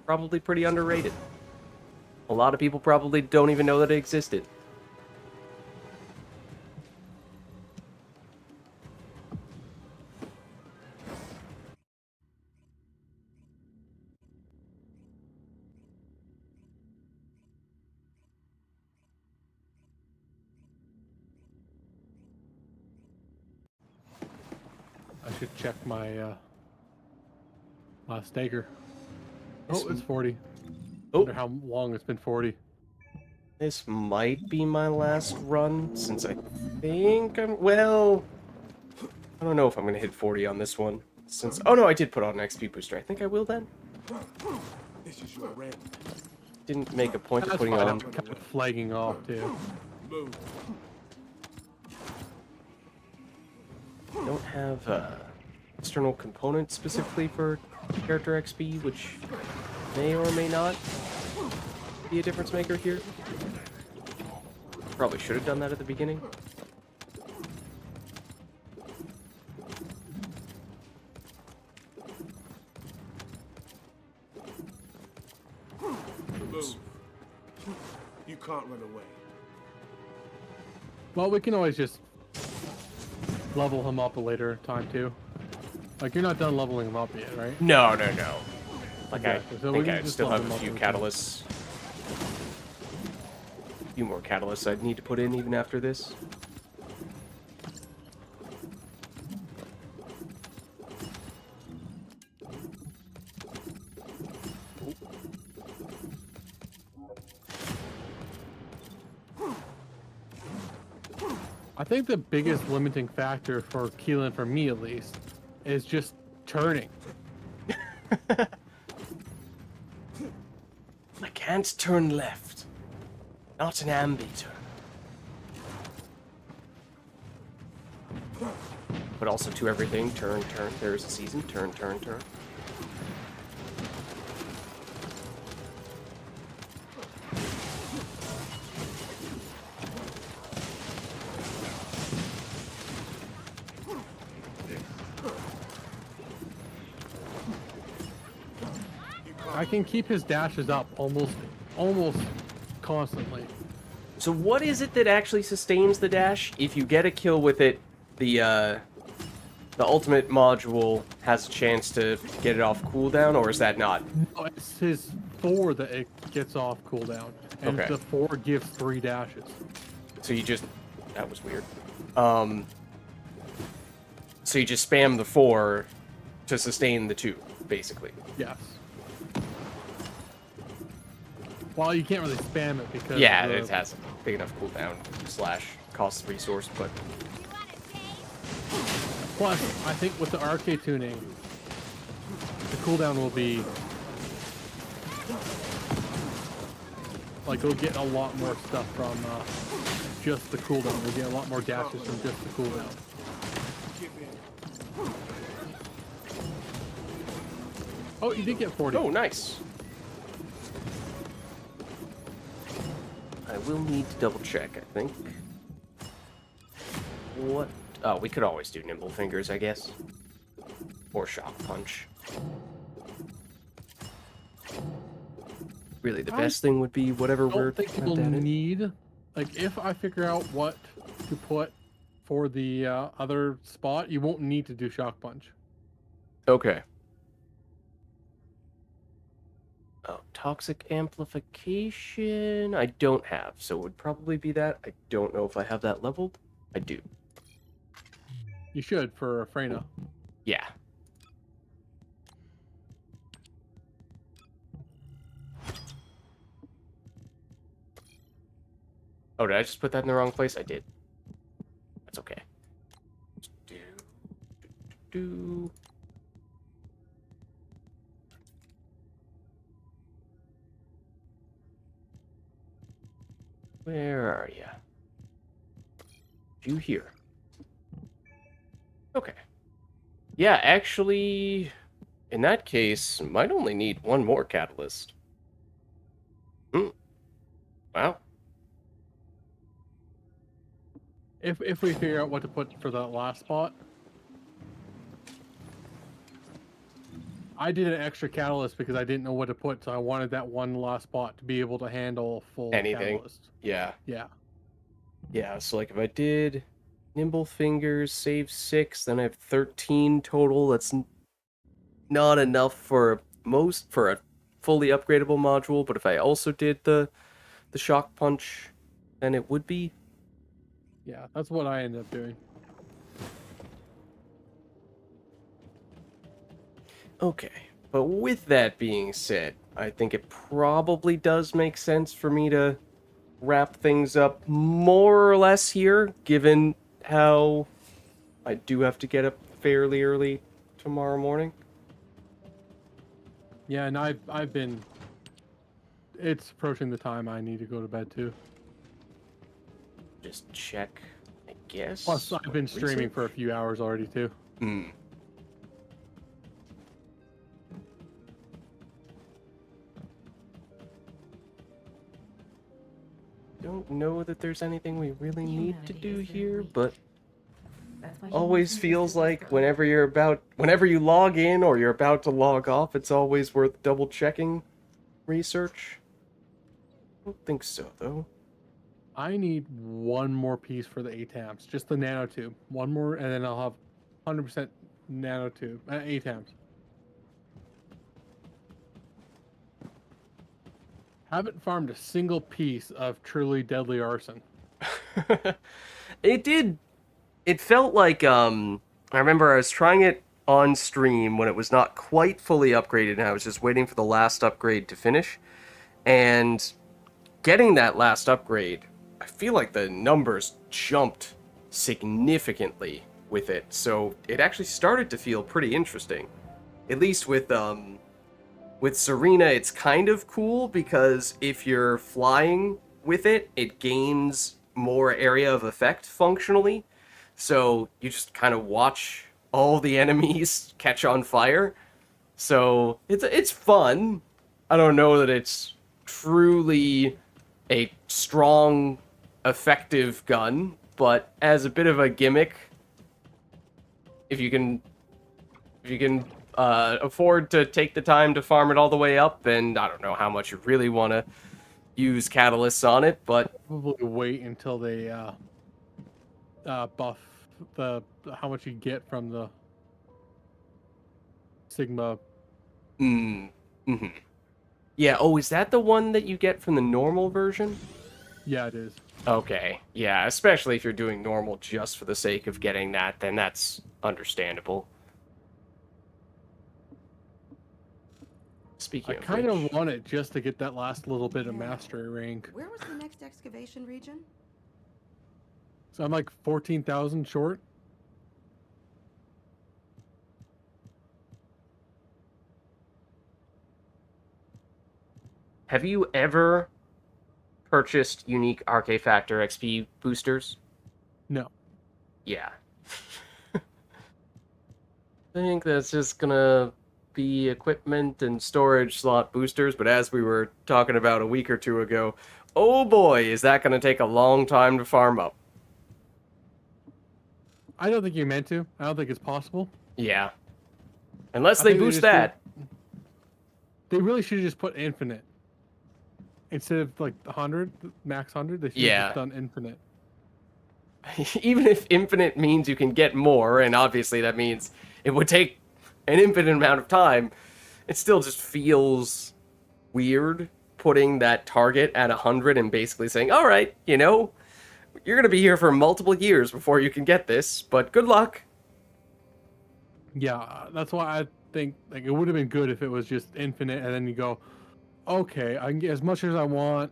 Probably pretty underrated. A lot of people probably don't even know that it existed. I should check my stagger. This Oh, it's 40. Oh. Wonder how long it's been 40. This might be my last run, since I think I'm... Well... I don't know if I'm going to hit 40 on this one. Since... Oh no, I did put on an XP booster. I think I will then. This is your rent. Didn't make a point of That's putting fine. on... I'm kind of flagging off, too. Move. Don't have external components specifically for character XP, which may or may not be a difference maker here. Probably should have done that at the beginning. Move. You can't run away. Well, we can always just level him up a later time, too. Like, you're not done leveling him up yet, right? No. Like, Exactly. So I we think can I just still have level a him few up over time. catalysts. A few more catalysts I'd need to put in even after this. I think the biggest limiting factor for Keelan, for me at least, is just turning. I can't turn left. Not an ambi turn. But also to everything, turn. There's a season, turn. I can keep his dashes up almost constantly. So what is it that actually sustains the dash? If you get a kill with it, the ultimate module has a chance to get it off cooldown, or is that not? No, it's his 4 that it gets off cooldown, and Okay. the 4 gives 3 dashes. So you just... That was weird. So you just spam the 4 to sustain the 2, basically. Yes. Well, you can't really spam it because Yeah, of the- it has a big enough cooldown / cost resource, but... Plus, I think with the arcade tuning, the cooldown will be like you'll get a lot more stuff from just the cooldown. You'll get a lot more dashes from just the cooldown. Oh, you did get 40. Oh, nice. I will need to double check, I think. What? Oh, we could always do nimble fingers, I guess. Or shock punch. Really, the best thing would be whatever I we're don't think gonna you'll add in. need, like, if I figure out what to put for the other spot, you won't need to do shock punch. Okay. Oh, toxic amplification. I don't have, so it would probably be that. I don't know if I have that leveled. I do. You should for Freyna. Yeah. Oh, did I just put that in the wrong place? I did. That's okay. Do. Where are you? You here? Okay. Yeah, actually, in that case, might only need one more catalyst. Wow. If we figure out what to put for that last spot. I did an extra catalyst because I didn't know what to put, so I wanted that one last spot to be able to handle a full Anything. catalyst. Yeah. Yeah. Yeah, so like if I did nimble fingers, save 6, then I have 13 total. That's not enough for a fully upgradable module, but if I also did the shock punch, then it would be. Yeah, that's what I ended up doing. Okay, but with that being said, I think it probably does make sense for me to wrap things up more or less here, given how I do have to get up fairly early tomorrow morning. Yeah, and I've been. It's approaching the time I need to go to bed too. Just check, I guess. Plus, I've been streaming for a few hours already too. Hmm. Don't know that there's anything we really need to do here, but always feels like whenever you log in or you're about to log off, it's always worth double checking research. I don't think so though. I need one more piece for the ATAMs, just the nanotube. One more, and then I'll have 100% nanotube ATAMs. Haven't farmed a single piece of truly deadly arson. It felt like I remember I was trying it on stream when it was not quite fully upgraded and I was just waiting for the last upgrade to finish. And getting that last upgrade, I feel like the numbers jumped significantly with it. So it actually started to feel pretty interesting. At least with Serena, it's kind of cool because if you're flying with it, it gains more area of effect functionally. So you just kind of watch all the enemies catch on fire. So it's fun. I don't know that it's truly a strong, effective gun, but as a bit of a gimmick, if you can afford to take the time to farm it all the way up, and I don't know how much you really want to use catalysts on it, but Probably wait until they buff how much you get from the Sigma. Mm-hmm. Yeah, oh, is that the one that you get from the normal version? Yeah, it is. Okay, yeah, especially if you're doing normal just for the sake of getting that, then that's understandable. Speaking I of kind which, of want it just to get that last little bit of mastery rank. Where was the next excavation region? So I'm like 14,000 short. have you ever purchased unique Arcafactor XP boosters? No. Yeah. I think that's just gonna be equipment and storage slot boosters, but as we were talking about a week or two ago, oh boy, is that gonna take a long time to farm up. I don't think you meant to. I don't think it's possible. Yeah. Unless I they think boost just that. They really should have just put infinite. Instead of like 100, max 100, they should have Yeah. just done infinite. Even if infinite means you can get more, and obviously that means it would take an infinite amount of time, it still just feels weird putting that target at 100 and basically saying, all right, you're going to be here for multiple years before you can get this, but good luck. Yeah, that's why I think like it would have been good if it was just infinite, and then you go, okay, I can get as much as I want.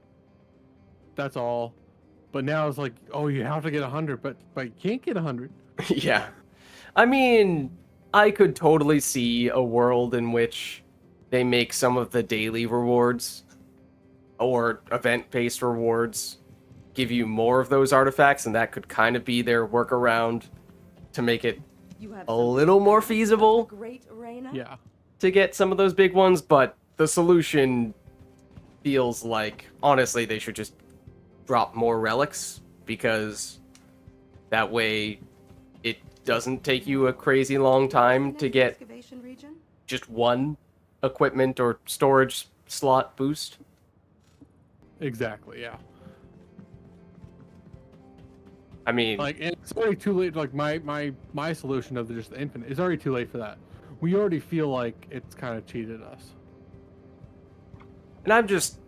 That's all. But now it's like, oh, you have to get 100, but you can't get 100. Yeah. I mean, I could totally see a world in which they make some of the daily rewards or event-based rewards give you more of those artifacts, and that could kind of be their workaround to make it a little more feasible Great Arena? Yeah. to get some of those big ones, but the solution feels like, honestly, they should just drop more relics, because that way it doesn't take you a crazy long time to get Excavation region? just one equipment or storage slot boost. Exactly, yeah. I mean, Like, and it's already too late. Like, my solution of just the infinite is already too late for that. We already feel like it's kind of cheated us. and I'm just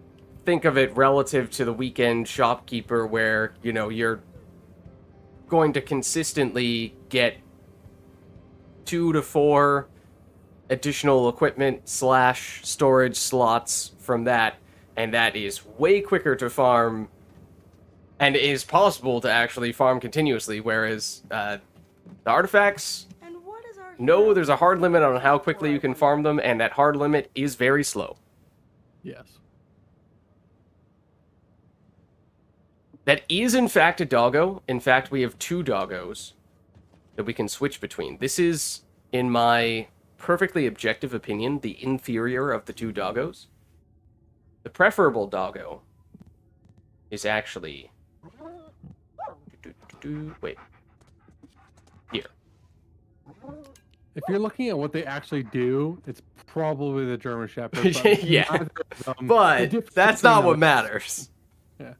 think of it relative to the weekend shopkeeper where, you're going to consistently get 2 to 4 additional equipment / storage slots from that, and that is way quicker to farm, and it is possible to actually farm continuously, whereas the artifacts, And what is our no, hero there's a hard limit on how for, quickly I you can wonder? farm them, and that hard limit is very slow. Yes. That is, in fact, a doggo. In fact, we have 2 doggos that we can switch between. This is, in my perfectly objective opinion, the inferior of the 2 doggos. The preferable doggo is actually... Wait. Here. If you're looking at what they actually do, it's probably the German Shepherd. But Yeah, neither of them- the but difference that's between not what them- matters. Yeah.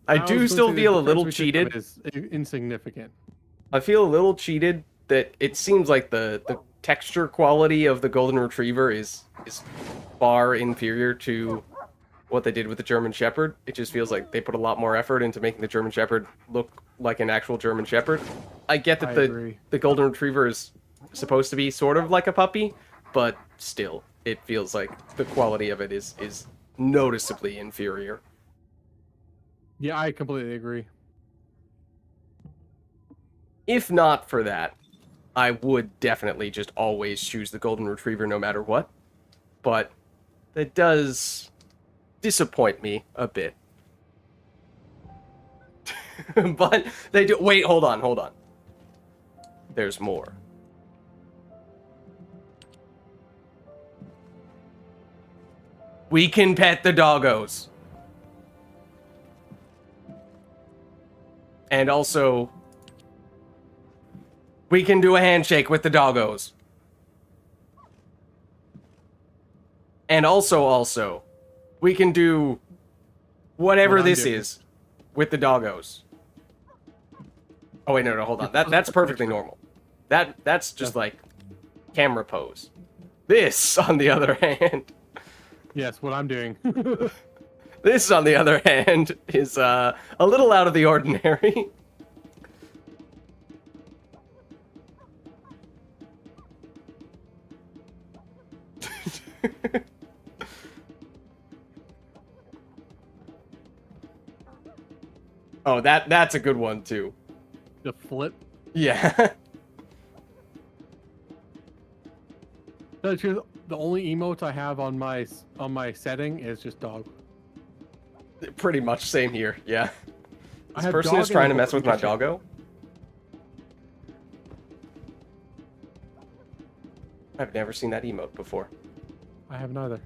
I was do gonna still say the feel a difference little between them cheated. Is insignificant. I feel a little cheated that it seems like the texture quality of the Golden Retriever is far inferior to what they did with the German Shepherd. It just feels like they put a lot more effort into making the German Shepherd look like an actual German Shepherd. I get that I the agree. Golden Retriever is supposed to be sort of like a puppy, but still, it feels like the quality of it is noticeably inferior. Yeah, I completely agree. If not for that, I would definitely just always choose the Golden Retriever no matter what. But that does disappoint me a bit. But they do... Wait, hold on. There's more. We can pet the doggos. And also... we can do a handshake with the doggos. And also, we can do whatever What I'm this doing. is with the doggos. Oh wait, no, hold on. That's perfectly normal. That's just like camera pose. This, on the other hand, Yes, what I'm doing. this, on the other hand, is a little out of the ordinary. Oh, that's a good one too. The flip. Yeah. The truth, the only emotes I have on my setting is just dog. Pretty much same here. Yeah. I This have person is dog trying to and mess with my leadership. doggo. I've never seen that emote before. I have neither.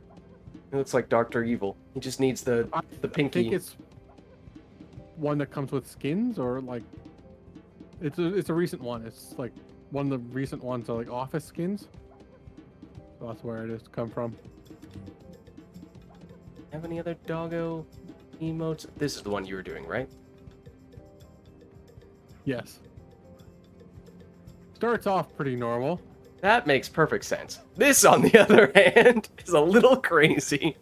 It looks like Dr. Evil. He just needs the I pinky. think it's one that comes with skins, or like it's a recent one. It's like one of the recent ones are like office skins. So that's where it is come from. Have any other doggo emotes? This is the one you were doing, right? Yes. Starts off pretty normal. That makes perfect sense. This, on the other hand, is a little crazy.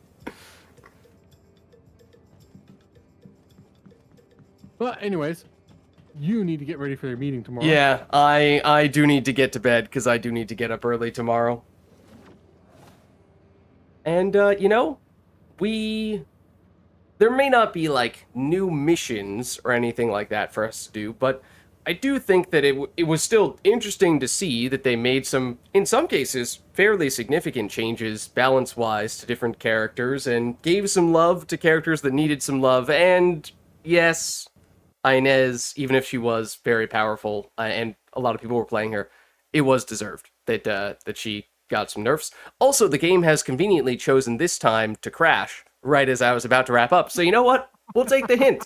But anyways, you need to get ready for your meeting tomorrow. Yeah, I do need to get to bed because I do need to get up early tomorrow. And, you know, there may not be, like, new missions or anything like that for us to do, but I do think that it was still interesting to see that they made some, in some cases, fairly significant changes balance-wise to different characters and gave some love to characters that needed some love. And, yes, Inez, even if she was very powerful, and a lot of people were playing her, it was deserved that she got some nerfs. Also, the game has conveniently chosen this time to crash right as I was about to wrap up. So you know what? We'll take the hint.